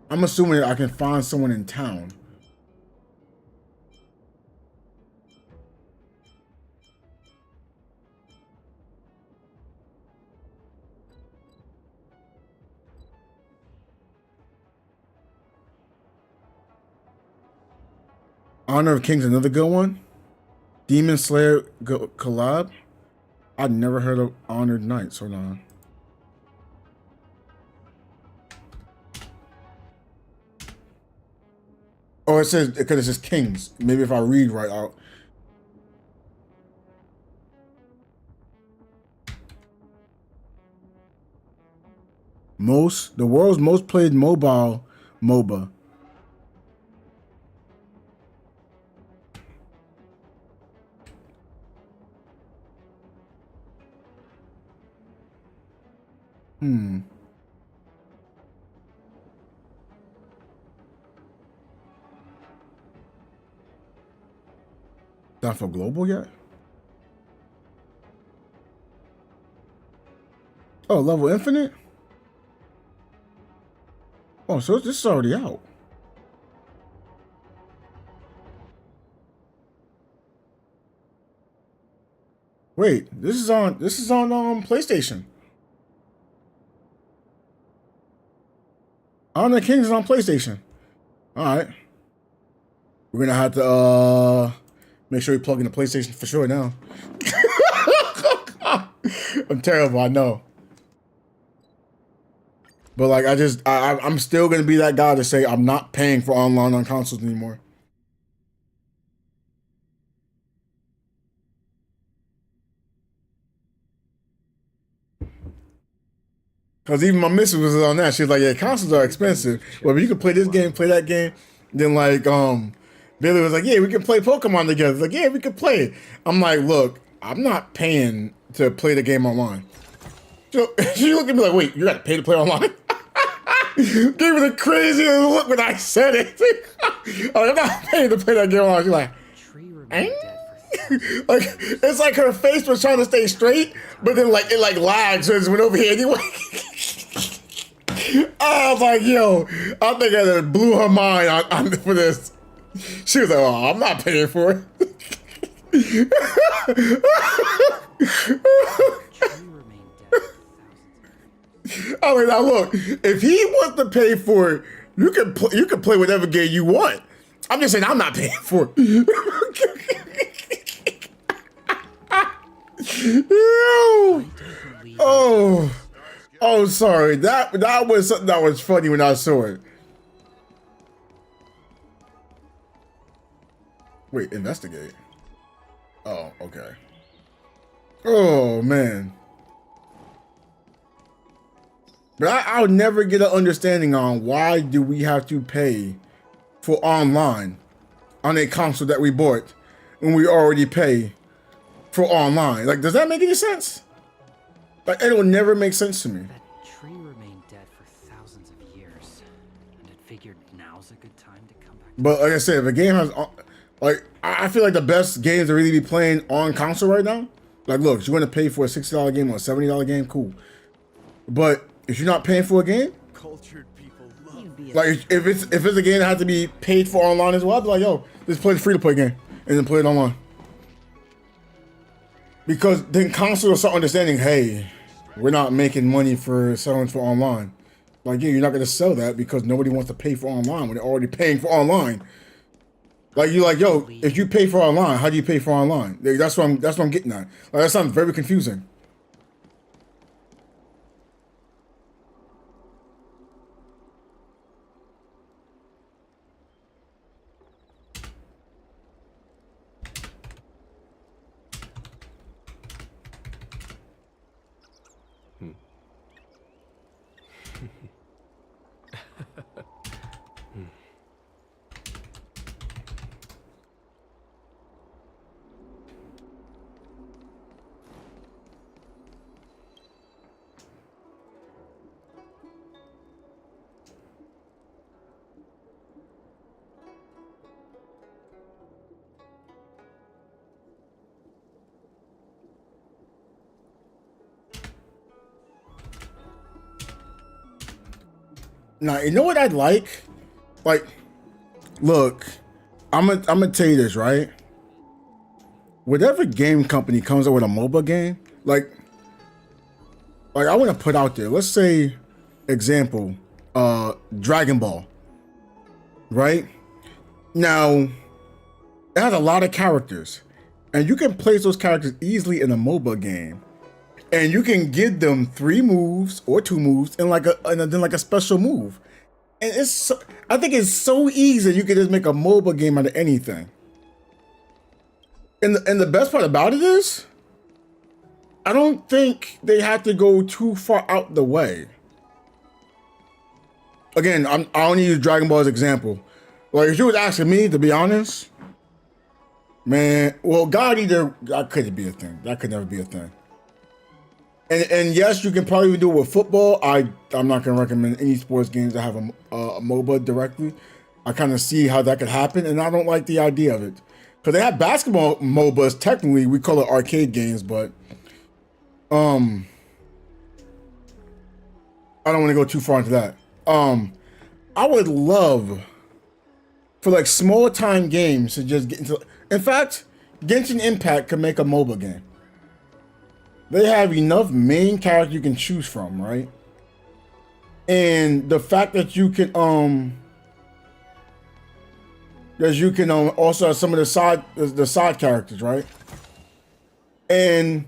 I'm assuming I can find someone in town. Honor of Kings, another good one. Demon Slayer collab. I'd never heard of Honored Knights. Hold on. Oh, it says, because it says Kings. Maybe if I read right out. The world's most played mobile MOBA. Not for global yet? Oh, level infinite? Oh, so this is already out. Wait, this is on PlayStation. Honor of Kings is on PlayStation. Alright. We're gonna have to make sure we plug in the PlayStation for sure now. I'm terrible, I know. But like I'm still gonna be that guy to say I'm not paying for online on consoles anymore. Cause even my missus was on that. She was like, yeah, consoles are expensive. Well, if you can play this game, play that game, then like Billy was like, yeah, we can play Pokemon together. Like, yeah, we can play it. I'm like, look, I'm not paying to play the game online. So she looked at me like, wait, you gotta pay to play online? Gave me the craziest look when I said it. I'm not paying to play that game online. She's like, like it's like her face was trying to stay straight, but then like it like lagged, so it just went over here anyway. I was like, yo, I think I just blew her mind on for this. She was like, oh, I'm not paying for it. I mean, now look, if he wants to pay for it, you can play whatever game you want. I'm just saying I'm not paying for it. Oh, sorry. That was something that was funny when I saw it. Wait, investigate. Oh, okay. Oh man. But I'll never get an understanding on why do we have to pay for online on a console that we bought when we already pay for online. Like, does that make any sense? Like, it will never make sense to me. That tree remained dead for thousands of years, and it figured now's a good time to come back. But like I said, if a game has, like, I feel like the best games to really be playing on console right now. Like, look, you want to pay for a $60 game or a $70 game, cool. But if you're not paying for a game, Cultured people love. like if it's a game that has to be paid for online as well, I'd be like, yo, just play the free to play game and then play it online. Because then console will start understanding, hey, we're not making money for selling for online. Like, yeah, you're not gonna sell that because nobody wants to pay for online when they're already paying for online. Like, you're like, yo, if you pay for online, how do you pay for online? Like, that's what I'm getting at. Like, that sounds very confusing. Now, you know what I'd like? Like, look, I'm gonna tell you this, right? Whatever game company comes up with a mobile game, like I want to put out there, let's say, example, Dragon Ball, right? Now, it has a lot of characters, and you can place those characters easily in a mobile game, and you can give them 3 moves or 2 moves and then like a special move. And I think it's so easy you can just make a mobile game out of anything. And the best part about it is, I don't think they have to go too far out the way. Again, I only use Dragon Ball as an example. Like, if you was asking me, to be honest, man, well, God Eater, that couldn't be a thing. That could never be a thing. And yes, you can probably do it with football. I'm not going to recommend any sports games that have a MOBA directly. I kind of see how that could happen, and I don't like the idea of it. Because they have basketball MOBAs, technically, we call it arcade games, but I don't want to go too far into that. I would love for like small time games to just get into. In fact, Genshin Impact could make a mobile game. They have enough main characters you can choose from, right? And the fact that you can also have some of the side characters, right? And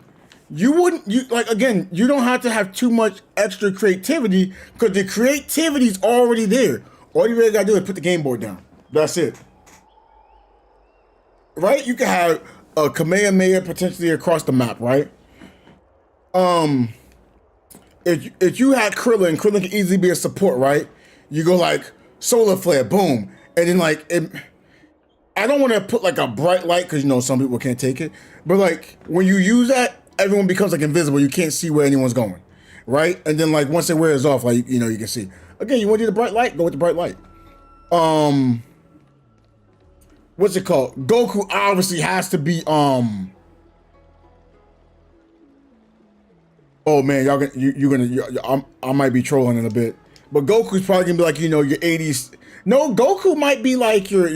you don't have to have too much extra creativity because the creativity's already there. All you really gotta do is put the game board down. That's it. Right? You can have a Kamehameha potentially across the map, right? If you had Krillin can easily be a support, right? You go like solar flare, boom, and then like I don't want to put like a bright light because some people can't take it, but like when you use that, everyone becomes like invisible. You can't see where anyone's going, right? And then like once it wears off, like you can see. Again, you want to do the bright light? Go with the bright light. What's it called? Goku obviously has to be oh man, I might be trolling in a bit, but Goku's probably gonna be like your 80s. No, Goku might be like your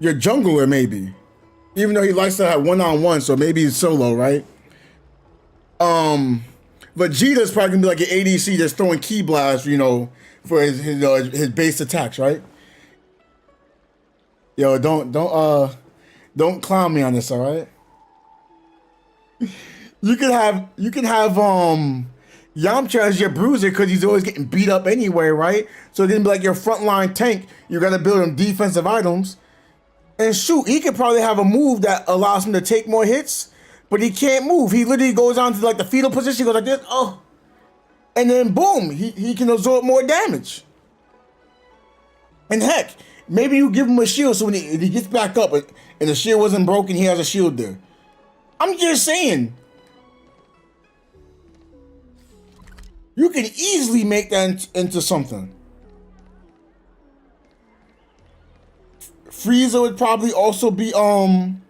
jungler maybe, even though he likes to have one-on-one, so maybe he's solo, right? Vegeta's probably gonna be like an ADC that's throwing ki blasts, for his base attacks, right? Yo, don't clown me on this, all right? You can have Yamcha as your bruiser because he's always getting beat up anyway, right? So then be like your frontline tank. You gotta build him defensive items. And shoot, he could probably have a move that allows him to take more hits, but he can't move. He literally goes on to like the fetal position, goes like this, and then boom, he can absorb more damage. And heck, maybe you give him a shield so when he gets back up and the shield wasn't broken, he has a shield there. I'm just saying. You can easily make that into something. Frieza would probably also be an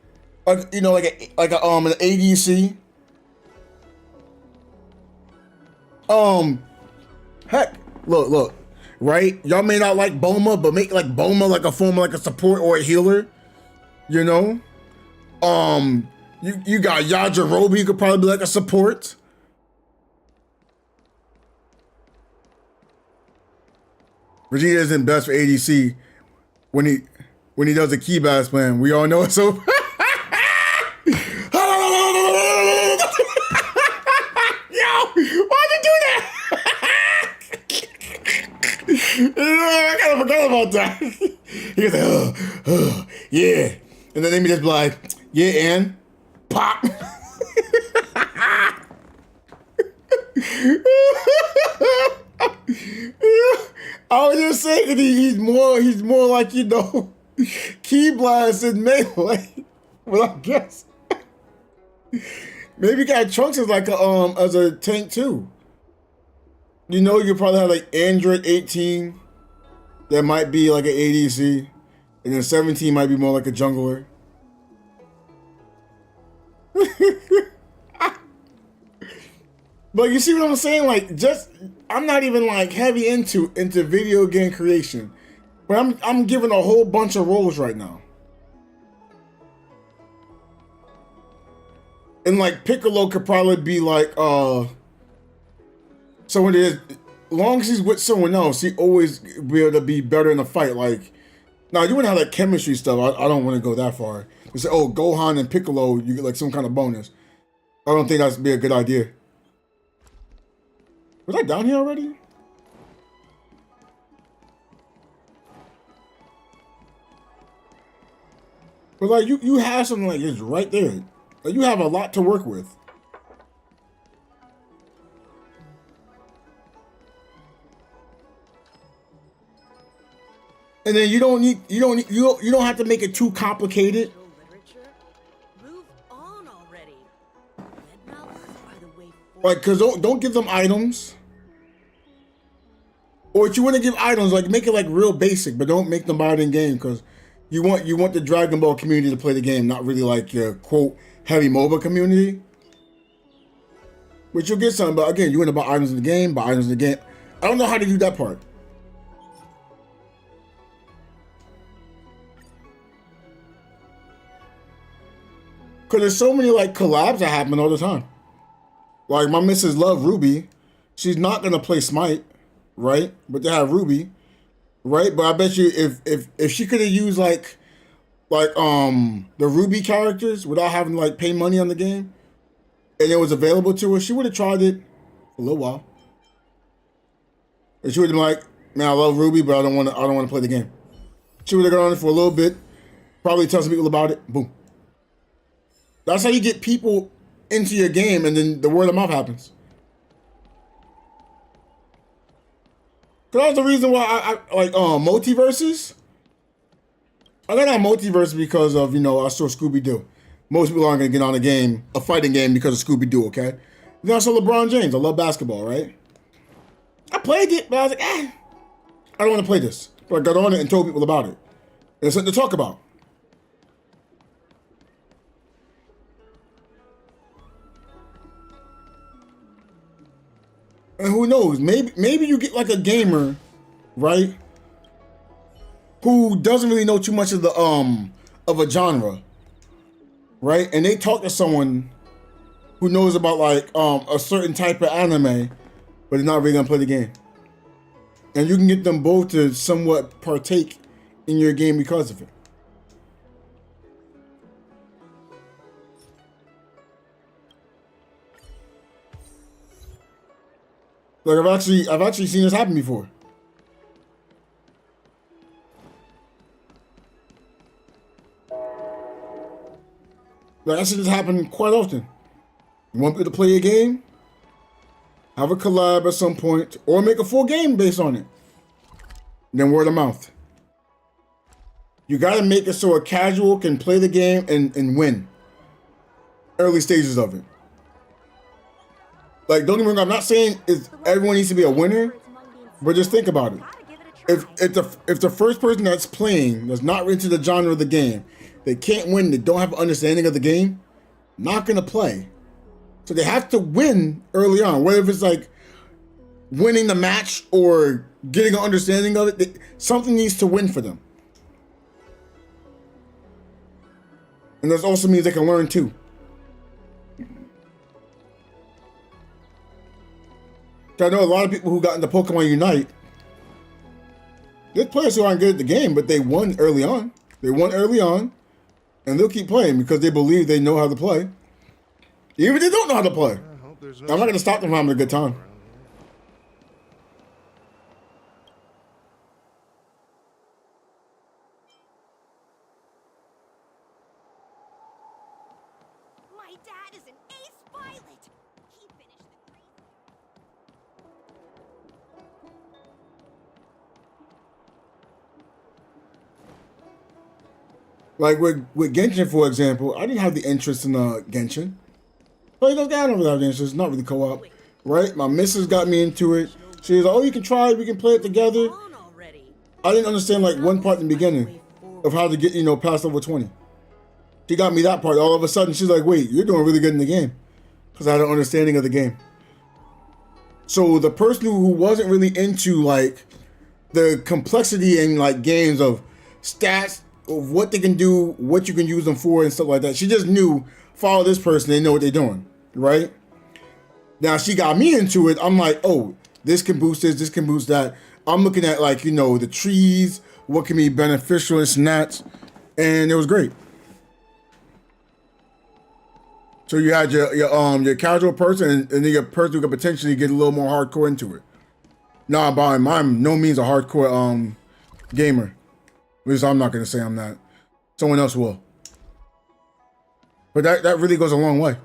ADC. Heck, look, right? Y'all may not like Bulma, but make like Bulma like a form of like a support or a healer. You got Yajirobe, you could probably be like a support. Vegeta isn't best for ADC when he does a key blast plan. We all know it. So, yo, why'd you do that? I kind of forgot about that. He goes like, yeah, and then Amy just be like, yeah, and pop. I was just saying that he's more like Key Blast and Melee. Well, I guess maybe got Trunks as like as a tank too. You probably have like Android 18 that might be like an ADC, and then 17 might be more like a jungler. But you see what I'm saying? Like, just I'm not even like heavy into video game creation, but I'm given a whole bunch of roles right now. And like Piccolo could probably be like someone that is, as long as he's with someone else, he always be able to be better in a fight. Like, now you wouldn't have like chemistry stuff. I don't want to go that far. You say, oh, Gohan and Piccolo, you get like some kind of bonus. I don't think that'd be a good idea. Was I down here already? But like you have something like this right there. Like you have a lot to work with. And then you don't have to make it too complicated. Move on already. Red mouths are the way forward. Like, cause don't give them items. Or if you want to give items, like make it like real basic, but don't make them buy it in game, because you want the Dragon Ball community to play the game, not really like your quote heavy MOBA community. Which you'll get some, but again, you want to buy items in the game, buy items in the game. I don't know how to do that part. Cause there's so many like collabs that happen all the time. Like my missus love Ruby. She's not gonna play Smite, right? But they have Ruby, right? But I bet you if she could have used like the Ruby characters without having to like pay money on the game, and it was available to her, she would have tried it for a little while. And she would have been like, man, I love Ruby, but I don't want to play the game. She would have gone on it for a little bit, probably tell some people about it, boom. That's how you get people into your game, and then the word of mouth happens. Cause that's the reason why I like multiverses. I got on multiverse because of, I saw Scooby-Doo. Most people aren't gonna get on a fighting game because of Scooby-Doo, okay? Then I saw LeBron James. I love basketball, right? I played it, but I was like, I don't want to play this. But I got on it and told people about it. There's something to talk about. And who knows? Maybe you get like a gamer, right? Who doesn't really know too much of the of a genre, right? And they talk to someone who knows about like a certain type of anime, but they're not really gonna play the game. And you can get them both to somewhat partake in your game because of it. Like I've actually seen this happen before. Like I see this happen quite often. You want people to play a game? Have a collab at some point, or make a full game based on it. Then word of mouth. You gotta make it so a casual can play the game and win. Early stages of it. Like, don't get me wrong, I'm not saying everyone needs to be a winner, but just think about it. If the first person that's playing that's not into the genre of the game, they can't win, they don't have an understanding of the game, not gonna play. So they have to win early on, whether it's like winning the match or getting an understanding of it. Something needs to win for them. And that also means they can learn too. I know a lot of people who got into Pokemon Unite. There's players who aren't good at the game, but they won early on. They won early on, and they'll keep playing because they believe they know how to play. Even if they don't know how to play. I'm not going to stop them from having a good time. My dad is an ace pilot. He finished the Like with Genshin, for example, I didn't have the interest in Genshin. But those guys don't really have the interest, not really co-op, right? My missus got me into it. She was like, oh, you can try it, we can play it together. I didn't understand like one part in the beginning of how to get, past level 20. She got me that part. All of a sudden, she's like, wait, you're doing really good in the game. Because I had an understanding of the game. So the person who wasn't really into like the complexity in like games of stats, of what they can do, what you can use them for, and stuff like that. She just knew, follow this person, they know what they're doing, right? Now she got me into it. I'm like, oh, this can boost this can boost that. I'm looking at like, you know, the trees, what can be beneficial and snats, and it was great. So you had your casual person and then your person who could potentially get a little more hardcore into it. Nah, by I'm no means a hardcore gamer. At least I'm not gonna say I'm not. Someone else will. But that really goes a long way.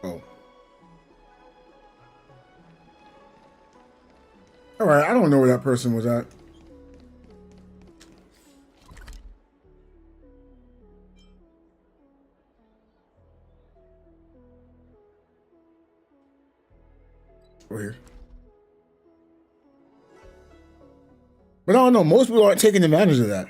Oh. Alright, I don't know where that person was at. Here. But I don't know, most people aren't taking advantage of that.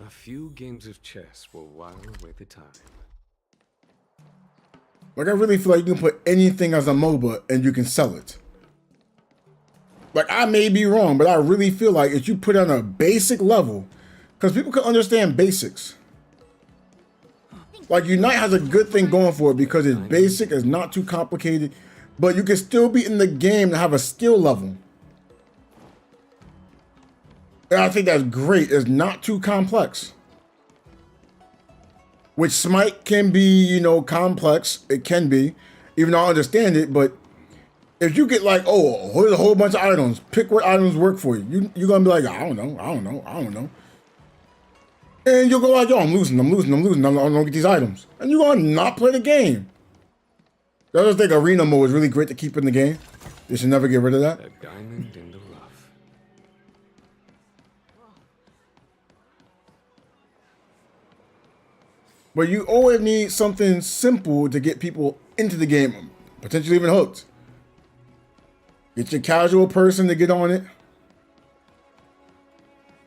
A few games of chess will while away the time. Like, I really feel like you can put anything as a MOBA and you can sell it. Like, I may be wrong, but I really feel like if you put it on a basic level, because people can understand basics. Like, Unite has a good thing going for it because it's basic, it's not too complicated, but you can still be in the game and have a skill level. And I think that's great. It's not too complex. Which Smite can be, you know, complex. It can be, even though I understand it, but if you get like, oh, here's a whole bunch of items, pick what items work for you. You're going to be like, I don't know. And you'll go like, yo, I'm losing. I don't get these items. And you're going to not play the game. I just think arena mode is really great to keep in the game. You should never get rid of that. A diamond in the rough. But you always need something simple to get people into the game, potentially even hooked. Get your casual person to get on it.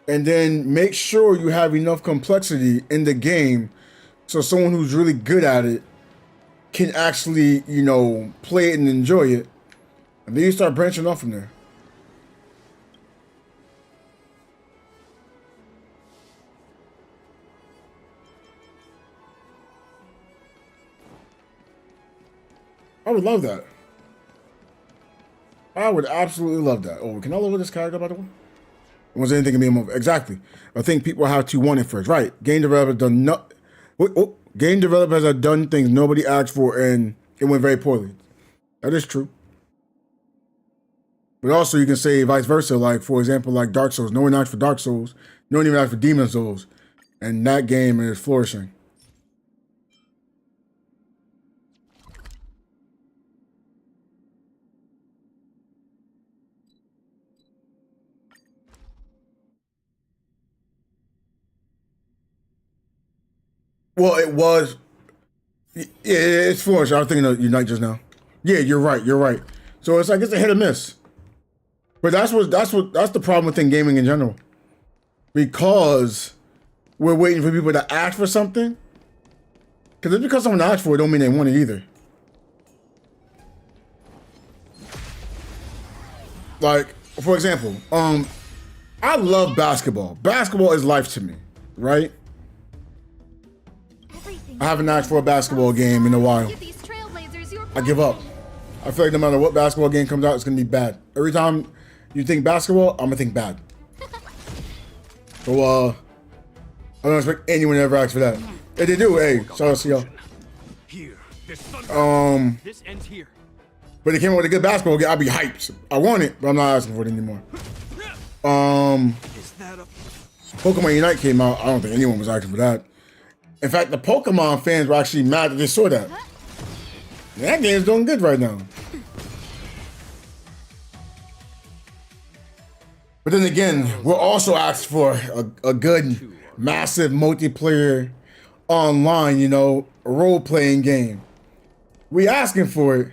And then make sure you have enough complexity in the game so someone who's really good at it can actually, you know, play it and enjoy it. And then you start branching off from there. I would love that. I would absolutely love that. Oh, can I lower this character, by the way? Was anything can be a move? Exactly. I think people have to want it first, right? Game developers done game developers have done things nobody asked for, and it went very poorly. That is true. But also, you can say vice versa. Like, for example, like Dark Souls. No one asked for Dark Souls. No one even asked for Demon Souls, and that game is flourishing. Well, it was. Yeah, it's flourish. I was thinking of Unite just now. Yeah, you're right. So it's like it's a hit or miss. But that's the problem within gaming in general. Because we're waiting for people to ask for something. Because just because someone asked for it, don't mean they want it either. Like, for example, I love basketball. Basketball is life to me, right? I haven't asked for a basketball game in a while. I give up. I feel like no matter what basketball game comes out, it's gonna be bad. Every time you think basketball, I'm gonna think bad. So I don't expect anyone to ever ask for that. If they do, hey, shout out to y'all. This ends here. But they came out with a good basketball game, I'll be hyped. I want it, but I'm not asking for it anymore. Pokemon Unite came out. I don't think anyone was asking for that. In fact, the Pokemon fans were actually mad that they saw that. That game's doing good right now. But then again, we're also asked for a good, massive multiplayer online, you know, role-playing game. We asking for it.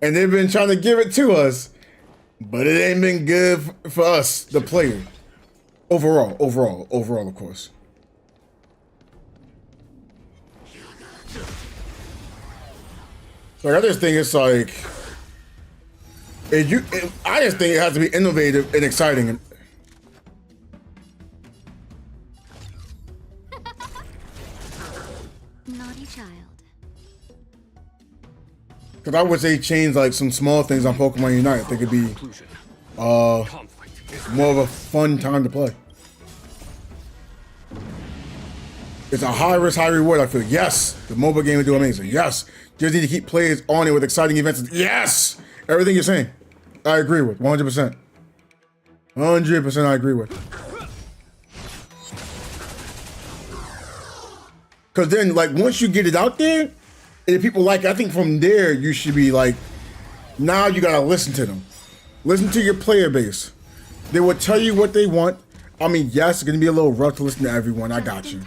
And they've been trying to give it to us. But it ain't been good for us, the player. Overall, of course. Like, I just think it's like, I just think it has to be innovative and exciting. Naughty child. Because I would say change like some small things on Pokemon Unite. I think it'd be more of a fun time to play. It's a high risk, high reward. I feel yes, the mobile game would do amazing. Yes, just need to keep players on it with exciting events. Yes, everything you're saying, I agree with 100%. 100%, I agree with. Because then, like, once you get it out there, and if people like it, I think from there you should be like, now you gotta listen to them, listen to your player base. They will tell you what they want. I mean, yes, it's gonna be a little rough to listen to everyone. I got you.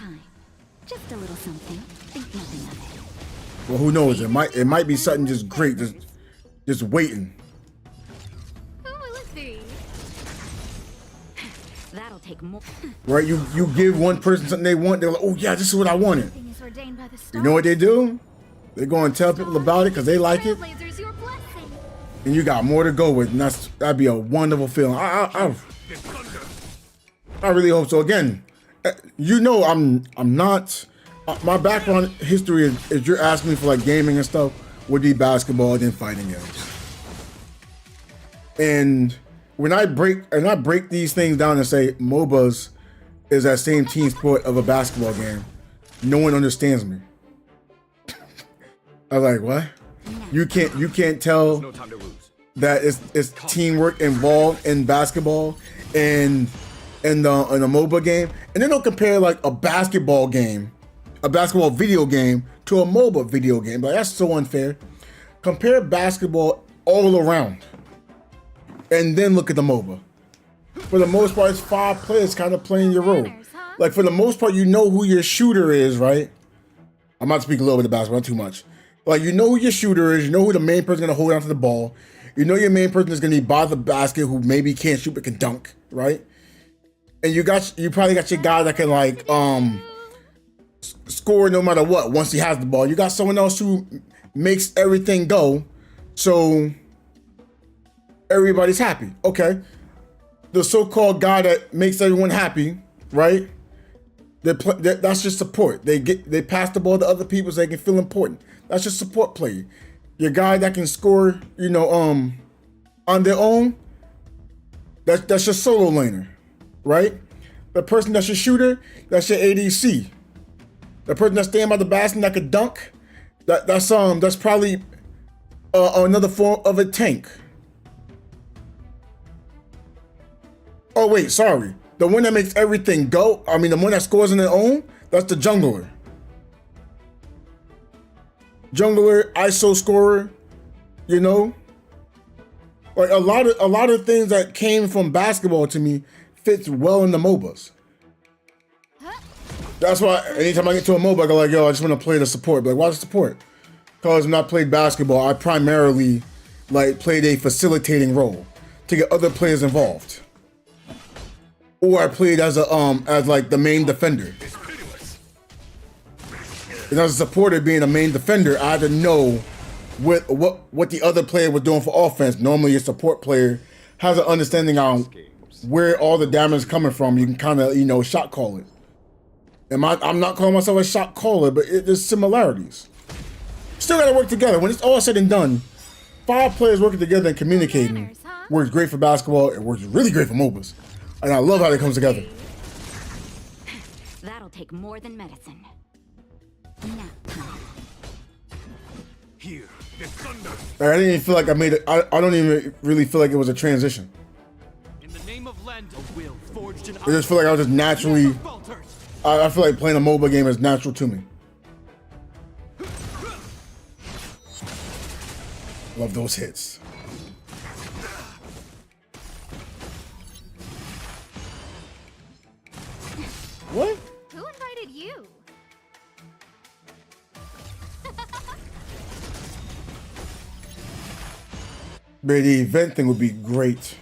Just a little something. Think nothing of it. Well, who knows? It might be something just great, just waiting. Who will it be? That'll take more. Right? You give one person something they want, they're like, oh yeah, this is what I wanted. Everything is ordained by the stars. You know what they do? They go and tell people about it because they like it, Trailblazers, your blessing. and you got more to go with, and that'd be a wonderful feeling. I really hope so. Again, you know, I'm not. My background history is you're asking me for like gaming and stuff would be basketball and then fighting games. And when I break these things down and say MOBAs is that same team sport of a basketball game, no one understands me. I was like, what? You can't tell No time to lose. that it's teamwork involved in basketball and in a MOBA game, and then they'll compare like a basketball video game to a MOBA video game. Like, that's so unfair. Compare basketball all around, and then look at the MOBA. For the most part, it's 5 players kind of playing your role. Like, for the most part, you know who your shooter is, right? I'm not speaking a little bit of basketball, not too much. Like, you know who your shooter is. You know who the main person is gonna hold on to the ball. You know your main person is gonna be by the basket, who maybe can't shoot but can dunk, right? And you probably got your guy that can like score no matter what once he has the ball. You got someone else who makes everything go, so everybody's happy. Okay, the so-called guy that makes everyone happy, right? That's just support. They pass the ball to other people so they can feel important. That's just support play. Your guy that can score, on their own. That's your solo laner, right? The person that's your shooter, that's your ADC. The person that's standing by the basket that could dunk, that's probably another form of a tank. Oh wait, sorry. The one that makes everything go, the one that scores on their own, that's the jungler. Jungler, ISO scorer, Like a lot of things that came from basketball to me fits well in the MOBAs. That's why anytime I get to a MOBA, I go like, yo, I just want to play the support. But like, why the support? Because when I played basketball, I primarily played a facilitating role to get other players involved. Or I played as the main defender. And as a supporter being a main defender, I had to know what the other player was doing for offense. Normally a support player has an understanding on where all the damage is coming from. You can kind of, shot call it. And I'm not calling myself a shot caller, but there's similarities. Still gotta work together. When it's all said and done, 5 players working together and communicating works great for basketball. It works really great for MOBAs. And I love how it comes together. That'll take more than medicine. Now. Here, the thunder. I didn't even feel like I made it. I don't even really feel like it was a transition. In the name of Lend, a will forged in I just feel like I was just naturally. I feel like playing a MOBA game is natural to me. Love those hits. What? Who invited you? But the event thing would be great.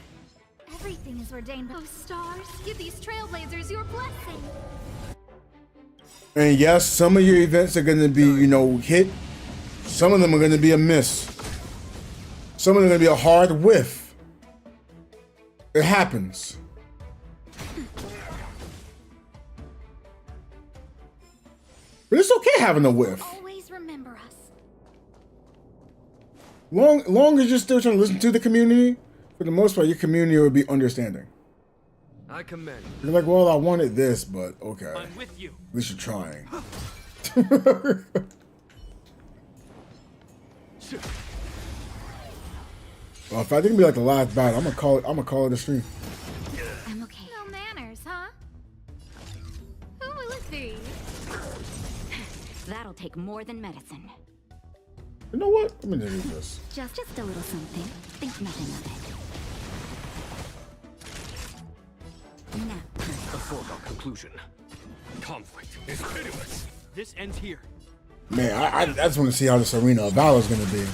Everything is ordained. Oh, stars, give these trailblazers your blessing. And yes, some of your events are going to be, you know, hit. Some of them are going to be a miss. Some of them are going to be a hard whiff. It happens. But it's okay having a whiff. Always remember us. Long as you're still trying to listen to the community, for the most part, your community will be understanding. I commend. You're like, well, I wanted this, but okay. I'm with you. At least you're trying. Well, if I think it'd be like the last battle, I'm gonna call it a stream. I'm okay. No manners, huh? Who will it be? That'll take more than medicine. You know what? Let me do this. Just a little something. Think nothing of it. Now. A foregone conclusion. Conflict is pitiless. This ends here. Man, I just want to see how this arena of battle is gonna be.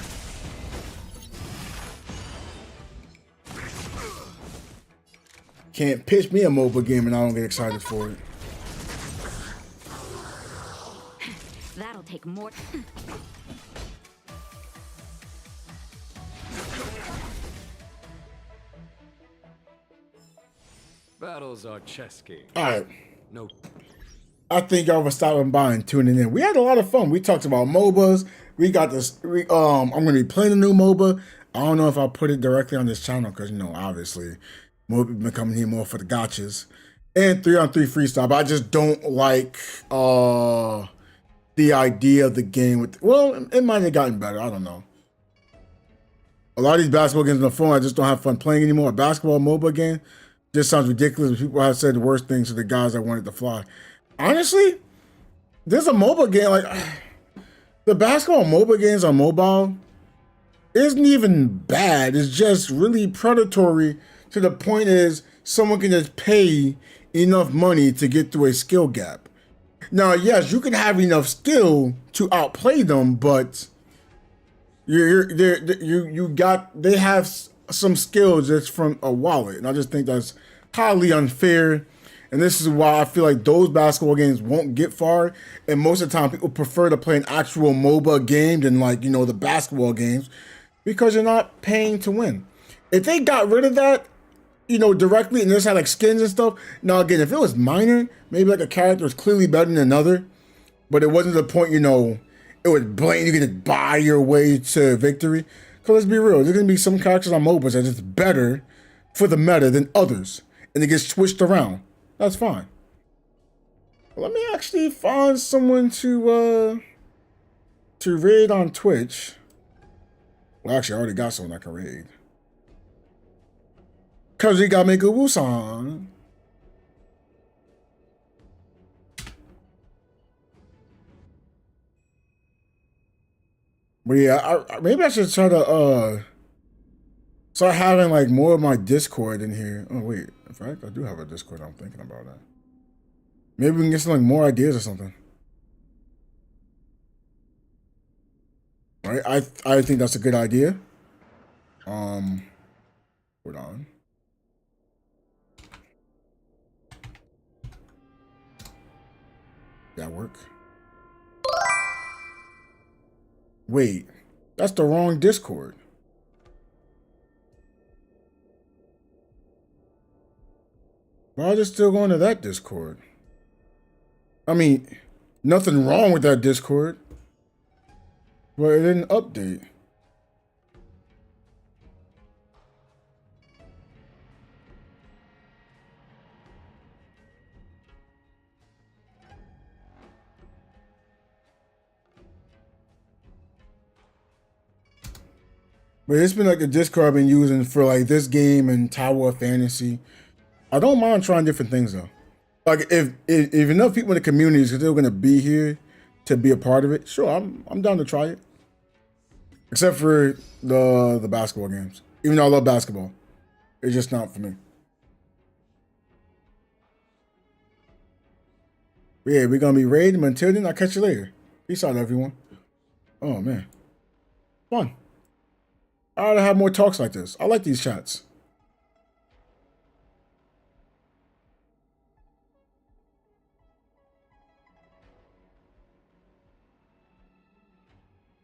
Can't pitch me a mobile game and I don't get excited for it. That'll take more. Battles are chess games. All right. No. I think y'all were stopping by and tuning in. We had a lot of fun. We talked about MOBAs. We got this. I'm gonna be playing a new MOBA. I don't know if I'll put it directly on this channel because, you know, obviously, MOBA been coming here more for the gotchas and 3-on-3 freestyle. But I just don't like the idea of the game. Well, it might have gotten better. I don't know. A lot of these basketball games on the phone, I just don't have fun playing anymore. A basketball MOBA game just sounds ridiculous. People have said the worst things to the guys that wanted to fly. Honestly, there's a mobile game, like, the basketball mobile games on mobile isn't even bad. It's just really predatory to the point is someone can just pay enough money to get through a skill gap. Now, yes, you can have enough skill to outplay them, but they have some skills that's from a wallet, and I just think that's highly unfair. And this is why I feel like those basketball games won't get far. And most of the time, people prefer to play an actual MOBA game than, like, you know, the basketball games because you're not paying to win. If they got rid of that, you know, directly and just had like skins and stuff. Now, again, if it was minor, maybe like a character was clearly better than another, but it wasn't the point, you know, it was blatant. You could buy your way to victory. Because let's be real, there's going to be some characters on MOBAs that are just better for the meta than others. And they get switched around. That's fine. Let me actually find someone to raid on Twitch. Well, actually, I already got someone I can raid. Cause we got Mega Wusan. But yeah, maybe I should try to start having like more of my Discord in here. Oh wait, in fact, I do have a Discord. I'm thinking about that. Maybe we can get some like more ideas or something. Right? I think that's a good idea. Hold on. That work? Wait, that's the wrong Discord. Why is it still going to that Discord? I mean, nothing wrong with that Discord, but it didn't update. But it's been like a Discord I've been using for like this game and Tower of Fantasy. I don't mind trying different things though. Like if enough people in the community are still gonna be here to be a part of it, sure, I'm down to try it. Except for the basketball games. Even though I love basketball, it's just not for me. But yeah, we're gonna be raiding. Until then, I'll catch you later. Peace out, everyone. Oh man, fun. I ought to have more talks like this. I like these chats.